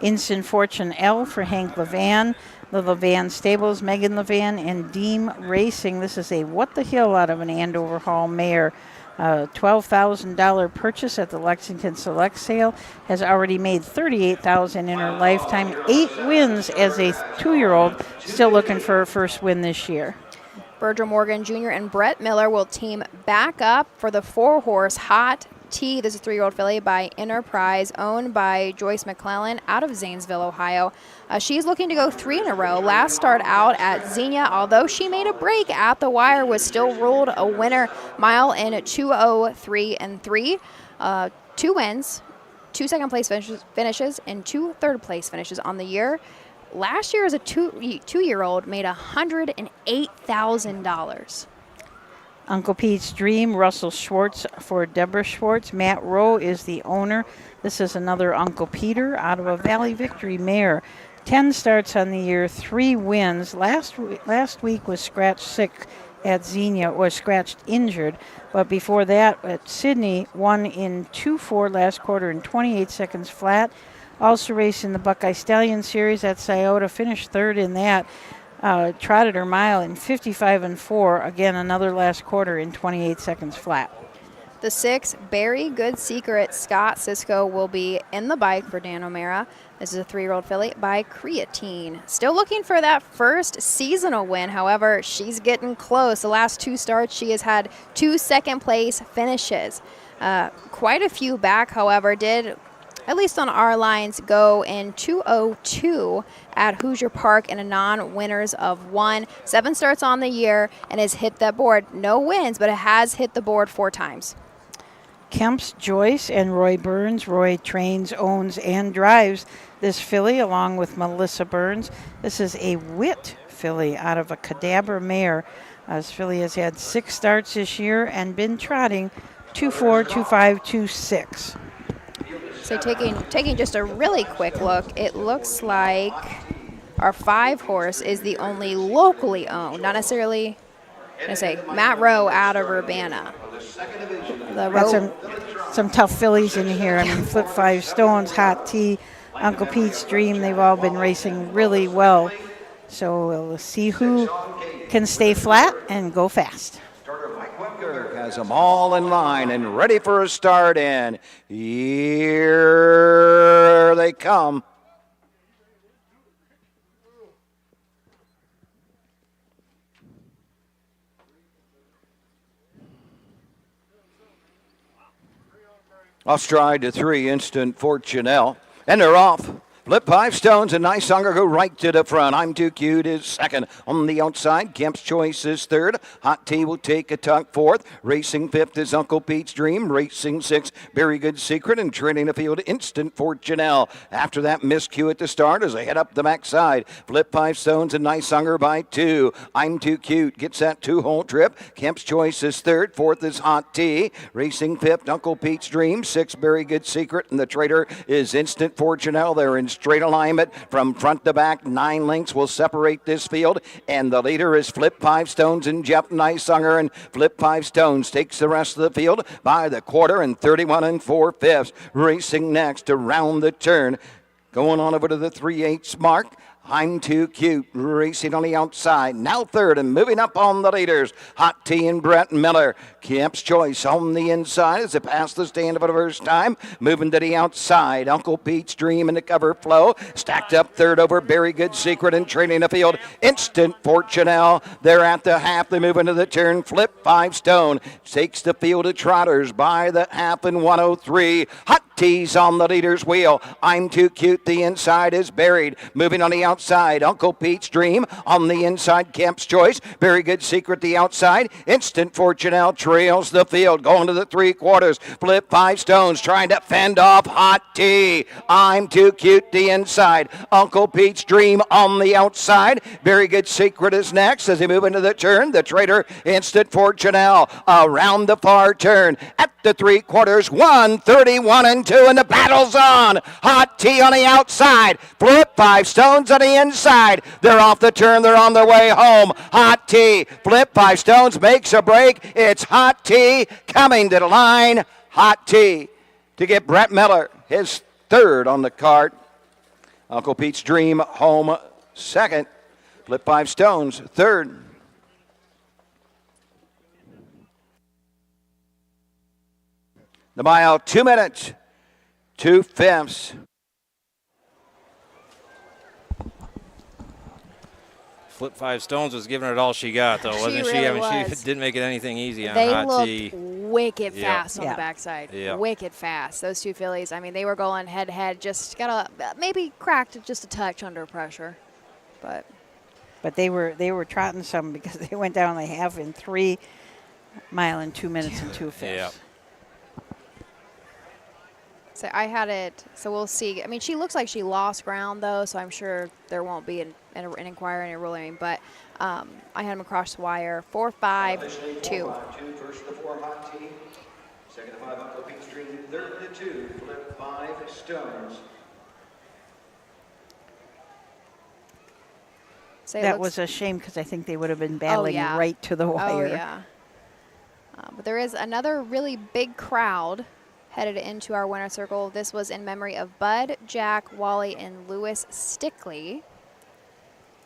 Instant Fortune L for Hank Levan, the Levan Stables, Megan Levan, and Deem Racing. This is a What the Hill out of an Andover Hall mare. $12,000 purchase at the Lexington Select Sale, has already made $38,000 in her lifetime. 8 wins as a 2-year-old, still looking for her first win this year. Virgil Morgan Jr. and Brett Miller will team back up for the 4-horse Hot Tea. This is a 3-year-old filly by Enterprise, owned by Joyce McClellan out of Zanesville, Ohio. She's looking to go 3 in a row. Last start out at Xenia, although she made a break at the wire, was still ruled a winner. Mile in 2:03 and 3. 2 wins, 2 second place finishes, and 2 third place finishes on the year. Last year as a 2-year-old made $108,000. Uncle Pete's Dream, Russell Schwartz for Deborah Schwartz. Matt Rowe is the owner. This is another Uncle Peter out of a Valley Victory mare. 10 starts on the year, 3 wins. Last week was scratched sick at Xenia, was scratched injured. But before that, at Sydney, won in 2-4 last quarter in 28 seconds flat. Also raced in the Buckeye Stallion Series at Scioto, finished third in that. Trotted her mile in 55 and 4. Again, another last quarter in 28 seconds flat. The 6 Very Good Secret Scott Cisco will be in the bike for Dan O'Mara. This is a 3-year-old filly by Creatine. Still looking for that first seasonal win. However, she's getting close. The last 2 starts, she has had 2 second place finishes. Quite a few back, however, did, at least on our lines, go in 2:02 at Hoosier Park in a non-winners of 1. 7 starts on the year and has hit that board. No wins, but it has hit the board 4 times. Kemp's Joyce and Roy Burns. Roy trains, owns, and drives this filly along with Melissa Burns. This is a Wit filly out of a Cadaver mare. This filly has had 6 starts this year and been trotting 2-4, 2-5, 2-6. So taking just a really quick look, it looks like our 5-horse is the only locally owned, not necessarily, I say, Matt Rowe out of Urbana. Got some tough fillies in here. I mean, Flip 5 Stones, Hot Tea, Uncle Pete's Dream, they've all been racing really well. So we'll see who can stay flat and go fast. Has them all in line and ready for a start, and here they come. Off stride to 3, Instant Fortunelle, and they're off. Flip 5 Stones and Nicehonger go right to the front. I'm Too Cute is second. On the outside, Kemp's Choice is third. Hot Tea will take a tuck fourth. Racing fifth is Uncle Pete's Dream. Racing sixth, Very Good Secret. And trailing the field, Instant Fortunelle. After that, miscue at the start as they head up the backside. Flip 5 Stones and Nicehonger by 2. I'm Too Cute gets that 2-hole trip. Kemp's Choice is third. Fourth is Hot Tea. Racing fifth, Uncle Pete's Dream. Sixth, Very Good Secret. And the traitor is Instant Fortunelle. They're in straight alignment from front to back. 9 lengths will separate this field, and the leader is Flip 5 Stones and Jeff Nicehonger, and Flip 5 Stones takes the rest of the field by the quarter and 31 4/5. Racing next around the turn, going on over to the 3/8 mark. I'm Too Cute racing on the outside. Now third and moving up on the leaders. Hot Tea and Brett Miller. Kemp's Choice on the inside as it passed the stand for the first time. Moving to the outside. Uncle Pete's Dream in the cover flow. Stacked up third over Very Good Secret and trailing the field. Instant Fortunelle. They're at the half. They move into the turn. Flip 5 Stone takes the field of trotters by the half in 103. Hot Tees on the leader's wheel. I'm Too Cute, the inside is buried. Moving on the outside, Uncle Pete's Dream on the inside, Kemp's Choice. Very Good Secret, the outside. Instant Fortunel trails the field, going to the 3/4. Flip 5 Stones, trying to fend off Hot Tea. I'm Too Cute, the inside. Uncle Pete's Dream on the outside. Very Good Secret is next as they move into the turn. The Trader, Instant Fortunel, around the far turn. At the 3/4, 131 and 2, and the battle's on. Hot Tea on the outside. Flip 5 Stones on the inside. They're off the turn. They're on their way home. Hot Tea. Flip 5 Stones makes a break. It's Hot Tea coming to the line. Hot Tea to get Brett Miller, his third on the card. Uncle Pete's Dream home second. Flip 5 Stones third. The mile, 2 minutes, 2/5. Flip 5 Stones was giving it all she got, though, wasn't she? Really I mean, was. she didn't make it anything easy on They Hot looked Tea. wicked fast on Yeah. the backside. Yeah. Wicked fast. Those two fillies, I mean, they were going head to head. Just got maybe cracked just a touch under pressure. But they were trotting some because they went down the half in 3 mile in 2 minutes and 2/5. Yeah. so I had it, so we'll see. I mean, she looks like she lost ground, though, so I'm sure there won't be an inquiry, any ruling. But I had them across the wire, 4-5-2. 4-5-2, first to 4 Hot Tea, second to 5 Uncle Pete's Dream, third to 2 Flip 5 Stones. So That was a shame because I think they would have been battling yeah. right to the wire. Oh, yeah. But there is another really big crowd headed into our winner circle. This was in memory of Bud, Jack, Wally, and Lewis Stickley.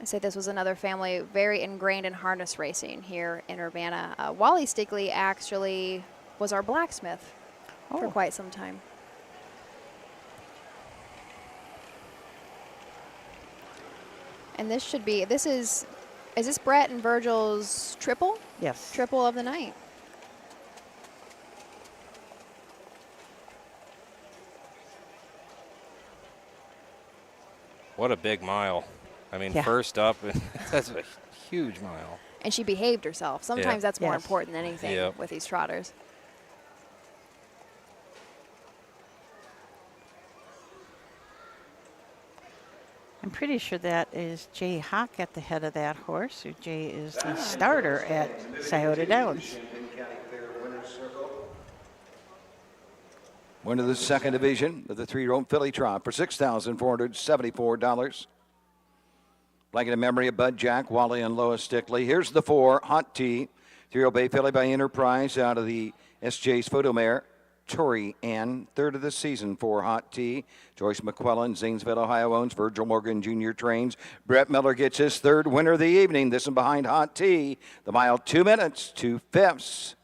I say this was another family very ingrained in harness racing here in Urbana. Wally Stickley actually was our blacksmith for quite some time. And this should be, is this Brett and Virgil's triple? Yes. Triple of the night. What a big mile. I mean, Yeah. first up, that's a huge mile. And she behaved herself. Sometimes that's more Yes. important than anything Yep. with these trotters. I'm pretty sure that is Jay Hawk at the head of that horse. Jay is the starter at Scioto Downs. Winner of the second division of the 3-year-old filly trot for $6,474. Blanket in memory of Bud, Jack, Wally, and Lois Stickley. Here's the 4, Hot Tea. 3-year-old bay filly by Enterprise out of the SJ's photo mare. Tori Ann, third of the season for Hot Tea. Joyce McQuillan, Zanesville, Ohio owns. Virgil Morgan Jr. trains. Brett Miller gets his third winner of the evening. This one behind Hot Tea. The mile, 2 minutes, 2/5.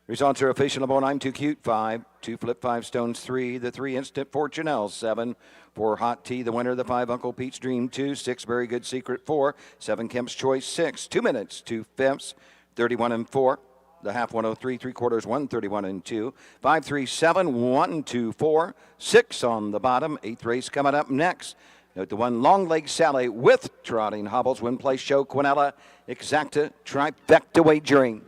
Results are official. Number 1, I'm Too Cute, 5. 2 Flip 5 Stones, 3. The 3 Instant Fortunel, 7. 4 Hot Tea, the winner. The 5 Uncle Pete's Dream, 2. 6 Very Good Secret, 4. 7 Kemp's Choice, 6. 2 minutes, 2/5. 31 and 4. The half 103, 3/4 131 and 2. 5-3-7, 1-2-4. 6 on the bottom. 8th race coming up next. Note the 1 Long Leg Sally with trotting hobbles. Win place show Quinella Exacta trifecta wagering.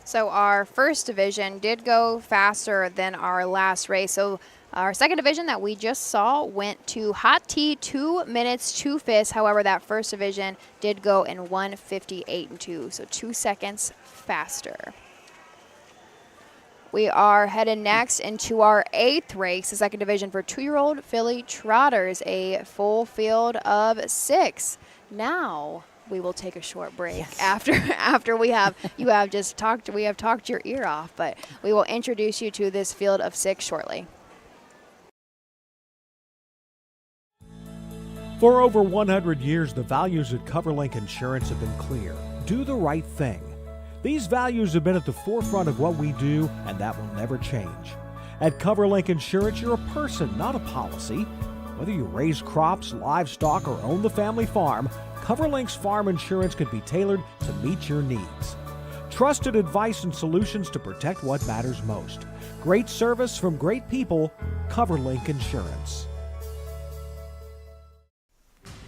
So our first division did go faster than our last race. So our second division that we just saw went to Hot Tea, 2 minutes, 2/5. However, that first division did go in 1:58 and 2, so 2 seconds faster. We are headed next into our 8th race, the second division for 2-year-old filly trotters, a full field of 6. Now we will take a short break after we have talked your ear off, but we will introduce you to this field of 6 shortly. For over 100 years, the values at CoverLink Insurance have been clear. Do the right thing. These values have been at the forefront of what we do, and that will never change. At CoverLink Insurance, you're a person, not a policy. Whether you raise crops, livestock, or own the family farm, CoverLink's farm insurance can be tailored to meet your needs. Trusted advice and solutions to protect what matters most. Great service from great people. CoverLink Insurance.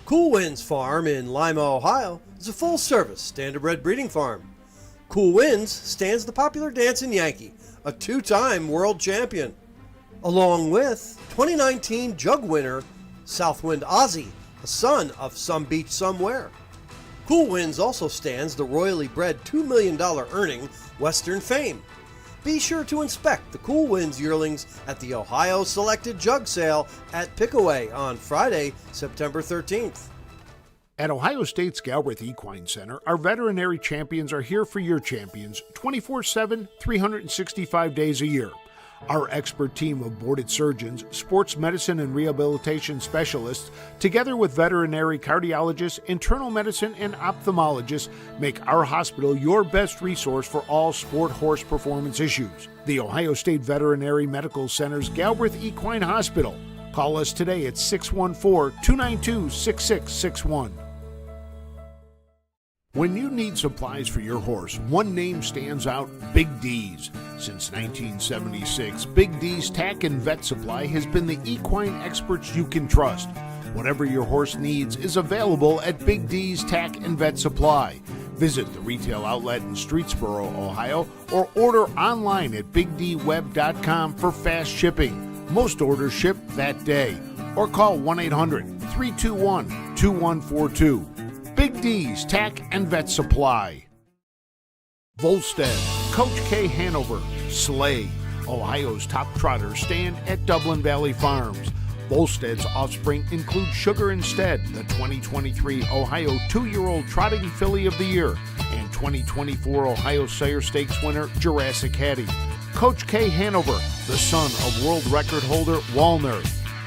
Cool Winds Farm in Lima, Ohio is a full-service standardbred breeding farm. Cool Winds stands the popular dancing Yankee, a two-time world champion, along with 2019 Jug winner Southwind Ozzy, a son of Some Beach Somewhere. Cool Winds also stands the royally bred $2 million earning Western Fame. Be sure to inspect the Cool Winds yearlings at the Ohio Selected Jug Sale at Pickaway on Friday, September 13th. At Ohio State's Galbraith Equine Center, our veterinary champions are here for your champions 24/7, 365 days a year. Our expert team of boarded surgeons, sports medicine and rehabilitation specialists, together with veterinary cardiologists, internal medicine, and ophthalmologists, make our hospital your best resource for all sport horse performance issues. The Ohio State Veterinary Medical Center's Galbraith Equine Hospital. Call us today at 614-292-6661. When you need supplies for your horse, one name stands out: Big D's. Since 1976, Big D's Tack and Vet Supply has been the equine experts you can trust. Whatever your horse needs is available at Big D's Tack and Vet Supply. Visit the retail outlet in Streetsboro, Ohio, or order online at bigdweb.com for fast shipping. Most orders ship that day. Or call 1-800-321-2142. Big D's Tack and Vet Supply. Volstead, Coach K Hanover, Slay, Ohio's top trotters stand at Dublin Valley Farms. Volstead's offspring include Sugar Instead, the 2023 Ohio 2-year-old Trotting Filly of the Year, and 2024 Ohio Sire Stakes winner Jurassic Hattie. Coach K Hanover, the son of world record holder Walner.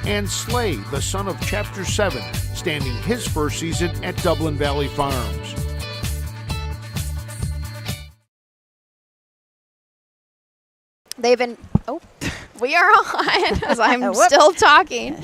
And Slay, the son of Chapter 7, standing his first season at Dublin Valley Farms. They've been, we are on as I'm still talking.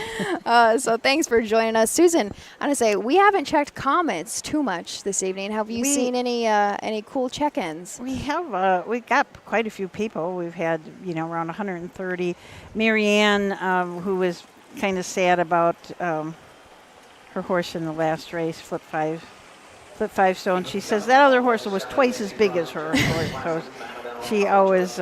So thanks for joining us. Susan, I want to say, we haven't checked comments too much this evening. Have you seen any cool check-ins? We have, we got quite a few people. We've had, around 130. Marianne, who was kind of sad about her horse in the last race, Flip Five Stone. She says that other horse was twice as big as her horse. So she always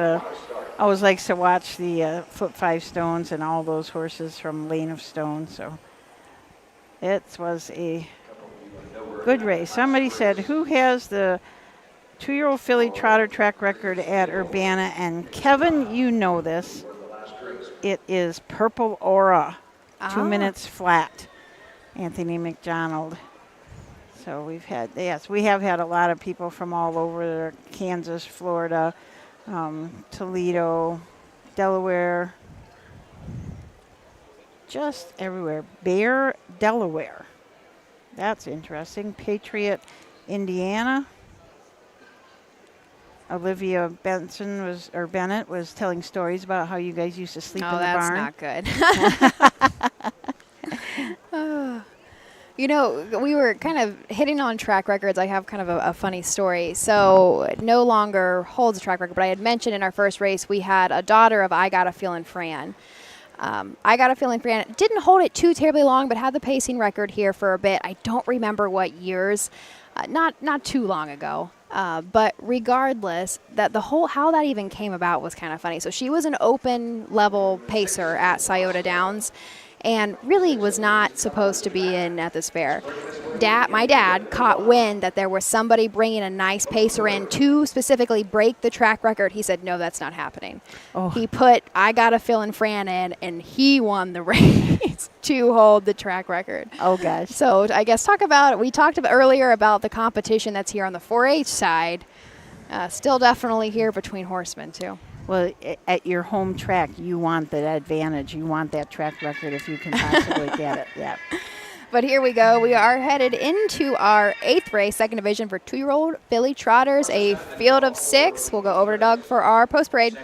likes to watch the Flip Five Stones and all those horses from Lane of Stone. So it was a good race. Somebody said, who has the 2-year-old filly trotter track record at Urbana? And Kevin, you know this. It is Purple Aura, 2 minutes flat, Anthony McDonald. So we have had a lot of people from all over there, Kansas, Florida, Toledo, Delaware, just everywhere. Bear, Delaware. That's interesting. Patriot, Indiana. Olivia Bennett was telling stories about how you guys used to sleep in the barn. Oh, that's not good. We were kind of hitting on track records. I have kind of a funny story. So no longer holds a track record, but I had mentioned in our first race we had a daughter of I Got a Feeling Fran. I Got a Feeling Fran didn't hold it too terribly long, but had the pacing record here for a bit. I don't remember what years. Not too long ago. But regardless, how that even came about was kind of funny. So she was an open level pacer at Scioto Downs and really was not supposed to be in at this fair. My dad caught wind that there was somebody bringing a nice pacer in to specifically break the track record. He said, no, that's not happening. Oh. He put I Got a Feeling Fran in, and he won the race to hold the track record. Oh, gosh. So I guess we talked about earlier about the competition that's here on the 4-H side. Still definitely here between horsemen, too. Well, at your home track, you want that advantage. You want that track record if you can possibly get it. Yeah. But here we go. We are headed into our 8th race, second division for 2-year-old filly trotters, a field of 6. We'll go over to Doug for our post parade.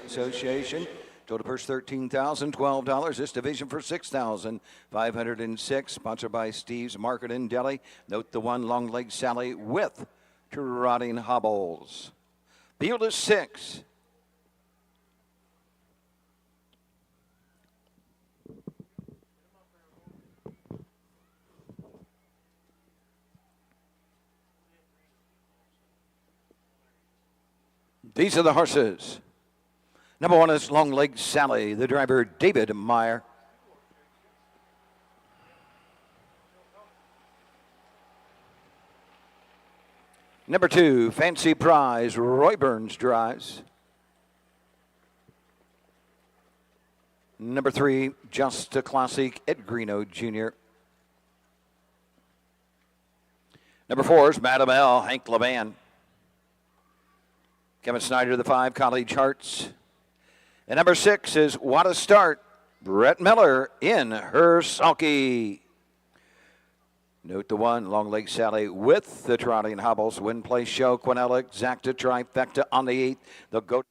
Association Total purse $13,012. This division for $6,506. Sponsored by Steve's Market in Delhi. Note the one long leg Sally with trotting hobbles. Field is 6. These are the horses. Number 1 is Long Leg Sally, the driver David Meyer. Number 2, Fancy Prize, Roy Burns drives. Number 3, Just a Classic, Ed Greeno Jr. Number 4 is Madam L, Hank Levan. Kevin Snyder, the 5, College Hearts. And number 6 is What a Start, Brett Miller in her sulky. Note the 1, Long Leg Sally with the trotting hobbles. Win Place Show, Quinella, Exacta, Trifecta on the 8th. They'll go.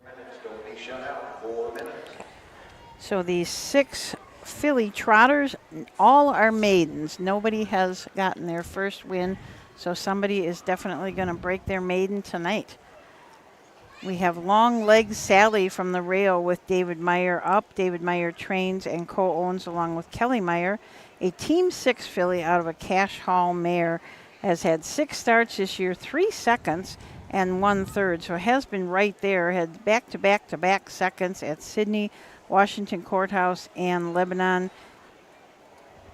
Don't be shut out. 4 minutes. So these 6 filly trotters, all are maidens. Nobody has gotten their first win, so somebody is definitely going to break their maiden tonight. We have Long Leg Sally from the rail with David Meyer up. David Meyer trains and co-owns along with Kelly Meyer. A Team 6 filly out of a Cash Hall mare has had 6 starts this year, 3 seconds and 1/3. So it has been right there. Had back-to-back seconds at Sydney, Washington Courthouse, and Lebanon,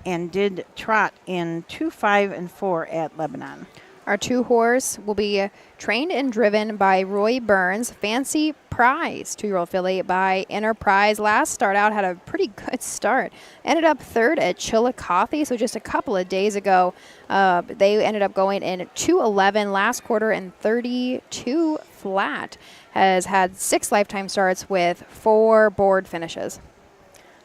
and did trot in 2, 5, and 4 at Lebanon. Our 2 horse will be trained and driven by Roy Burns. Fancy Prize, 2-year-old filly by Enterprise. Last start out had a pretty good start. Ended up 3rd at Chillicothe, so just a couple of days ago. They ended up going in 2:11 last quarter and 32 flat. Has had 6 lifetime starts with 4 board finishes.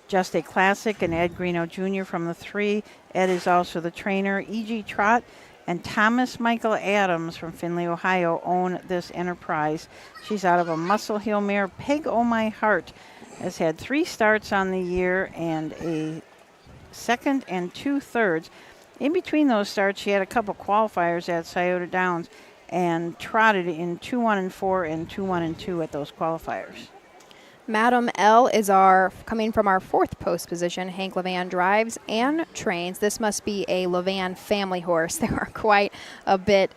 Just a Classic and Ed Greeno Jr. from the 3. Ed is also the trainer. E.G. Trott and Thomas Michael Adams from Findlay, Ohio, own this Enterprise. She's out of a Muscle Hill mare. Peg Oh My Heart has had 3 starts on the year and a 2nd and 2/3. In between those starts, she had a couple qualifiers at Scioto Downs and trotted in 2-1 and 4 and 2-1 and 2 at those qualifiers. Madam L is coming from our 4th post position. Hank Levan drives and trains. This must be a Levan family horse. There are quite a bit,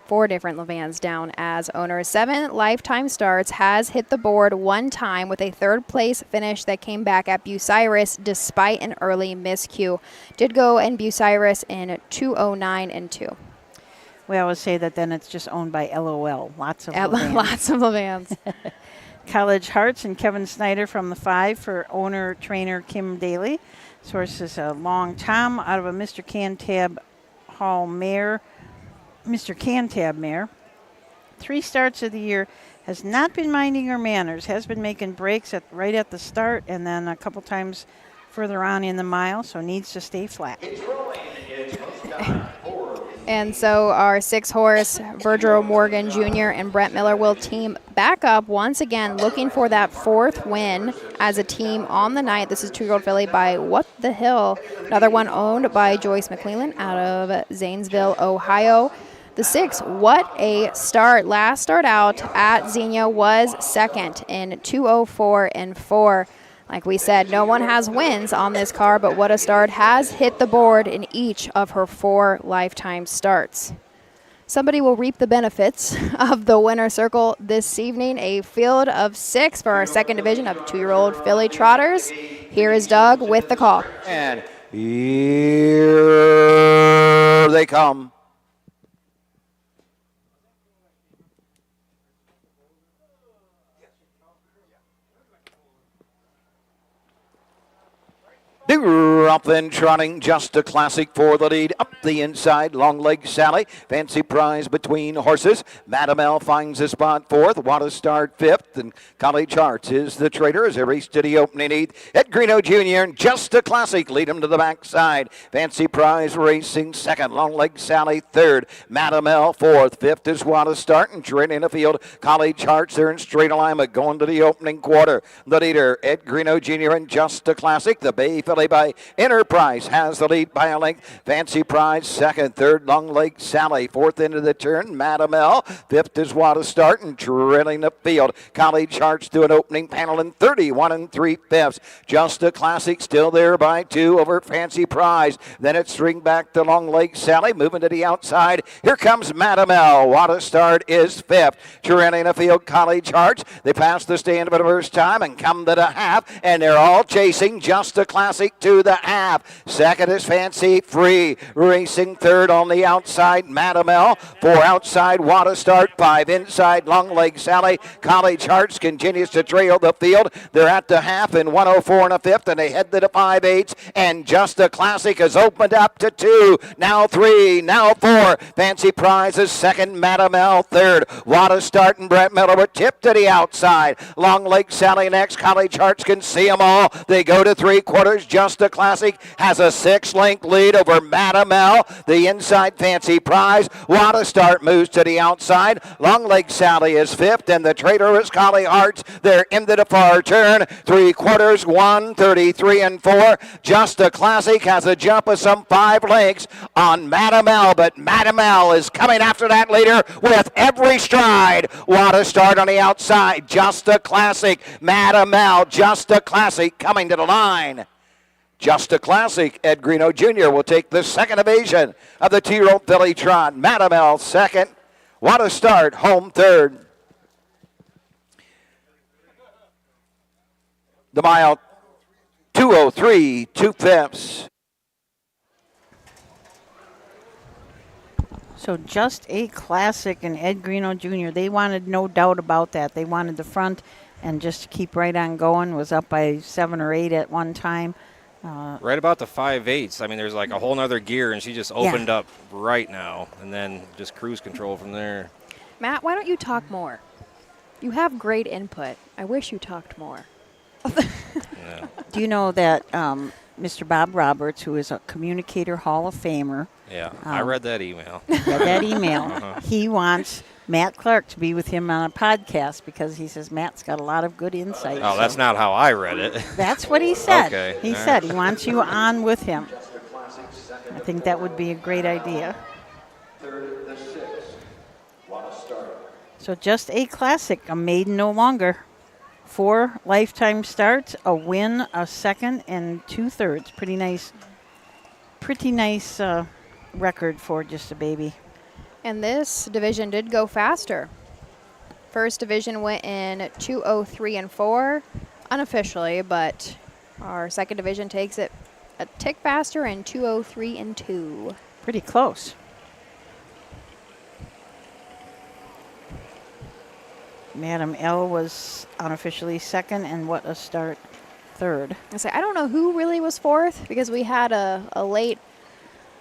4 different Levans down as owners. 7 lifetime starts, has hit the board 1 time with a 3rd place finish that came back at Bucyrus despite an early miscue. Did go in Bucyrus in 2:09 and 2. We always say that then it's just owned by LOL. Lots of Levans. Lots of Levans. College Hearts and Kevin Snyder from the 5 for owner-trainer Kim Daly. This horse is a Long Tom out of a Mr. Cantab Hall mare. Mr. Cantab mare. 3 starts of the year. Has not been minding her manners. Has been making breaks right at the start and then a couple times further on in the mile, so needs to stay flat. And so our 6 horse, Virgil Morgan Jr. and Brett Miller will team back up once again, looking for that 4th win as a team on the night. This is 2-year-old filly by What the Hill. Another one owned by Joyce McClellan out of Zanesville, Ohio. The 6, What a Start. Last start out at Xenia was 2nd in 2:04 and 4. Like we said, no one has wins on this car, but What a Start has hit the board in each of her 4 lifetime starts. Somebody will reap the benefits of the winner's circle this evening. A field of 6 for our 2nd division of 2-year-old filly trotters. Here is Doug with the call. And here they come. Up then trotting, Just a Classic for the lead. Up the inside, Long Leg Sally. Fancy Prize between horses. Madam L finds a spot fourth. What a Start fifth. And College Hearts is the traitor as they race to the opening eighth. Ed Greeno Jr. and Just a Classic lead him to the backside. Fancy Prize racing second. Long Leg Sally third. Madam L fourth. Fifth is What a Start. And trailing the field, College Hearts. They're in straight alignment going to the opening quarter. The leader, Ed Greeno Jr. and Just a Classic. The Bay Filly by Enterprise has the lead by a length. Fancy Prize second, third Long Leg Sally, fourth into the turn Madam L, fifth is What a Start, and trailing the field College Hearts to an opening panel in 31 3/5. Just a Classic still there by 2 over Fancy Prize. Then it's string back to Long Leg Sally, moving to the outside. Here comes Madam L. What a Start is fifth. Trailing the field College Hearts. They pass the stand for the first time and come to the half, and they're all chasing Just a Classic to the half. Second is Fancy Free. Racing third on the outside, Madam L. 4 outside, What a Start. 5 inside, Long Leg Sally. College Hearts continues to trail the field. They're at the half in 104 1/5, and they head to the 5/8. And Just a Classic has opened up to 2. Now 3, now 4. Fancy Prize is second, Madam L third. What a Start and Brett Miller with tip to the outside. Long Leg Sally next. College Hearts can see them all. They go to 3/4. Just a Classic has a 6-length lead over Madam L. The inside Fancy Prize. What a Start moves to the outside. Long Leg Sally is fifth, and the traitor is College Hearts. They're into the far turn. 3/4, 1:33 4. Just a Classic has a jump of some 5 lengths on Madam L, but Madam L is coming after that leader with every stride. What a Start on the outside. Just a Classic. Madam L. Just a Classic coming to the line. Just a Classic. Ed Greeno Jr. will take the second evasion of the 2-year-old filly trot. Madam L second. What a Start home third. The mile 2:03 2/5. So Just a Classic and Ed Greeno Jr., they wanted no doubt about that. They wanted the front and just to keep right on going. Was up by 7 or 8 at one time. Right about the 5/8. I mean, there's like a whole nother gear, and she just opened up right now, and then just cruise control from there. Matt, why don't you talk more? You have great input. I wish you talked more. Yeah. Do you know that Mr. Bob Roberts, who is a Communicator Hall of Famer. Yeah, I read that email. That email. He wants Matt Clark to be with him on a podcast because he says Matt's got a lot of good insight. Oh, that's not how I read it. That's what he said. Okay. He said he wants you on with him. I think that would be a great idea. Third, the 6. What a Start. So Just a Classic, a maiden no longer. 4 lifetime starts, a win, a second, and 2/3. Pretty nice record for just a baby. And this division did go faster. First division went in 2:03 4 unofficially, but our second division takes it a tick faster in 2:03 2. Pretty close. Madam L was unofficially second, and What a Start third. I don't know who really was fourth because we had a late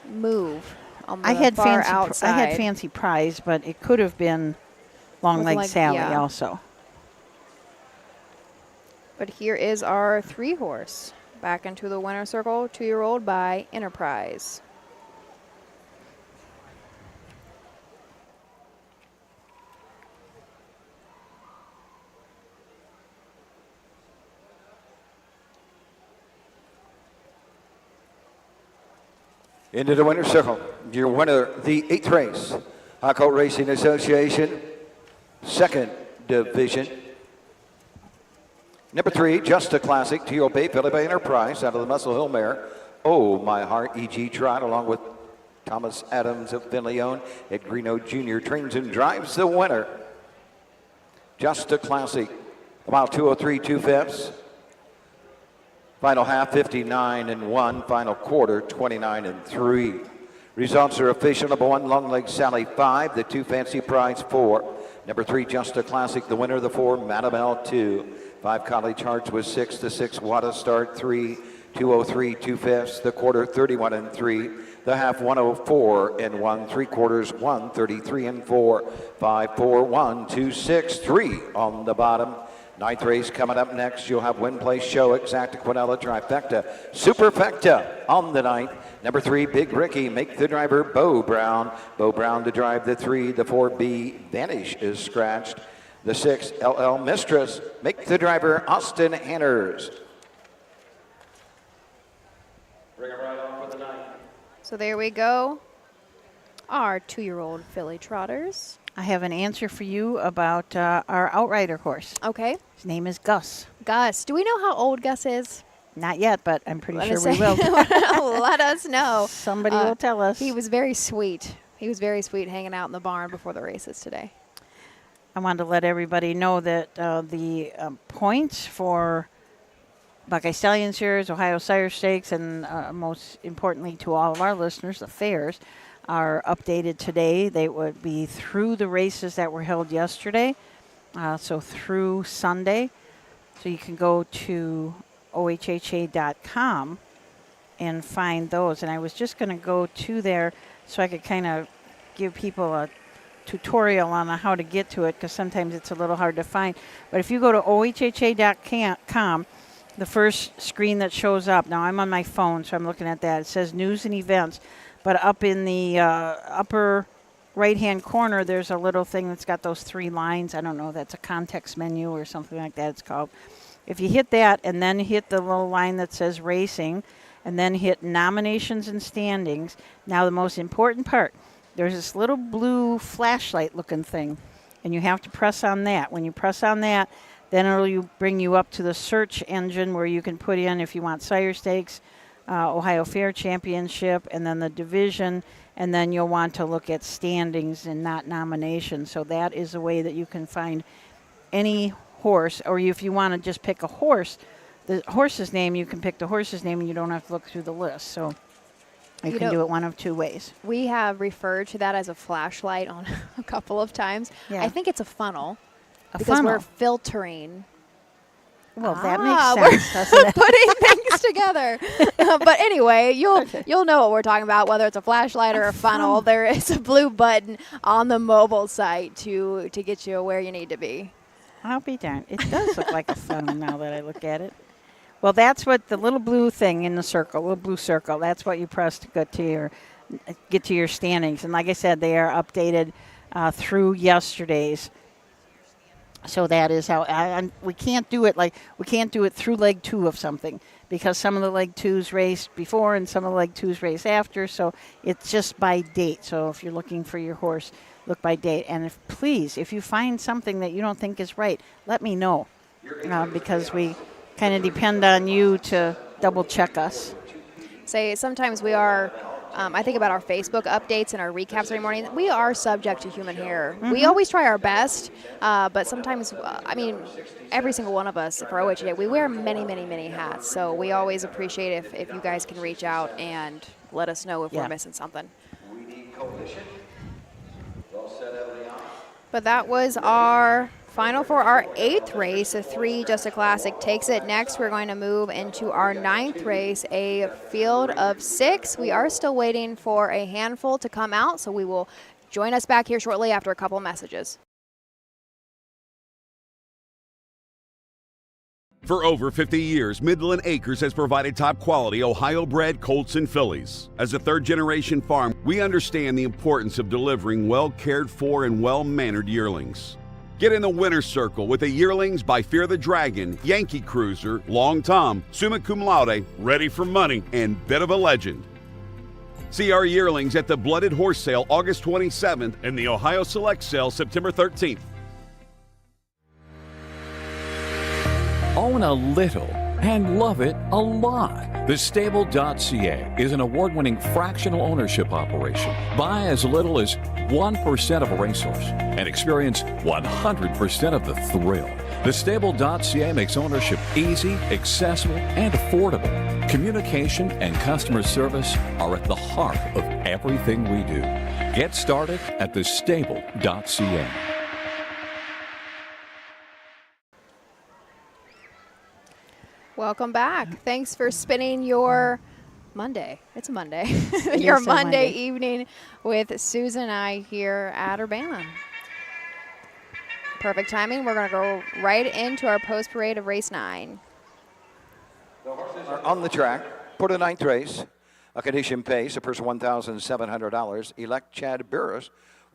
move on the far outside. I had Fancy Prize, but it could have been Long Leg Sally also. But here is our 3-horse back into the winner's circle, 2-year-old by Enterprise. Into the winner's circle. Your winner, the 8th race, Hocko Racing Association, 2nd division. Number 3, Just a Classic, T.O. Bay, Filly by Enterprise, out of the Muscle Hill mare. Oh, My Heart, E.G. Trot, along with Thomas Adams of Finleon. Ed Greeno Jr. trains and drives the winner. Just a Classic, mile 2:03 2/5. Final half, 59-1. Final quarter, 29-3. Results are official. Number 1, Long Leg Sally, 5. The 2, Fancy Prize, 4. Number 3, Just a Classic. The winner, the 4, Madam L, 2. 5, College Hearts was 6. The 6, What a Start, 3. 203 2/5, the quarter 31 3, the half 104 1 3/4, 133 4, 5 4 1 2 6 3 on the bottom. Ninth race coming up next. You'll have Win Place Show, Exacta Quinella, Trifecta, Superfecta on the ninth. Number 3, Big Ricky, make the driver Bo Brown. Bo Brown to drive the 3. The 4B, Vanish is scratched. The 6, LL Mistress, make the driver Austin Hanners. Bring it right on for the ninth. So there we go. Our 2-year-old filly trotters. I have an answer for you about our outrider horse. Okay. His name is Gus. Gus. Do we know how old Gus is? Not yet, but I'm pretty sure we will. Let us know. Somebody will tell us. He was very sweet. He was very sweet hanging out in the barn before the races today. I wanted to let everybody know that the points for Buckeye Stallion Series, Ohio Sire Stakes, and most importantly to all of our listeners, the fairs, are updated today. They would be through the races that were held yesterday, so through Sunday. So you can go to ohha.com and find those. And I was just going to go to there so I could kind of give people a tutorial on how to get to it, because sometimes it's a little hard to find. But if you go to ohha.com, the first screen that shows up, now I'm on my phone, so I'm looking at that. It says News and Events. But up in the upper right-hand corner, there's a little thing that's got those 3 lines. I don't know, that's a context menu or something like that it's called. If you hit that and then hit the little line that says Racing and then hit Nominations and Standings, now the most important part, there's this little blue flashlight-looking thing, and you have to press on that. When you press on that, then it'll bring you up to the search engine where you can put in if you want Sire Stakes, Ohio Fair Championship, and then the division, and then you'll want to look at standings and not nominations. So that is a way that you can find any horse, or if you want to just pick a horse, the horse's name, you can pick the horse's name and you don't have to look through the list. So you can do it one of 2 ways. We have referred to that as a flashlight on a couple of times. Yeah. I think it's a funnel. Because we're filtering. Well, that makes sense, doesn't it? Putting things together. But anyway, you'll know what we're talking about, whether it's a flashlight or a funnel. There is a blue button on the mobile site to get you where you need to be. I'll be darned. It does look like a funnel now that I look at it. Well, that's what the little blue thing in the circle, little blue circle, that's what you press to get to your standings. And like I said, they are updated through yesterday's. So that is how we can't do it through leg 2 of something, because some of the leg 2s race before and some of the leg 2s race after. So it's just by date. So if you're looking for your horse, look by date. And if you find something that you don't think is right, let me know, because we kind of depend on you to double check us. Sometimes we are. I think about our Facebook updates and our recaps every morning. We are subject to human error. Mm-hmm. We always try our best, but sometimes, every single one of us for OHA, we wear many, many, many hats. So we always appreciate if you guys can reach out and let us know if we're missing something. But that was our final for our 8th race. A 3 Just a Classic takes it. Next, we're going to move into our 9th race, a field of 6. We are still waiting for a handful to come out, so we will join us back here shortly after a couple messages. For over 50 years, Midland Acres has provided top-quality Ohio-bred colts and fillies. As a third-generation farm, we understand the importance of delivering well-cared-for and well-mannered yearlings. Get in the winner's circle with the yearlings by Fear the Dragon, Yankee Cruiser, Long Tom, Summa Cum Laude, Ready for Money, and Bit of a Legend. See our yearlings at the Blooded Horse Sale August 27th and the Ohio Select Sale September 13th. Own a little and love it a lot. TheStable.ca is an award-winning fractional ownership operation. Buy as little as 1% of a racehorse and experience 100% of the thrill. TheStable.ca makes ownership easy, accessible, and affordable. Communication and customer service are at the heart of everything we do. Get started at TheStable.ca. Welcome back. Thanks for spending your Monday. It's a Monday. Your is a Monday Monday. evening with Susan and I here at Urbana. Perfect timing. We're going to go right into our post parade of race 9. Are on the track for the 9th race. A condition pace, a purse of $1,700. Elect Chad Burris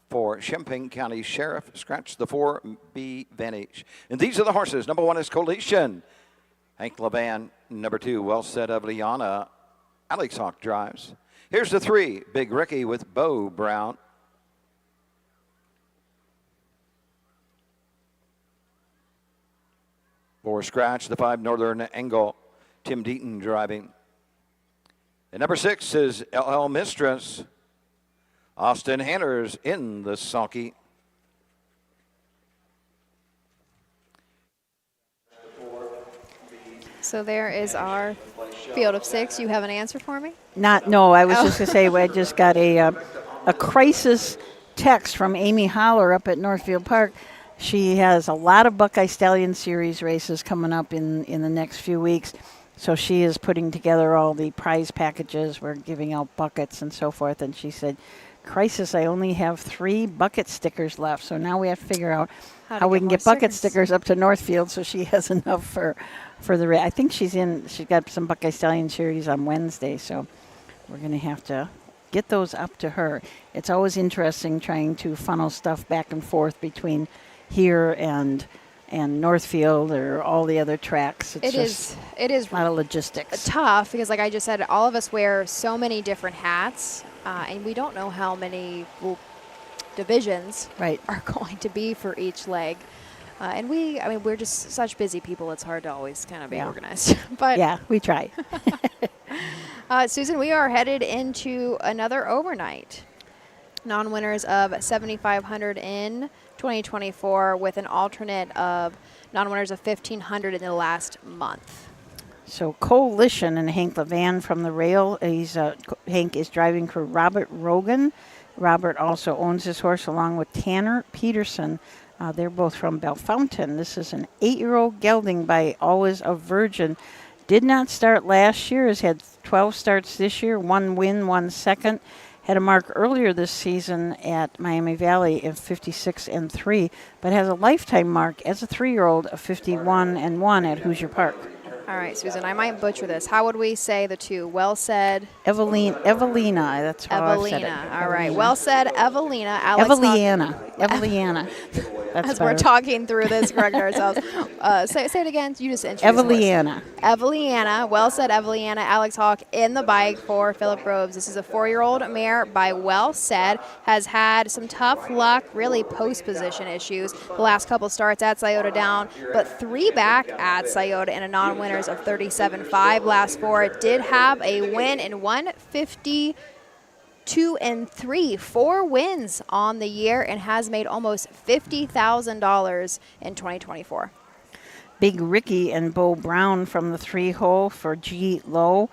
for Champaign County Sheriff. Scratch the 4B Vantage. And these are the horses. Number 1 is Coalition. Hank Levan. Number 2, Well Said of Liana. Alex Hawk drives. Here's the 3, Big Ricky with Bo Brown. For Scratch, the 5, Northern Angle. Tim Deaton driving. And number 6 is LL Mistress. Austin Hanners in the sulky. So there is our field of 6. You have an answer for me? No, I was just going to say, I just got a crisis text from Amy Holler up at Northfield Park. She has a lot of Buckeye Stallion Series races coming up in the next few weeks. So she is putting together all the prize packages. We're giving out buckets and so forth. And she said, crisis, I only have 3 bucket stickers left. So now we have to figure out how we can get bucket stickers up to Northfield so she has enough for the race. I think she's got some Buckeye Stallion Series on Wednesday. So we're going to have to get those up to her. It's always interesting trying to funnel stuff back and forth between here and Northfield or all the other tracks. It is a lot of logistics. Tough because, like I just said, all of us wear so many different hats, and we don't know how many divisions are going to be for each leg. And we're just such busy people. It's hard to always kind of be organized. But yeah, we try. Susan, we are headed into another overnight. Non-winners of 7,500 in 2024 with an alternate of non-winners of 1,500 in the last month. So Coalition and Hank Levan from the rail. Hank is driving for Robert Rogan. Robert also owns this horse along with Tanner Peterson. They're both from Bellefontaine. This is an 8-year-old gelding by Always a Virgin. Did not start last year. Has had 12 starts this year. 1 win, 1 second. Had a mark earlier this season at Miami Valley of 56-3, but has a lifetime mark as a 3-year-old of 51-1 at Hoosier Park. All right, Susan, I might butcher this. How would we say the 2? Well Said? Evelina, that's how I've said it. All right, Well Said, Evelina. Eveliana. As we're talking through this, correct ourselves. Say it again. You just introduced Eveliana. Well Said, Eveliana. Alex Hawk in the bike for Philip Robes. This is a 4-year-old mare by Well Said. Has had some tough luck, really post-position issues. The last couple starts at Scioto down, but 3 back at Scioto in a non-winners of 37.5. Last 4 did have a win in 152-3. 4 wins on the year and has made almost $50,000 in 2024. Big Ricky and Bo Brown from the 3-hole for G. Lowe.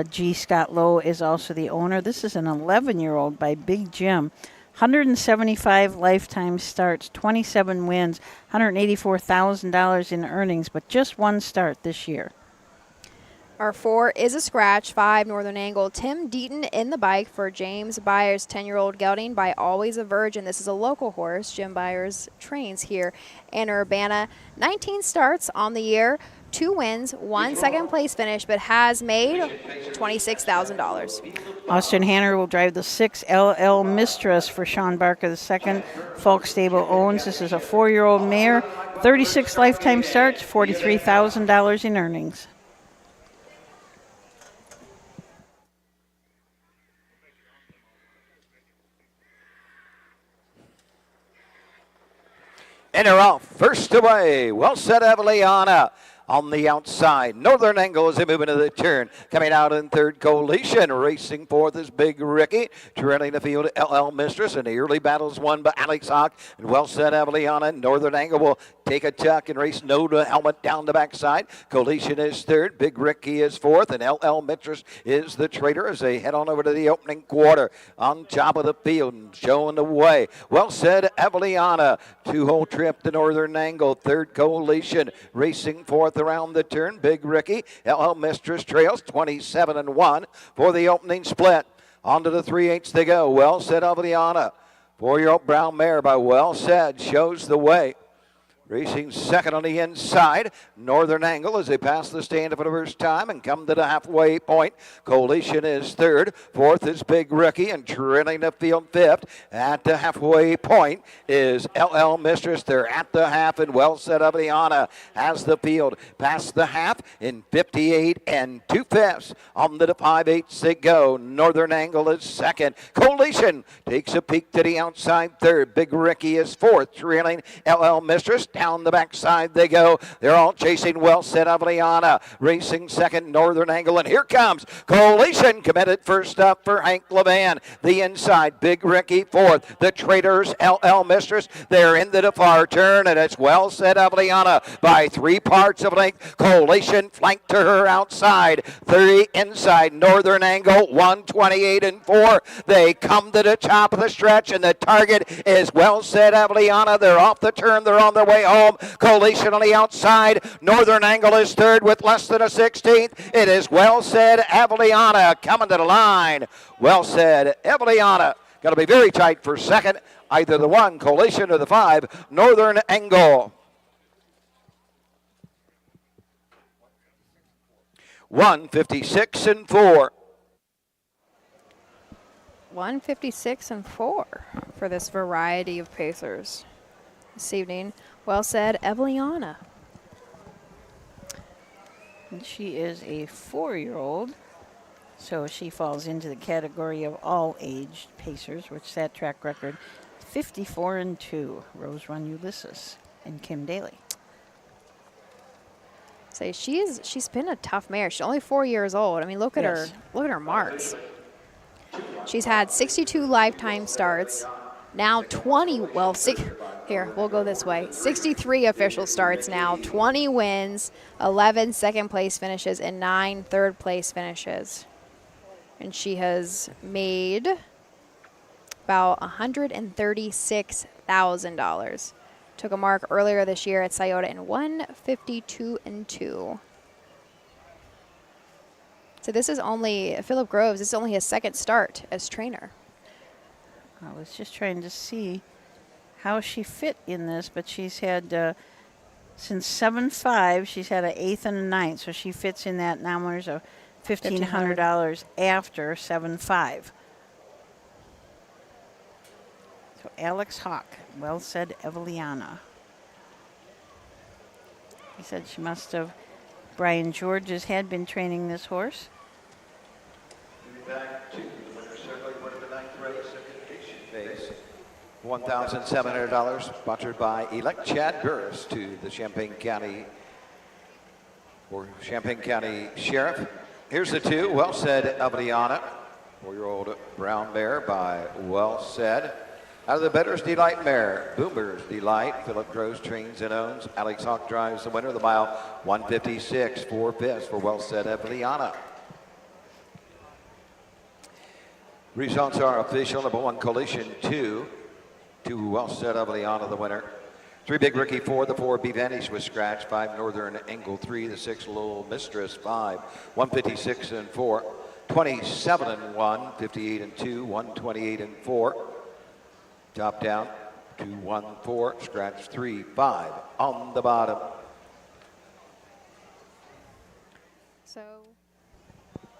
G. Scott Lowe is also the owner. This is an 11-year-old by Big Jim. 175 lifetime starts, 27 wins, $184,000 in earnings, but just 1 start this year. Our 4 is a scratch. 5, Northern Angle. Tim Deaton in the bike for James Byers, 10-year-old gelding by Always a Virgin. This is a local horse. Jim Byers trains here in Urbana. 19 starts on the year, 2 wins, 1 second-place finish, but has made $26,000. Austin Hanner will drive the 6 LL Mistress for Sean Barker II. Falk Stable owns. This is a 4-year-old mare. 36 lifetime starts, $43,000 in earnings. In her off, first away, Well Said Eveliana. On the outside, Northern Angle as they move into the turn. Coming out in 3rd, Coalition. Racing 4th is Big Ricky. Trailing the field, LL Mistress. And the early battles won by Alex Hawk. And Well Said Eveliana. Northern Angle will take a tuck and race no to helmet down the backside. Coalition is 3rd. Big Ricky is 4th. And LL Mistress is the traitor as they head on over to the opening quarter. On top of the field and showing the way. Well Said Eveliana. 2-hole trip to Northern Angle. 3rd, Coalition. Racing 4th fourth around the turn. Big Ricky, LL Mistress trails 27-1 for the opening split. Onto the 3/8 they go. Well Said Aviliana, 4-year-old brown mare by Well Said, shows the way. Racing second on the inside. Northern Angle as they pass the stand for the first time and come to the halfway point. Coalition is third. Fourth is Big Rookie, and trailing the field fifth. At the halfway point is LL Mistress. They're at the half, and Well Said Aviliana has the field past the half in 58 2/5. On to the 5/8 they go. Northern Angle is second. Coalition takes a peek to the outside third. Big Ricky is fourth, trailing LL Mistress. Down the backside they go. They're all chasing Well Said Aviliana. Racing second, Northern Angle. And here comes Coalition, committed first up for Hank Levan. The inside, Big Ricky fourth. The Traders, LL Mistress. They're into the far turn, and it's Well Said Aviliana by 3 parts of length. Coalition flanked to her outside. 30 inside, Northern Angle, 128-4. They come to the top of the stretch, and the target is Well Said Aviliana. They're off the turn. They're on their way home. Coalition on the outside. Northern Angle is third with less than a 16th. It is Well Said Aviliana coming to the line. Well Said Aviliana. Got to be very tight for second. Either the 1, Coalition, or the 5, Northern Angle. 156-4. 156-4 for this variety of pacers this evening. Well Said Aviliana. And she is a 4-year-old, so she falls into the category of all-age pacers, which that track record 54-2. Rose Run Ulysses and Kim Daly. Say she's been a tough mare. She's only 4 years old. I mean, look at Yes. her. Look at her marks. She's had 62 lifetime starts. Now 20. Well, here we'll go this way. 63 official starts now. 20 wins, 11 second place finishes, and 9 third place finishes. And she has made about $136,000. Took a mark earlier this year at Scioto in 152-2. So this is only Philip Groves. This is only his second start as trainer. I was just trying to see how she fit in this, but she's had, since 7-5, she's had an 8th and a 9th, so she fits in that nominators of $1,500 after 7-5. So Alex Hawk, Well Said Aviliana. He said she must have, Brian Georges had been training this horse. Back to the winner's circle, winner of the 9th race, phase. $1,700 sponsored by Elect Chad Burris to the Champaign County Sheriff. Here's the 2, Well Said Aviliana, 4-year-old brown mare by Well Said. Out of the Bettor's Delight mare, Boomer's Delight. Philip Groves trains and owns. Alex Hawk drives the winner of the mile, 156, 4/5 for Well Said Aviliana. Results are official. Number 1, Coalition 2 Well Said Aviliana, the winner. 3, Big Ricky 4, the 4, Be Vanished with scratch. 5, Northern Angle 3, the 6, Little Mistress 5, 156-4, 27-1, 58-2, 128-4. Top down, 2-1-4, scratch 3-5 on the bottom.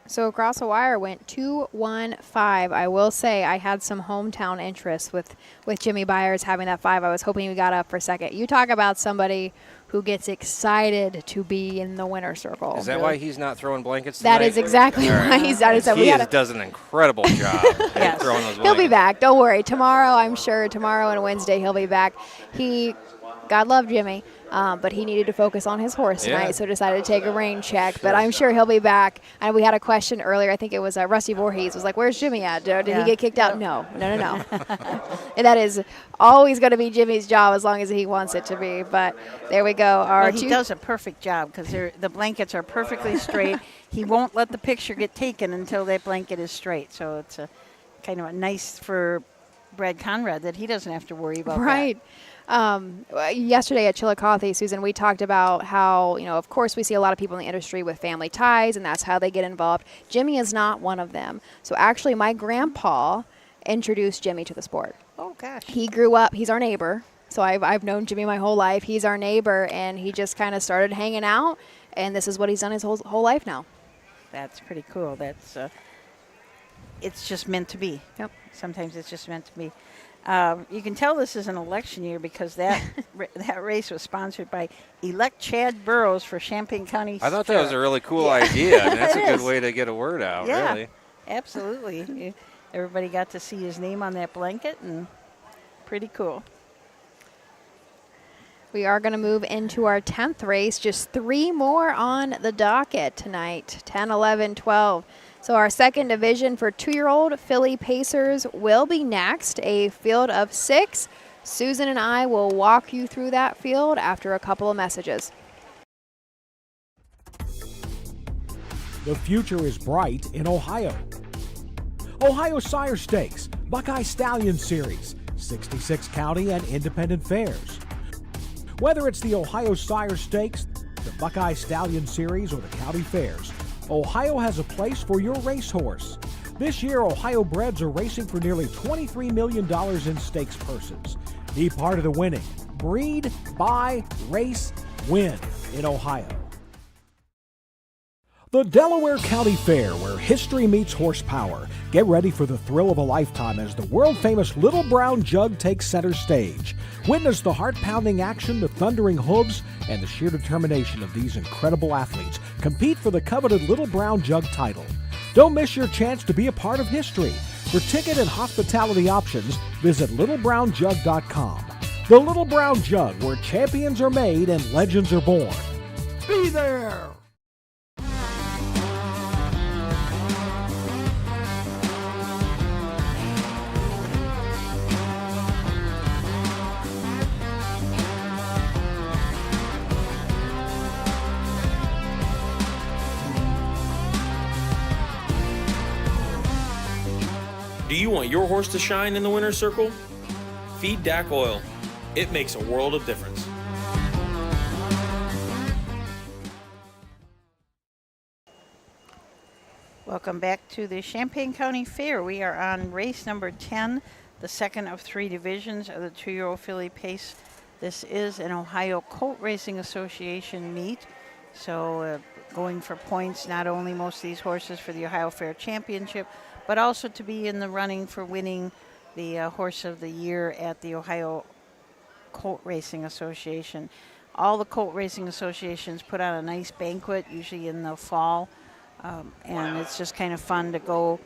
So across the wire went 2-1-5. I will say I had some hometown interest with Jimmy Byers having that 5. I was hoping he got up for second. You talk about somebody who gets excited to be in the winner's circle. Is that why he's not throwing blankets That tonight? is exactly why he's not. He does an incredible job at throwing those blankets. He'll be back. Don't worry. Tomorrow, I'm sure, tomorrow and Wednesday, he'll be back. God love Jimmy, but he needed to focus on his horse tonight, so decided to take a rain check. But I'm sure he'll be back. And we had a question earlier. I think it was Rusty Voorhees was like, "Where's Jimmy at? Did he get kicked out?" No. And that is always going to be Jimmy's job as long as he wants it to be. But there we go. He does a perfect job because the blankets are perfectly straight. He won't let the picture get taken until that blanket is straight. So it's a kind of a nice for Brad Conrad that he doesn't have to worry about Right. Yesterday at Chillicothe, Susan, we talked about how, of course we see a lot of people in the industry with family ties, and that's how they get involved. Jimmy is not one of them. So actually, my grandpa introduced Jimmy to the sport. Oh, gosh. He grew up, he's our neighbor. So I've known Jimmy my whole life. He's our neighbor, and he just kind of started hanging out, and this is what he's done his whole life now. That's pretty cool. That's it's just meant to be. Yep. Sometimes it's just meant to be. You can tell this is an election year because that that race was sponsored by Elect Chad Burrows for Champaign County. I thought that was a really cool idea. I mean, that's a It good is. way to get a word out, Yeah, really. absolutely. Everybody got to see his name on that blanket, and pretty cool. We are going to move into our 10th race. Just 3 more on the docket tonight, 10, 11, 12. So our second division for 2-year-old filly pacers will be next, a field of 6. Susan and I will walk you through that field after a couple of messages. The future is bright in Ohio. Ohio Sire Stakes, Buckeye Stallion Series, 66 county and independent fairs. Whether it's the Ohio Sire Stakes, the Buckeye Stallion Series, or the county fairs, Ohio has a place for your racehorse. This year, Ohio breds are racing for nearly $23 million in stakes purses. Be part of the winning. Breed, buy, race, win in Ohio. The Delaware County Fair, where history meets horsepower. Get ready for the thrill of a lifetime as the world-famous Little Brown Jug takes center stage. Witness the heart-pounding action, the thundering hooves, and the sheer determination of these incredible athletes compete for the coveted Little Brown Jug title. Don't miss your chance to be a part of history. For ticket and hospitality options, visit littlebrownjug.com. The Little Brown Jug, where champions are made and legends are born. Be there! Do you want your horse to shine in the winner's circle? Feed DAC oil. It makes a world of difference. Welcome back to the Champaign County Fair. We are on race number 10, the second of 3 divisions of the 2-year-old filly pace. This is an Ohio Colt Racing Association meet. So going for points, not only most of these horses for the Ohio Fair Championship, but also to be in the running for winning the Horse of the Year at the Ohio Colt Racing Association. All the Colt Racing Associations put on a nice banquet, usually in the fall, and it's just kind of fun to go.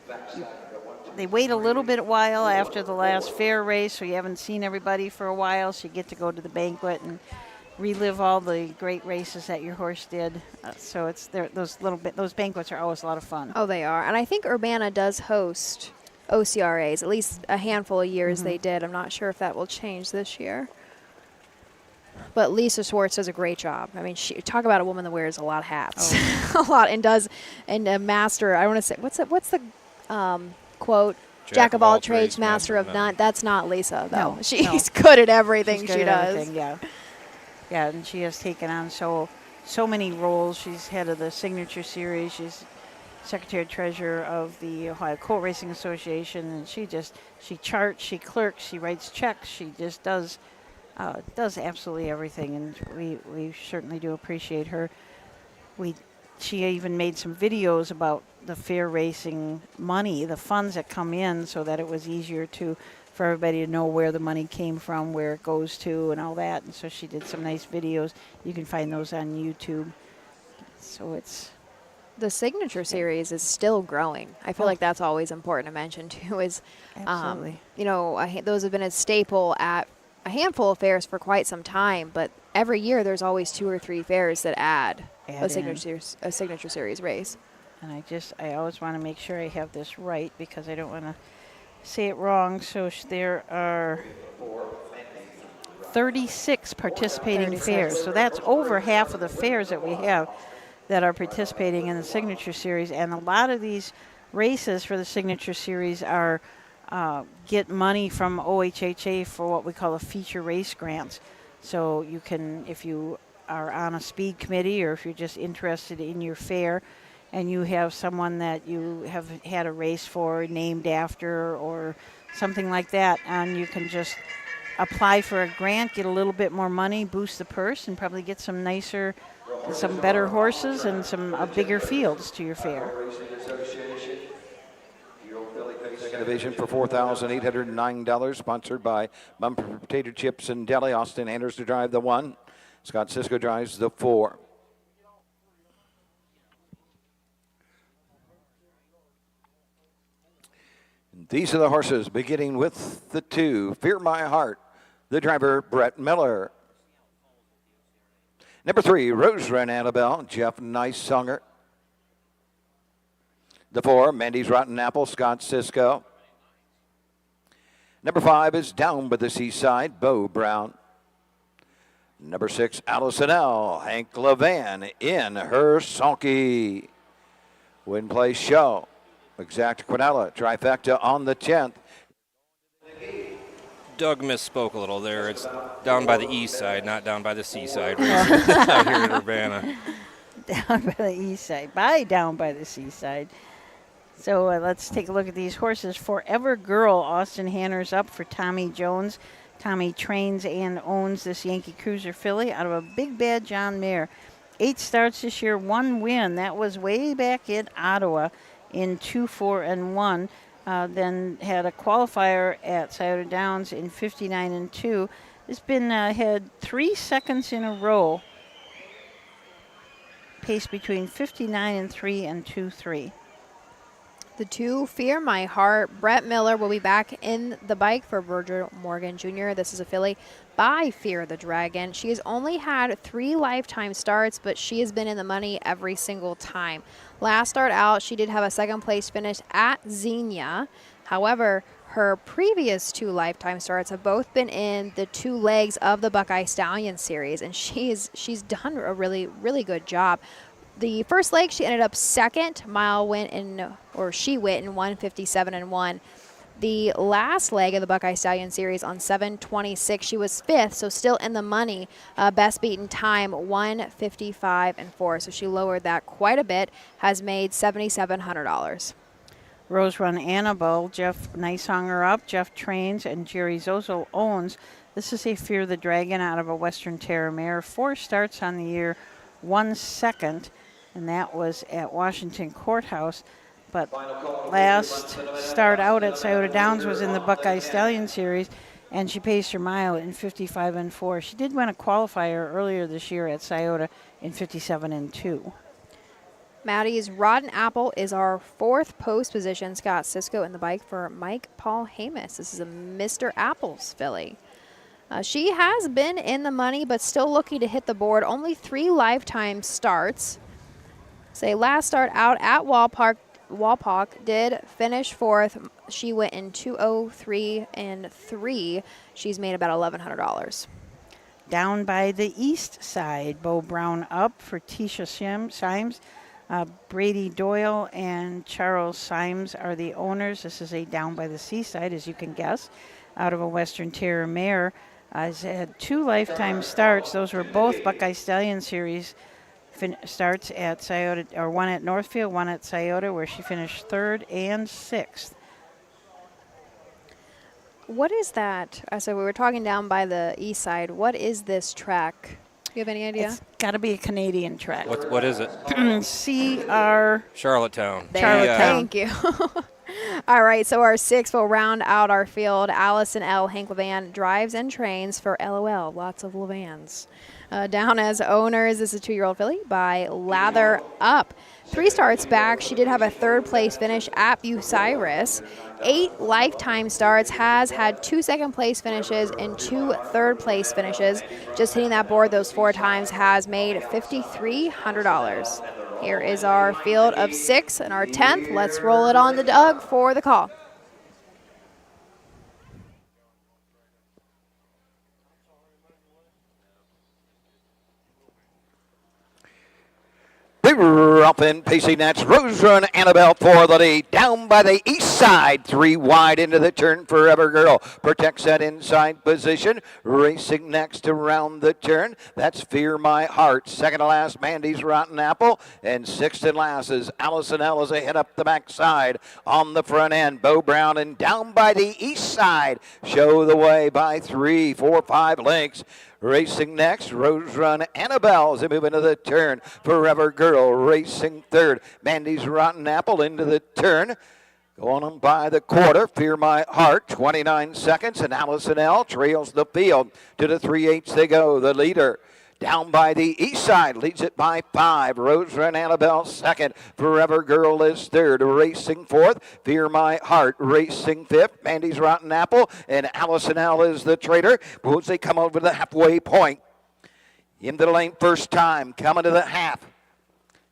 They wait a little bit while after the last fair race, so you haven't seen everybody for a while, so you get to go to the banquet and relive all the great races that your horse did. So it's there. Those banquets are always a lot of fun. Oh, they are. And I think Urbana does host OCRAs, at least a handful of years they did. I'm not sure if that will change this year. But Lisa Schwartz does a great job. I mean, talk about a woman that wears a lot of hats, a lot, and a master. I want to say, what's the quote? Jack of all trades, master of none. That's not Lisa, though. No, She's good at everything She's good she at does. everything, yeah. Yeah, and she has taken on so many roles. She's head of the Signature Series. She's Secretary Treasurer of the Ohio Colt Racing Association, and she charts, she clerks, she writes checks. She just does absolutely everything, and we certainly do appreciate her. She even made some videos about the fair racing money, the funds that come in, so that it was easier for everybody to know where the money came from, where it goes to, and all that. And so she did some nice videos. You can find those on YouTube. So it's... The Signature Series is still growing. I feel like that's always important to mention, too, is, Absolutely. Those have been a staple at a handful of fairs for quite some time, but every year there's always 2 or 3 fairs that add a Signature Series race. And I always want to make sure I have this right because I don't want to say it wrong. So there are 36 participating fairs. So that's over half of the fairs that we have that are participating in the Signature Series. And a lot of these races for the Signature Series are get money from OHHA for what we call a feature race grants. So you can, if you are on a speed committee or if you're just interested in your fair and you have someone that you have had a race for named after or something like that, and you can just apply for a grant, get a little bit more money, boost the purse, and probably get some nicer, some better horses and some bigger fields to your fair. Second division for $4,809, sponsored by Bumper Potato Chips and Deli. Austin Anders to drive the 1. Scott Cisco drives the 4. These are the horses, beginning with the 2, Fear My Heart, the driver, Brett Miller. Number 3, Rose Red Annabelle, Jeff Nicesonger. The 4, Mandy's Rotten Apple, Scott Cisco. Number 5 is Down by the Seaside, Bo Brown. Number 6, Allison L., Hank Levan in her sulky. Win Place Show. Exact Quinella, trifecta on the 10th. Doug misspoke a little there. It's down by the east side, not down by the seaside. Out here in Urbana. Down by the east side, down by the seaside. So let's take a look at these horses. Forever Girl, Austin Hanner's up for Tommy Jones. Tommy trains and owns this Yankee Cruiser filly out of a Big Bad John mare. 8 starts this year, 1 win. That was way back in Ottawa in 2-4-1. Then had a qualifier at Scioto Downs in 59-2. It's been had 3 seconds in a row. Pace between 59-3 and 2-3. The 2, Fear My Heart. Brett Miller will be back in the bike for Virgil Morgan Jr. This is a filly by Fear the Dragon. She has only had 3 lifetime starts, but she has been in the money every single time. Last start out, she did have a 2nd place finish at Xenia. However, her previous 2 lifetime starts have both been in the 2 legs of the Buckeye Stallion series, and she's done a really, really good job. The first leg, she ended up 2nd. She went in 1:57-1. The last leg of the Buckeye Stallion series on 7:26, she was 5th, so still in the money. Best beaten time 1:55-4. So she lowered that quite a bit. Has made $7,700. Rose Run Annabelle, Jeff Nicesonger up, Jeff trains, and Jerry Zozo owns. This is a Fear the Dragon out of a Western Terra mare. 4 starts on the year, 1 second, and that was at Washington Courthouse. But last start out at Scioto Downs was in the Buckeye Stallion Series, and she paced her mile in 55-4. She did win a qualifier earlier this year at Scioto in 57-2. Maddie's Rotten Apple is our 4th post position. Scott Cisco in the bike for Mike Paul Hamus. This is a Mr. Apples filly. She has been in the money, but still looking to hit the board. Only 3 lifetime starts. Say last start out at Walpock did finish 4th. She went in 2:03-3. She's made about $1,100. Down by the east side, Bo Brown up for Tisha Symes. Brady Doyle and Charles Symes are the owners. This is a Down by the Seaside, as you can guess, out of a Western Terra mare. Has had 2 lifetime starts. Those were both Buckeye Stallion Series starts at Scioto, or 1 at Northfield, 1 at Scioto, where she finished 3rd and 6th. What is that? So we were talking down by the east side. What is this track? Do you have any idea? It's got to be a Canadian track. What is it? CR Charlottetown. Thank you. All right, so our 6 will round out our field. Allison L. Hank Levan drives and trains for LOL. Lots of Levans. Down as owners, this is a 2-year-old filly by Lather Up. 3 starts back. She did have a 3rd place finish at Bucyrus. 8 lifetime starts, has had 2 second place finishes and 2 third place finishes. Just hitting that board those 4 times has made $5,300. Here is our field of 6 and our 10th. Let's roll it on to Doug for the call. The They're up and pacing. That's Rose Run Annabelle for the lead. Down by the east side, 3 wide into the turn. Forever Girl protects that inside position. Racing next around the turn. That's Fear My Heart. Second to last, Mandy's Rotten Apple. And sixth and last is Allison L as they head up the backside on the front end. Bo Brown and down by the east side show the way by 3, 4, 5 lengths. Racing next, Rose Run Annabelle as they move into the turn. Forever Girl racing third. Mandy's Rotten Apple into the turn. Going on by the quarter, Fear My Heart, 29 seconds, and Allison L trails the field. To the 3/8 they go, the leader. Down by the east side, leads it by 5. Rose Run Annabelle second. Forever Girl is third. Racing fourth. Fear My Heart racing fifth. Mandy's Rotten Apple and Allison L is the traitor. As they come over the halfway point. Into the lane first time. Coming to the half.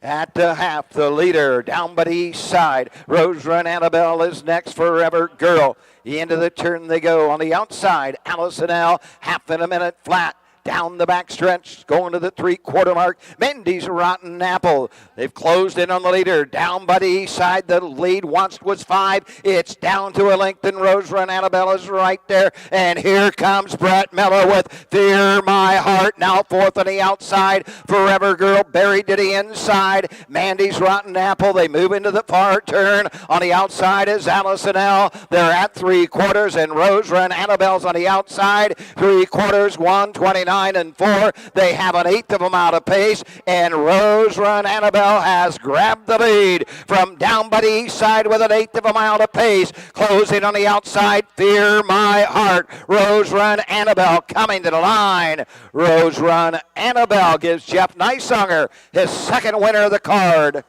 At the half, the leader down by the east side. Rose Run Annabelle is next. Forever Girl. Into the turn they go. On the outside, Allison L. Half in a minute flat. Down the back stretch, going to the 3/4 mark. Mendy's Rotten Apple. They've closed in on the leader. Down by the east side, the lead once was 5. It's down to a length, and Rose Run Annabelle is right there. And here comes Brett Miller with Fear My Heart. Now fourth on the outside. Forever Girl buried to the inside. Mandy's Rotten Apple. They move into the far turn. On the outside is Allison L. They're at 3/4, and Rose Run Annabelle's on the outside. 3/4, 1:29 and 4. They have an eighth of them out of pace, and Rose Run Annabelle has grabbed the lead from down by the east side with an eighth of a mile to pace. Closing on the outside, Fear My Heart. Rose Run Annabelle coming to the line. Rose Run Annabelle gives Jeff Neisonger his second winner of the card.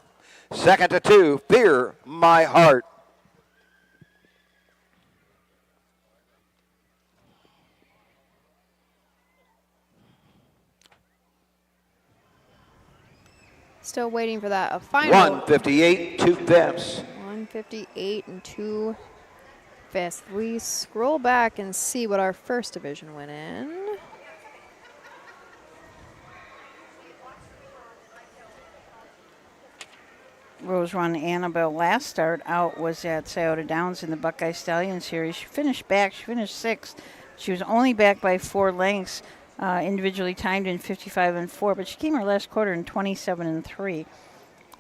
Second to 2, Fear My Heart. Still waiting for that. A final. 158, 2/5. 158 and 2/5. We scroll back and see what our first division went in. Rose Run Annabelle last start out was at Scioto Downs in the Buckeye Stallion Series. She finished back. She finished 6th. She was only back by 4 lengths. Individually timed in 55 and 4, but she came her last quarter in 27 and 3,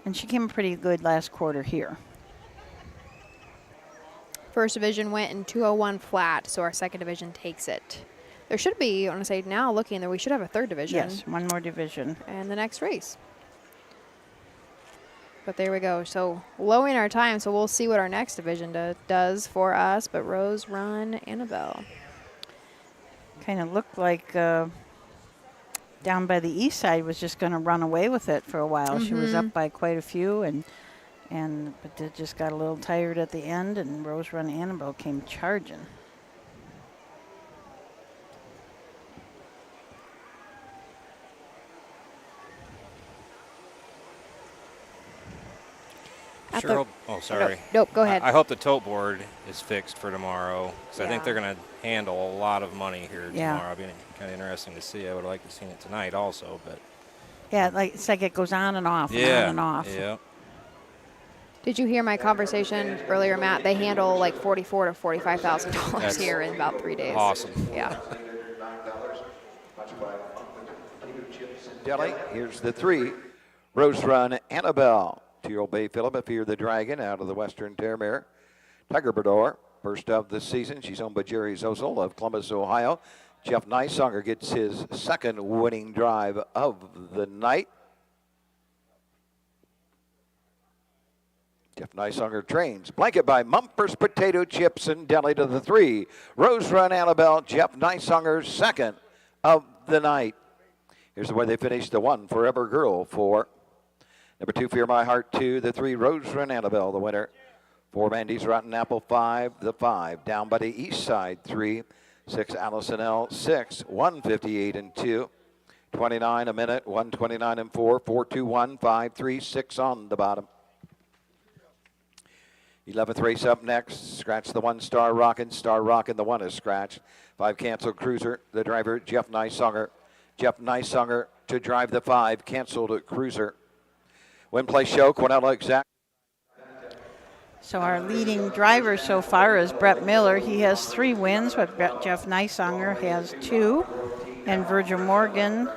and she came pretty good last quarter here. First division went in 201 flat, so our second division takes it. There should be, I want to say now looking there, we should have a third division. Yes, one more division. And the next race. But there we go. So lowering our time, so we'll see what our next division does for us, but Rose Run Annabelle. Kind of looked like down by the east side was just going to run away with it for a while. She was up by quite a few, but it just got a little tired at the end, and Rose Run Annabelle came charging. Sure. Oh, sorry. Nope, go ahead. I hope the tote board is fixed for tomorrow, because I think Yeah. they're going to handle a lot of money here Yeah. tomorrow. It'll be kind of interesting to see. I would like to see it tonight also, but Yeah, it's like it goes on and off and on and off. Yeah. Did you hear my conversation earlier, Matt? They handle like $44,000 to $45,000 here in about 3 days. Awesome. Yeah. Delhi, here's the 3. Rose Run Annabelle. 2-year-old Bay Phillip, a Fear the Dragon out of the Western Terrier. Tiger Bredor, first of the season. She's owned by Jerry Zozel of Columbus, Ohio. Jeff Neisonger gets his second winning drive of the night. Jeff Neisonger trains. Blanket by Mumpers Potato Chips and Deli to the 3. Rose Run Annabelle, Jeff Neisonger, second of the night. Here's the way they finished. The 1, Forever Girl, 4. Number 2, Fear My Heart, 2. The 3, Rose Run Annabelle, the winner. 4, Mandy's Rotten Apple, 5. The 5, down by the east side, 3. 6, Allison L, 6. 158 and 2. 29 a minute, 129 and 4. 421, 536 on the bottom. 11th race up next. Scratch the 1, Star Rockin'. The 1 is scratched. 5, Canceled Cruiser. The driver, Jeff Neisonger. Jeff Neisonger to drive the 5, Canceled Cruiser. Win, place, show. Cornell exact. So our leading driver so far is Brett Miller. He has 3 wins, but Jeff Neisanger has 2. And Virgil Morgan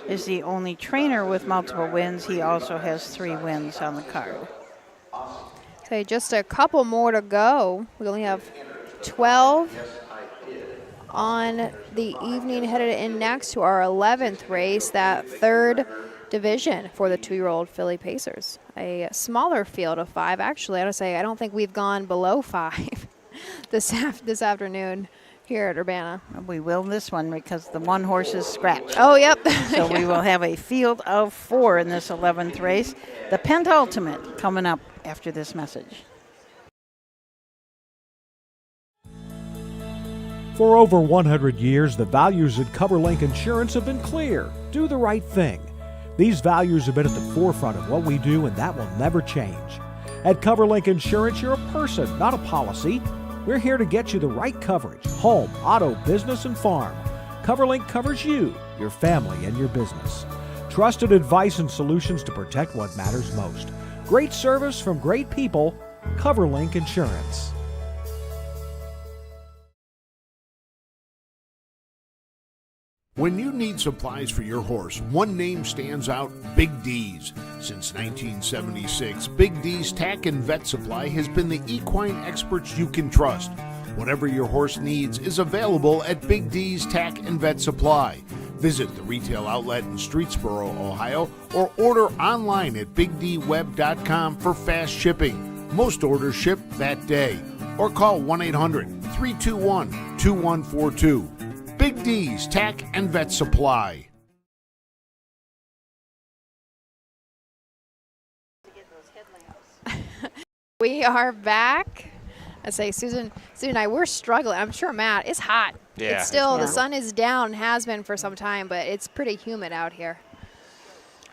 is the only trainer with multiple wins. He also has 3 wins on the card. Okay, just a couple more to go. We only have 12 on the evening, headed in next to our 11th race, that 3rd division for the 2-year-old filly Pacers. A smaller field of 5. Actually, I would say I don't think we've gone below 5 this afternoon here at Urbana. We will this one because the one horse is scratched. Oh, yep. So we will have a field of 4 in this 11th race. The penultimate coming up after this message. For over 100 years, the values at CoverLink Insurance have been clear. Do the right thing. These values have been at the forefront of what we do, and that will never change. At CoverLink Insurance, you're a person, not a policy. We're here to get you the right coverage: home, auto, business, and farm. CoverLink covers you, your family, and your business. Trusted advice and solutions to protect what matters most. Great service from great people. CoverLink Insurance. When you need supplies for your horse, one name stands out: Big D's. Since 1976, Big D's Tack and Vet Supply has been the equine experts you can trust. Whatever your horse needs is available at Big D's Tack and Vet Supply. Visit the retail outlet in Streetsboro, Ohio, or order online at bigdweb.com for fast shipping. Most orders ship that day. Or call 1-800-321-2142. Big D's Tack and Vet Supply. We are back. I say Susan and I, we're struggling. I'm sure Matt, it's hot. Yeah, it's still, it's the sun is down, has been for some time, but it's pretty humid out here.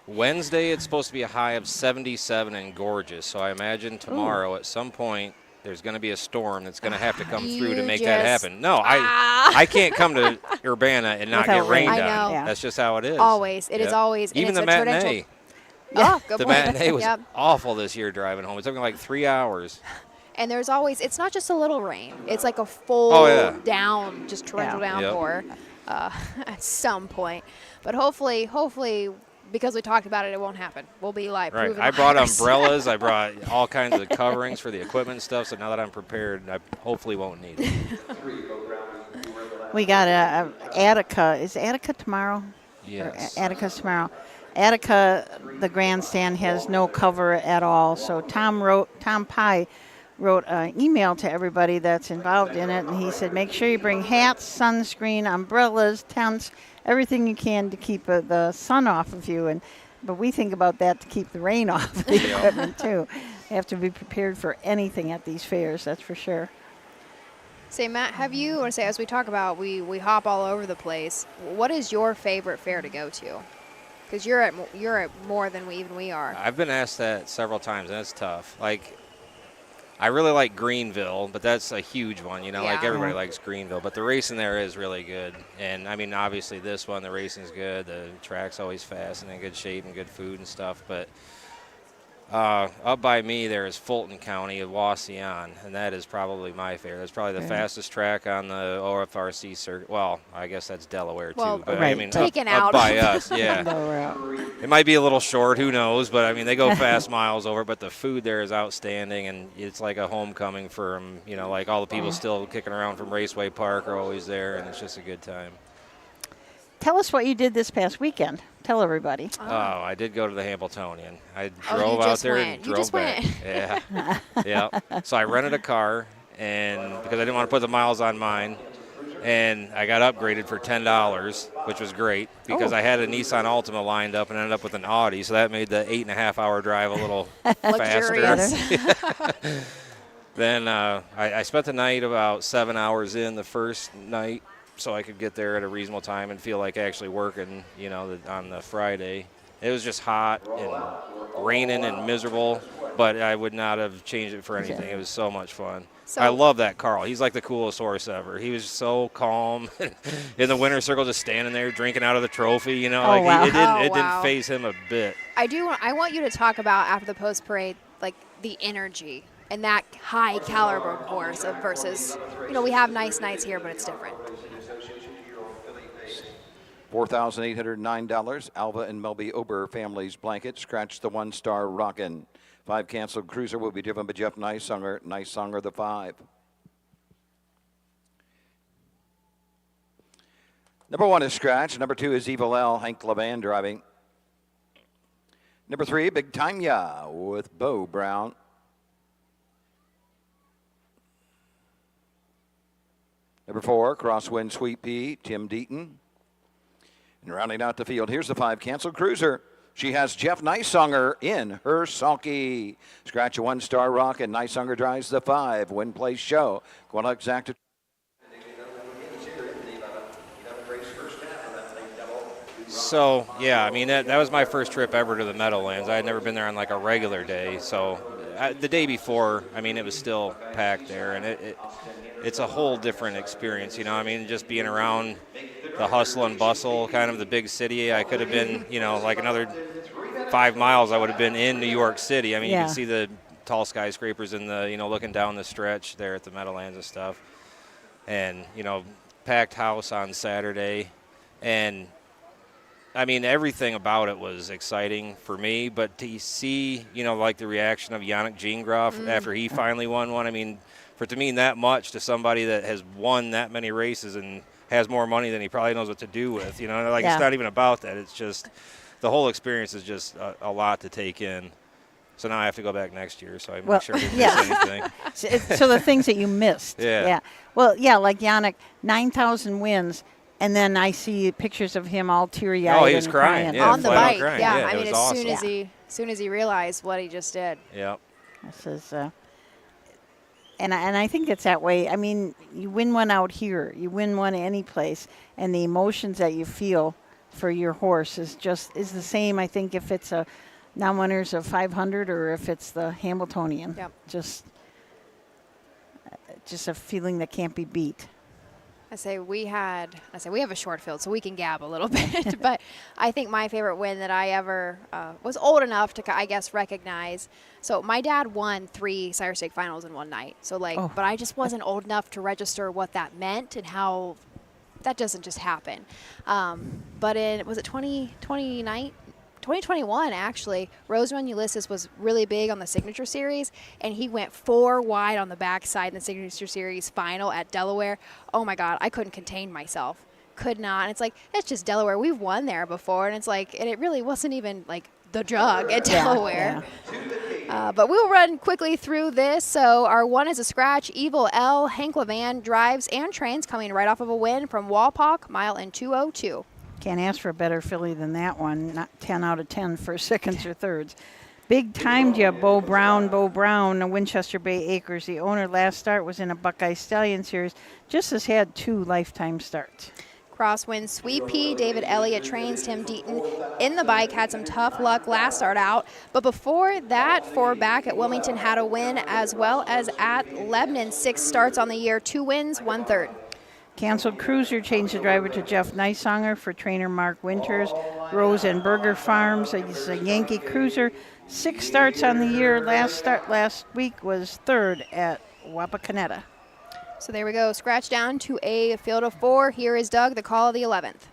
Wednesday, it's supposed to be a high of 77 and gorgeous. So I imagine tomorrow at some point there's going to be a storm that's going to have to come through to make that happen. No, I can't come to Urbana and not get rained on. Yeah. That's just how it is. Always. It is always. Even and the it's a matinee. Yeah, good the point. matinee was Yep. awful this year driving home. It took me like 3 hours. And there's always, it's not just a little rain. It's like a full down, just torrential downpour at some point. But hopefully, because we talked about it, it won't happen. We'll be live. Right. I brought umbrellas. I brought all kinds of coverings for the equipment and stuff. So now that I'm prepared, I hopefully won't need it. We got Attica. Is Attica tomorrow? Yes. Attica's tomorrow. Attica, the grandstand has no cover at all. So Tom Pye wrote an email to everybody that's involved in it, and he said, make sure you bring hats, sunscreen, umbrellas, tents, everything you can to keep the sun off of you. But we think about that to keep the rain off the equipment too. You have to be prepared for anything at these fairs, that's for sure. Say, Matt, have you, or say, as we talk about, we hop all over the place, what is your favorite fair to go to? Because you're at more than we are. I've been asked that several times, and it's tough. Like, I really like Greenville, but that's a huge one. You know, like everybody likes Greenville. But the racing there is really good. And, I mean, obviously this one, the racing's good. The track's always fast and in good shape and good food and stuff. But up by me there is Fulton County of Wauseon, and that is probably my favorite. That's probably the fastest track on the OFRC circuit. Well, I guess that's Delaware too. But I mean, up by us, yeah. It might be a little short, who knows? But I mean, they go fast miles over. But the food there is outstanding, and it's like a homecoming for them. You know, like all the people still kicking around from Raceway Park are always there, and it's just a good time. Tell us what you did this past weekend. Tell everybody. Oh, I did go to the Hamiltonian. I drove out there and drove back. Yeah. Yeah. So I rented a car, and because I didn't want to put the miles on mine, and I got upgraded for $10, which was great because I had a Nissan Altima lined up and ended up with an Audi, so that made the 8.5-hour drive a little faster. Then I spent the night about 7 hours in the first night, so I could get there at a reasonable time and feel like actually working, you know, on the Friday. It was just hot and raining and miserable, but I would not have changed it for anything. It was so much fun. I love that Carl. He's like the coolest horse ever. He was so calm in the winner's circle, just standing there drinking out of the trophy. You know, it didn't faze him a bit. I want you to talk about after the post parade, like the energy and that high caliber horse versus, we have nice nights here, but it's different. $4,809. Alva and Melby Ober families blanket. Scratch the 1-star Rockin'. 5 canceled cruiser will be driven by Jeff Neisonger. Neisonger the 5. Number 1 is Scratch. Number 2 is Evil L. Hank Levan driving. Number 3, Big Time Ya with Bo Brown. Number 4, Crosswind Sweet Pea, Tim Deaton. And rounding out the field, here's the 5 canceled cruiser. She has Jeff Neisonger in her sulky. Scratch a 1-star rock, and Neisonger drives the 5. Win place show. Going to exact. So, yeah, I mean, that was my first trip ever to the Meadowlands. I had never been there on like a regular day. So the day before, I mean, it was still packed there, and it's a whole different experience, I mean, just being around the hustle and bustle, kind of the big city. I could have been, like another 5 miles, I would have been in New York City. I mean, you can see the tall skyscrapers and the, looking down the stretch there at the Meadowlands and stuff. And, packed house on Saturday. And, I mean, everything about it was exciting for me. But to see, like the reaction of Yannick Gienkrof after he finally won one, I mean, for it to mean that much to somebody that has won that many races and has more money than he probably knows what to do with, It's not even about that. It's just the whole experience is just a lot to take in. So now I have to go back next year, so I make sure I didn't miss anything. So the things that you missed. Yeah. Well, yeah, like Yannick, 9,000 wins, and then I see pictures of him all teary-eyed. Oh, he was crying. Yeah, on the bike. Crying. Yeah, I mean, as awesome. soon as he realized what he just did. Yeah. This is, and I think it's that way. I mean, you win one out here, you win one any place, and the emotions that you feel for your horse is the same. I think if it's a non-winners of 500 or if it's the Hamiltonian. Yep. Just a feeling that can't be beat. We have a short field, so we can gab a little bit. But I think my favorite win that I ever was old enough to, I guess, recognize. So my dad won 3 Sire Stake finals in one night. So but I just wasn't old enough to register what that meant and how that doesn't just happen. But was it 2021, actually, Rose Run Ulysses was really big on the Signature Series, and he went 4 wide on the backside in the Signature Series final at Delaware. Oh, my God, I couldn't contain myself. Could not. And it's like, it's just Delaware. We've won there before, and it's like, and it really wasn't even like the jug at Delaware. Yeah. But we'll run quickly through this. So our 1 is a scratch. Evil L. Hank Levan drives and trains, coming right off of a win from Walpock, mile in 2:02. Can't ask for a better filly than that one. Not 10 out of 10 for seconds or thirds. Big Time Ya, Bo Brown, Winchester Bay Acres. The owner last start was in a Buckeye Stallion series. Just has had 2 lifetime starts. Crosswind Sweet Pea, David Elliott trains, Tim Deaton in the bike, had some tough luck last start out. But before that, 4 back at Wilmington had a win, as well as at Lebanon, 6 starts on the year, 2 wins, 1/3. Canceled cruiser changed the driver to Jeff Neisonger for trainer Mark Winters. Rose and Burger Farms, he's a Yankee cruiser. 6 starts on the year. Last week was 3rd at Wapakoneta. So there we go. Scratch down to a field of 4. Here is Doug, the call of the 11th.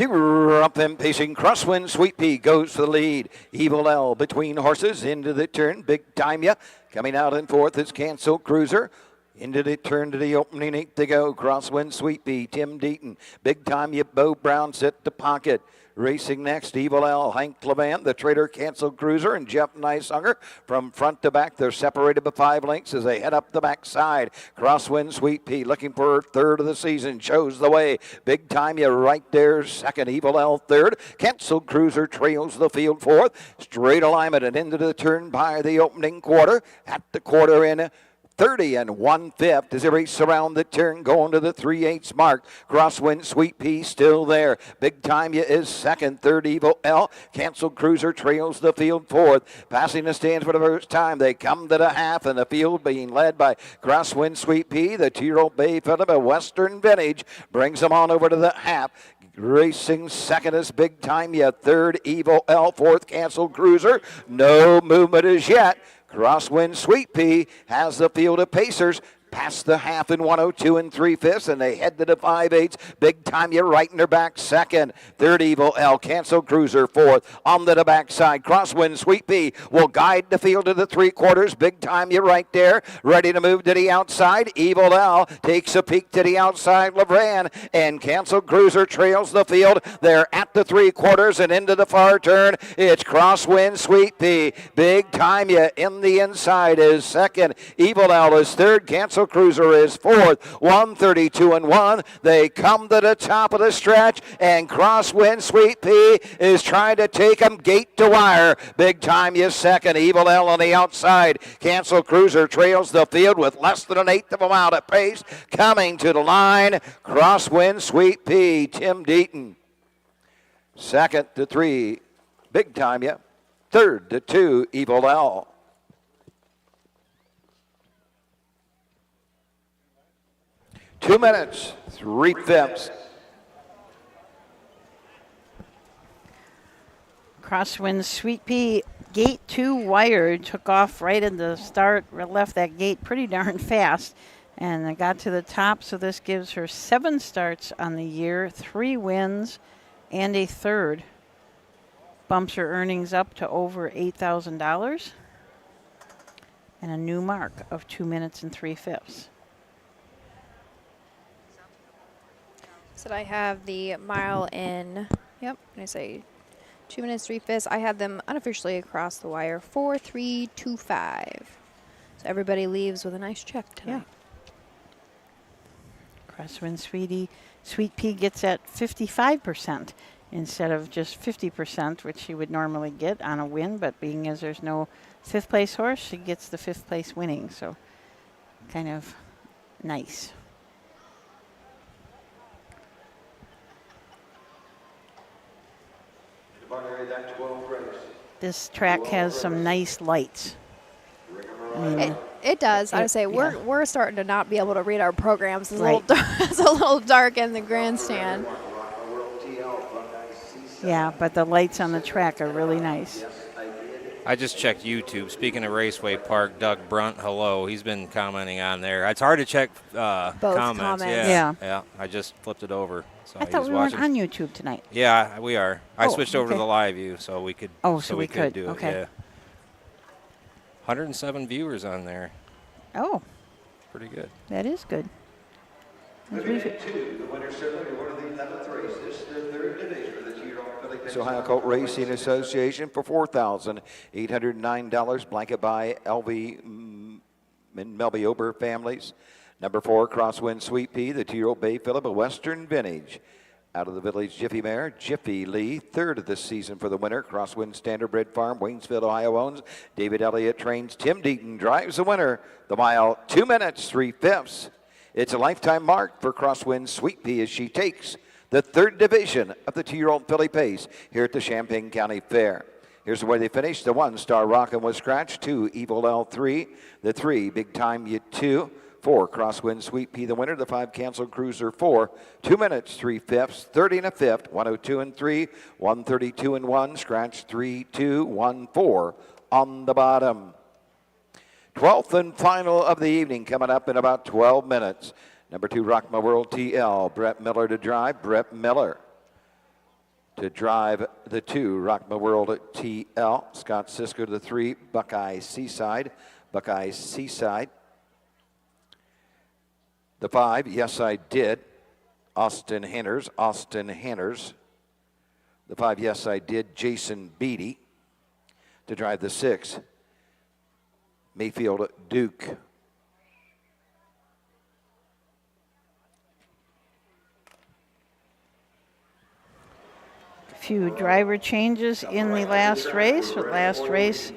Up and pacing, Crosswind Sweet Pea goes for the lead. Evil L between horses into the turn. Big Time Ya coming out in 4th is Canceled Cruiser. Into the turn to the opening 8 to go. Crosswind Sweet Pea, Tim Deaton. Big Time Ya, Bo Brown set to pocket. Racing next, Evil L, Hank Levan, the Trader Canceled Cruiser, and Jeff Neisonger. From front to back, they're separated by 5 lengths as they head up the backside. Crosswind Sweet Pea looking for her 3rd of the season, shows the way. Big Time Ya right there, 2nd. Evil L 3rd. Canceled Cruiser trails the field 4th. Straight alignment and into the turn by the opening quarter. At the quarter in 30 1/5 as they race around the turn, going to the 3/8 mark. Crosswind Sweet Pea still there. Big Time Ya is second. Third Evil L. Canceled Cruiser trails the field fourth. Passing the stands for the first time. They come to the half, and the field being led by Crosswind Sweet Pea. The 2-year-old Bay Phillip of Western Vintage brings them on over to the half. Racing second is Big Time Ya. Third Evil L. Fourth Canceled Cruiser. No movement as yet. Crosswind Sweet Pea has the field of pacers. Past the half in 102 3/5, and they head to the 5/8. Big Time Ya right in their back second. Third Evil L. Canceled Cruiser fourth. On to the backside. Crosswind Sweet Pea will guide the field to the 3/4. Big Time Ya right there. Ready to move to the outside. Evil L takes a peek to the outside. LeBran and Canceled Cruiser trails the field. They're at the 3/4 and into the far turn. It's Crosswind Sweet Pea. Big Time Ya in the inside is second. Evil L is third. Canceled Cruiser is fourth. 132 1. They come to the top of the stretch, and Crosswind Sweet Pea is trying to take them gate to wire. Big Time Ya second. Evil L on the outside. Canceled Cruiser trails the field with less than an eighth of a mile at pace. Coming to the line, Crosswind Sweet Pea. Tim Deaton. Second to 3, Big Time Ya. Third to 2, Evil L. Two minutes, 3/5. Crosswind Sweet Pea, gate 2 wired, took off right in the start, left that gate pretty darn fast, and got to the top, so this gives her 7 starts on the year, 3 wins, and a third. Bumps her earnings up to over $8,000, and a new mark of 2 minutes and 3/5. So I have the mile in, yep, I say 2 minutes, 3/5. I had them unofficially across the wire, 4.325. So everybody leaves with a nice check tonight. Yeah. Crosswind Sweet Pea gets at 55% instead of just 50%, which she would normally get on a win, but being as there's no 5th place horse, she gets the 5th place winning, so kind of nice. This track has some nice lights. I mean, it does. I would say we're starting to not be able to read our programs. It's, it's a little dark in the grandstand. Yeah, but the lights on the track are really nice. I just checked YouTube. Speaking of Raceway Park, Doug Brunt, hello. He's been commenting on there. It's hard to check comments. Yeah. I just flipped it over. So I thought we weren't on YouTube tonight. Yeah, we are. I switched over to the live view so we could. So we could do okay. it. Yeah. 107 viewers on there. Oh. Pretty good. That is good. The winner certainly awarded the 11th race. This is the 3rd division of the 2-year-old filly. It's Ohio Colt Racing Association for $4,809. Blanket by LV and Melby Ober families. Number 4, Crosswind Sweet Pea, the 2-year-old Bay Phillip of Western Vintage. Out of the Village Jiffy Mare, Jiffy Lee, 3rd of the season for the winner. Crosswind Standardbred Farm, Waynesville, Ohio owns. David Elliott trains. Tim Deaton drives the winner. The mile, 2 minutes, 3/5. It's a lifetime mark for Crosswind Sweet Pea as she takes the 3rd division of the 2-year-old filly pace here at the Champaign County Fair. Here's the way they finished. The 1, Star Rockin' was scratched. 2, Evil L 3. The 3, Big Time Ya 2. 4, Crosswind Sweet Pea the winner. The 5, Canceled Cruiser 4. 2 minutes, 3/5. 30 1/5. 102 3. 132 1. Scratch 3, 2, 1, 4 on the bottom. 12th and final of the evening coming up in about 12 minutes. Number 2, Rock My World TL. Brett Miller to drive. Brett Miller to drive the 2, Rock My World TL. Scott Sisko to the 3, Buckeye Seaside. Buckeye Seaside. The 5, Yes I Did. Austin Henners. Austin Henners. The 5, Yes I Did. Jason Beatty to drive the 6, Mayfield Duke. Few driver changes in the last race. The last race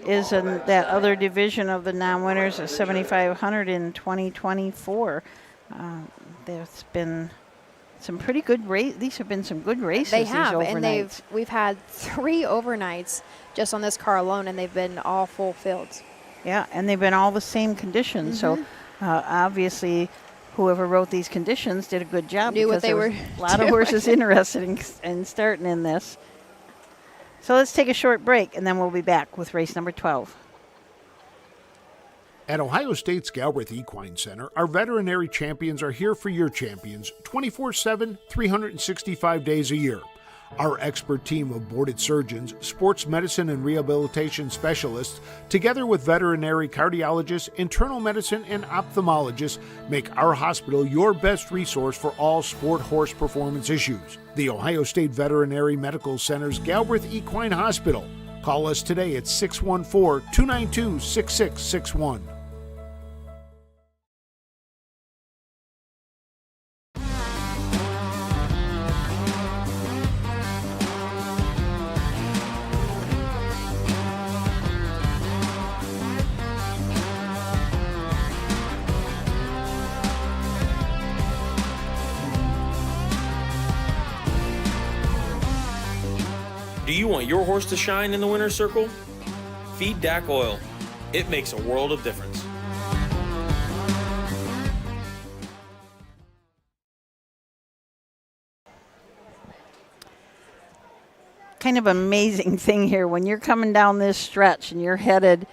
is in that other division of the non-winners of 7,500 in 2024. There's been some pretty good race. These have been some good races. They have, these and we've had 3 overnights just on this car alone, and they've been all full fields. Yeah, and they've been all the same conditions. So obviously, whoever wrote these conditions did a good job. Knew what because they there was were a lot of horses interested in starting in this. So let's take a short break, and then we'll be back with race number 12. At Ohio State's Galbraith Equine Center, our veterinary champions are here for your champions 24/7, 365 days a year. Our expert team of boarded surgeons, sports medicine and rehabilitation specialists, together with veterinary cardiologists, internal medicine, and ophthalmologists, make our hospital your best resource for all sport horse performance issues. The Ohio State Veterinary Medical Center's Galbraith Equine Hospital. Call us today at 614-292-6661. Do you want your horse to shine in the winner's circle? Feed DAC oil. It makes a world of difference. Kind of amazing thing here. When you're coming down this stretch and you're headed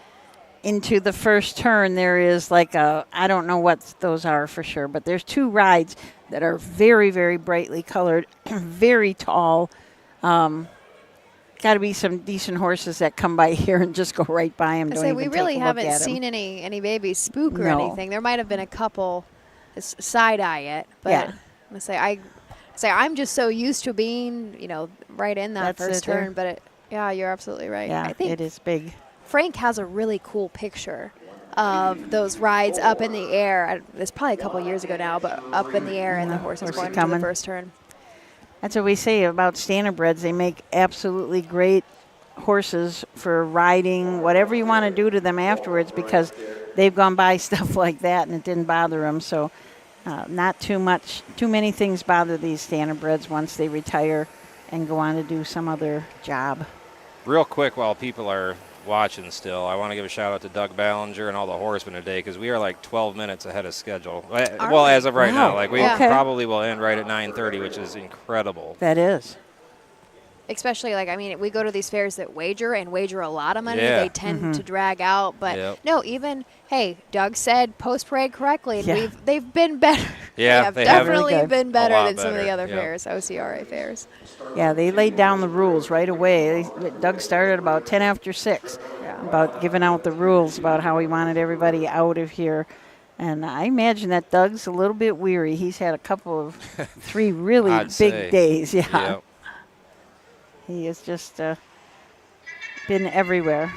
into the first turn, there is like I don't know what those are for sure, but there's 2 rides that are very, very brightly colored, very tall. Got to be some decent horses that come by here and just go right by them. I say we really haven't seen any babies spook or anything. There might have been a couple side eye it, but I'm just so used to being, right in that first turn. But you're absolutely right. Yeah, I think it is big. Frank has a really cool picture of those rides up in the air. It's probably a couple years ago now, but up in the air and the horses going into the first turn. That's what we say about standardbreds. They make absolutely great horses for riding, whatever you want to do to them afterwards, because they've gone by stuff like that and it didn't bother them. So not too many things bother these standardbreds once they retire and go on to do some other job. Real quick, while people are watching still, I want to give a shout out to Doug Ballinger and all the horsemen today, because we are like 12 minutes ahead of schedule. Well, as of right now, like we probably will end right at 9:30, which is incredible. That is. Especially, we go to these fairs that wager a lot of money. They tend to drag out. But no, even, Doug said post-parade correctly, and they've been better. Yeah, they have definitely been better than some of the other fairs, OCRA fairs. Yeah, they laid down the rules right away. Doug started about 10 after 6 about giving out the rules about how he wanted everybody out of here. And I imagine that Doug's a little bit weary. He's had a couple of 3 really big days. Yeah. Yep. He has just been everywhere.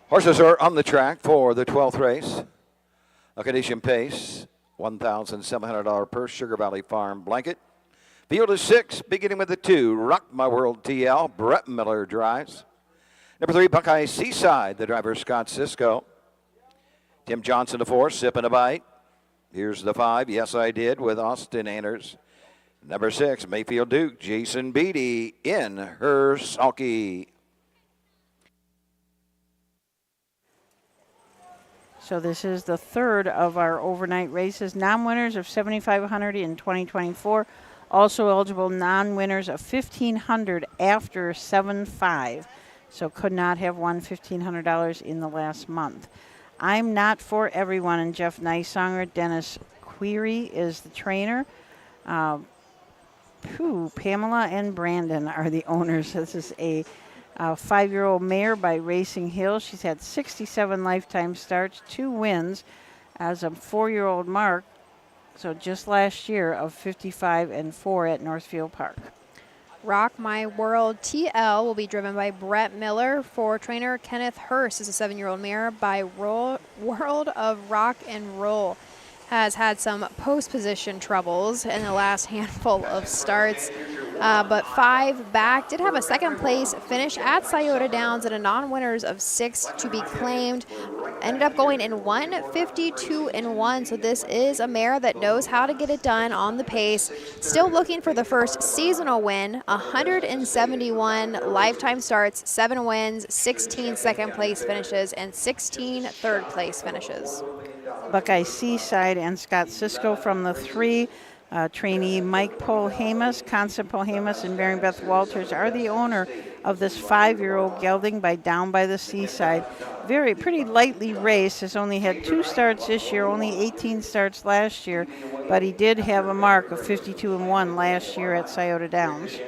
Horses are on the track for the 12th race. A condition pace, $1,700 purse, Sugar Valley Farm blanket. Field is 6, beginning with the 2, Rock My World TL, Brett Miller drives. Number 3, Buckeye Seaside, the driver Scott Sisko. Tim Johnson, the 4, Sippin' a Bite. Here's the 5, Yes I Did, with Austin Anders. Number 6, Mayfield Duke, Jason Beatty in her sulky. So this is the 3rd of our overnight races. Non-winners of 7,500 in 2024. Also eligible non-winners of 1,500 after 7-5. So could not have won $1,500 in the last month. I'm Not For Everyone, and Jeff Neisonger. Dennis Query is the trainer. Pamela and Brandon are the owners. This is a 5-year-old mare by Racing Hill. She's had 67 lifetime starts, 2 wins as a 4-year-old mark. So just last year of 55-4 at Northfield Park. Rock My World TL will be driven by Brett Miller. For trainer Kenneth Hurst is a 7-year-old mare by World of Rock and Roll. has had some post position troubles in the last handful of starts. But 5 back, did have a second place finish at Scioto Downs and a non-winners of 6 to be claimed. Ended up going in 1:52.1, so this is a mare that knows how to get it done on the pace. Still looking for the first seasonal win, 171 lifetime starts, 7 wins, 16 second place finishes, and 16 third place finishes. Buckeye Seaside and Scott Cisco from the 3. Trainee Mike Polhamus, Constance Polhamus, and Mary Beth Walters are the owner of this 5-year-old gelding by Down by the Seaside. Pretty lightly raced, has only had 2 starts this year, only 18 starts last year, but he did have a mark of 52-1 last year at Scioto Downs.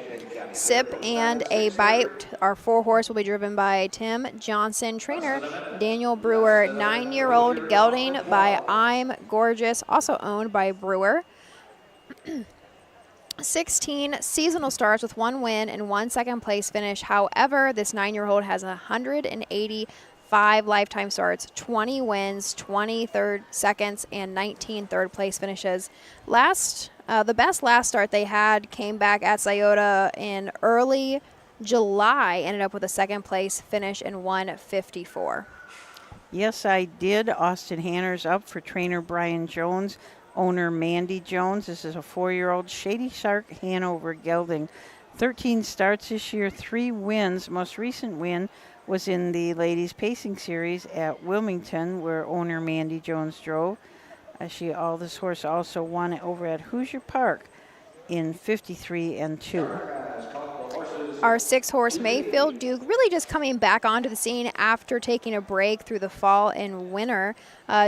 Sip and a Bite, our 4-horse, will be driven by Tim Johnson. Trainer Daniel Brewer, 9-year-old gelding by I'm Gorgeous, also owned by Brewer. 16 seasonal starts with 1 win and 1 second place finish. However, this 9-year-old has 185 lifetime starts, 20 wins, 20 third seconds, and 19 third place finishes. The best last start they had came back at Scioto in early July, ended up with a second place finish in 1:54. Yes, I did. Austin Hanner's up for trainer Brian Jones. Owner Mandy Jones. This is a 4-year-old Shady Shark Hanover gelding. 13 starts this year, 3 wins. Most recent win was in the Ladies Pacing Series at Wilmington, where owner Mandy Jones drove. This horse also won over at Hoosier Park in 53-2. Our 6-horse Mayfield Duke really just coming back onto the scene after taking a break through the fall and winter.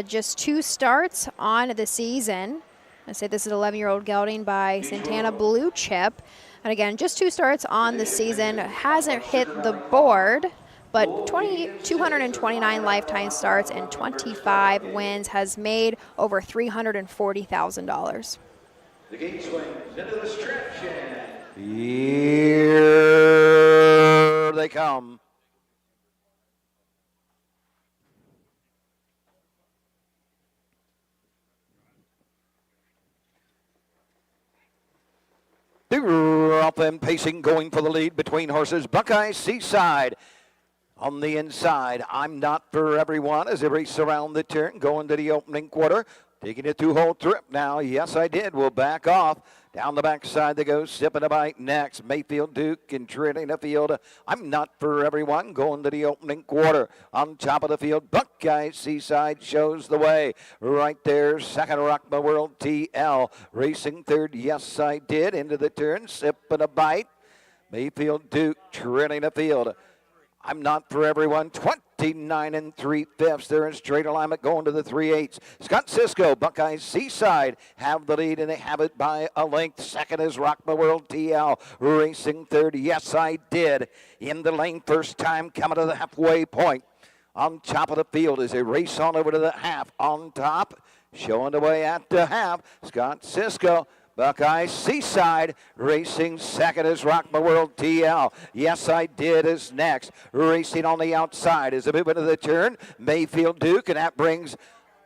Just 2 starts on the season. I say this is 11-year-old gelding by Santana Blue Chip. And again, just 2 starts on the season. Hasn't hit the board, but 229 lifetime starts and 25 wins, has made over $340,000. The gate swings into the stretch and here they come. They're up and pacing, going for the lead between horses. Buckeye Seaside on the inside. I'm Not For Everyone as they race around the turn, going to the opening quarter. Taking a 2-hole trip now. Yes, I did. We'll back off. Down the backside they go, Sipping a Bite next. Mayfield Duke and treading the field. I'm Not For Everyone going to the opening quarter. On top of the field, Buckeye Seaside shows the way. Right there, second, Rock My World TL. Racing third, Yes, I Did. Into the turn, Sipping a Bite. Mayfield Duke treading the field. I'm Not For Everyone, 29 3/5. They're in straight alignment going to the 3/8. Scott Cisco, Buckeye Seaside have the lead, and they have it by a length. Second is Rock My World TL. Racing third, Yes, I Did. In the lane first time, coming to the halfway point. On top of the field as they race on over to the half. On top, showing the way at the half, Scott Cisco. Buckeye Seaside racing second is Rock My World TL. Yes, I Did is next. Racing on the outside as a move into the turn. Mayfield Duke, and that brings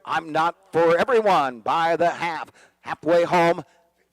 I'm Not For Everyone by the half. Halfway home,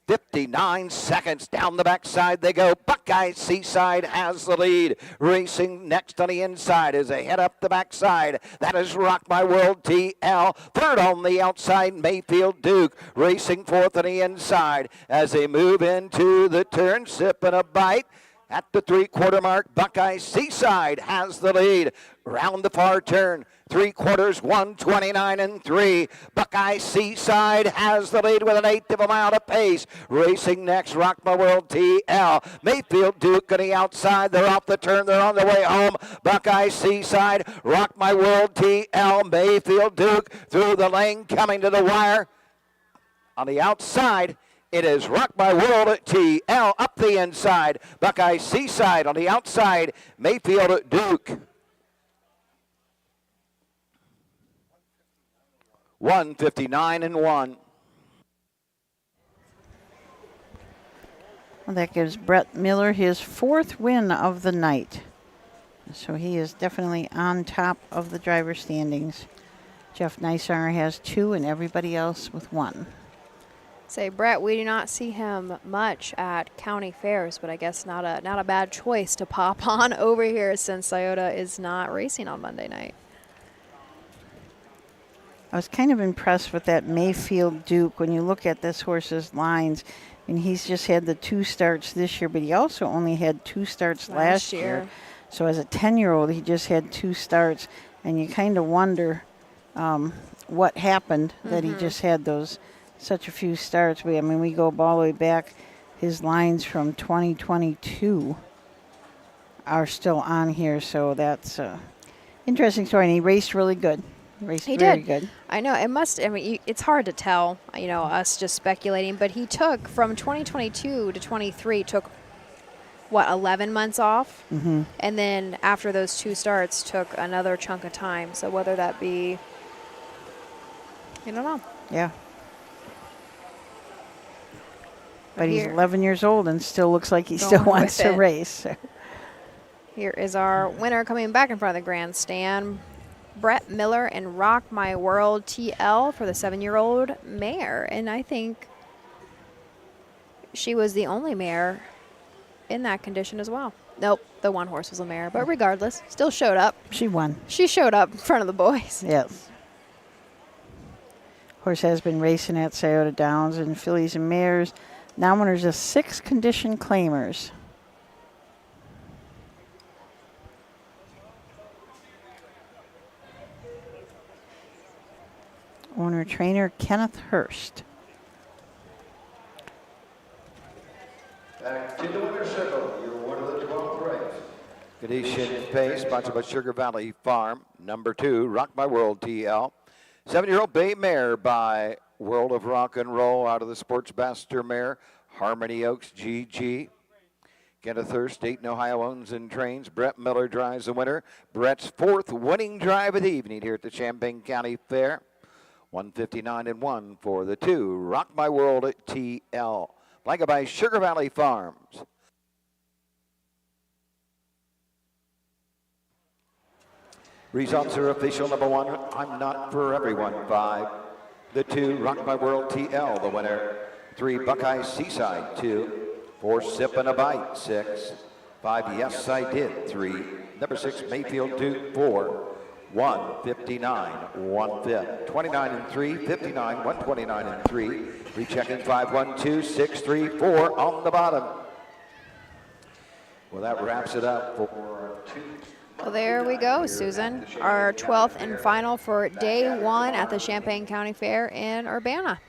59 seconds. Down the backside they go. Buckeye Seaside has the lead. Racing next on the inside as they head up the backside. That is Rock My World TL. Third on the outside, Mayfield Duke. Racing fourth on the inside as they move into the turn. Sipping a Bite. At the 3/4 mark, Buckeye Seaside has the lead. Round the far turn, 3/4, 129 3. Buckeye Seaside has the lead with an 1/8 of a mile to pace. Racing next, Rock My World TL. Mayfield Duke on the outside. They're off the turn. They're on their way home. Buckeye Seaside, Rock My World TL. Mayfield Duke through the lane, coming to the wire. On the outside, it is Rock My World TL up the inside. Buckeye Seaside on the outside. Mayfield Duke. 159-1. Well, that gives Brett Miller his 4th win of the night. So he is definitely on top of the driver standings. Jeff Neisanger has 2 and everybody else with 1. Say, Brett, we do not see him much at county fairs, but I guess not a bad choice to pop on over here since Scioto is not racing on Monday night. I was kind of impressed with that Mayfield Duke. When you look at this horse's lines, and he's just had the 2 starts this year, but he also only had 2 starts last year. So as a 10-year-old, he just had 2 starts, and you kind of wonder what happened that he just had such a few starts. I mean, we go all the way back. His lines from 2022 are still on here, so that's an interesting story. And he raced really good. He did. Good. I know. It's hard to tell, us just speculating, but he took from 2022 to 23, took, 11 months off? Mm-hmm. And then after those 2 starts, took another chunk of time. So whether that be, I don't know. Yeah. But he's 11 years old and still looks like he still wants to race. Here is our winner coming back in front of the grandstand. Brett Miller and Rock My World TL for the 7-year-old mare. And I think she was the only mare in that condition as well. Nope, the one horse was a mare. But regardless, still showed up. She won. She showed up in front of the boys. Yes. Horse has been racing at Scioto Downs and fillies and mares. Now winners of 6 condition claimers. Owner trainer Kenneth Hurst. Back to the winner's circle. You're one of the 12th race. Condition Pace, sponsored by Sugar Valley Farm. Number 2, Rock My World TL. 7-year-old bay mare by World of Rock and Roll out of the Sportsmaster mare. Harmony Oaks GG. Kenneth Hurst, Dayton, Ohio, owns and trains. Brett Miller drives the winner. Brett's 4th winning drive of the evening here at the Champaign County Fair. 159-1 for the 2. Rock My World at TL. Blanket by Sugar Valley Farms. Results are official. Number 1, I'm Not For Everyone, 5. The 2, Rock My World TL, the winner. 3, Buckeye Seaside, 2. 4, Sip and a Bite, 6. 5, Yes I Did, 3. Number 6, Mayfield Duke, 4. 159, 1/5. 29 and 3, 59, 129 and 3. Rechecking 5, 1, 2, 6, 3, 4 on the bottom. Well, that wraps it up for 2. Well, there we go, Susan. Our 12th and final for day 1 at the Champaign County Fair in Urbana.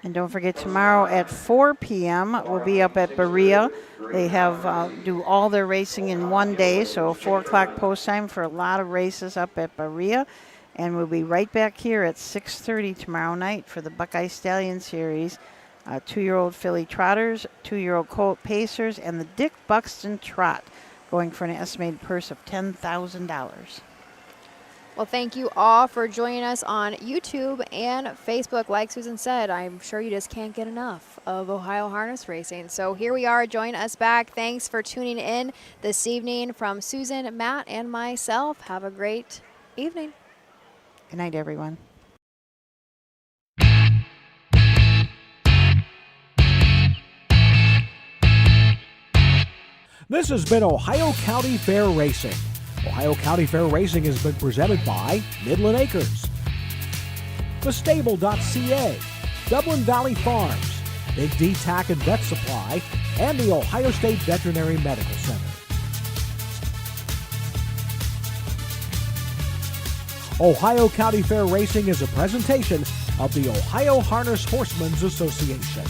And don't forget, tomorrow at 4 p.m. we'll be up at Berea. They have do all their racing in one day, so 4 o'clock post time for a lot of races up at Berea. And we'll be right back here at 6:30 tomorrow night for the Buckeye Stallion Series. 2-year-old filly trotters, 2-year-old colt pacers, and the Dick Buxton Trot, going for an estimated purse of $10,000. Well, thank you all for joining us on YouTube and Facebook. Like Susan said, I'm sure you just can't get enough of Ohio harness racing. So here we are. Join us back. Thanks for tuning in this evening from Susan, Matt, and myself. Have a great evening. Good night, everyone. This has been Ohio County Fair Racing. Ohio County Fair Racing has been presented by Midland Acres, thestable.ca, Dublin Valley Farms, Big D Tack and Vet Supply, and the Ohio State Veterinary Medical Center. Ohio County Fair Racing is a presentation of the Ohio Harness Horsemen's Association.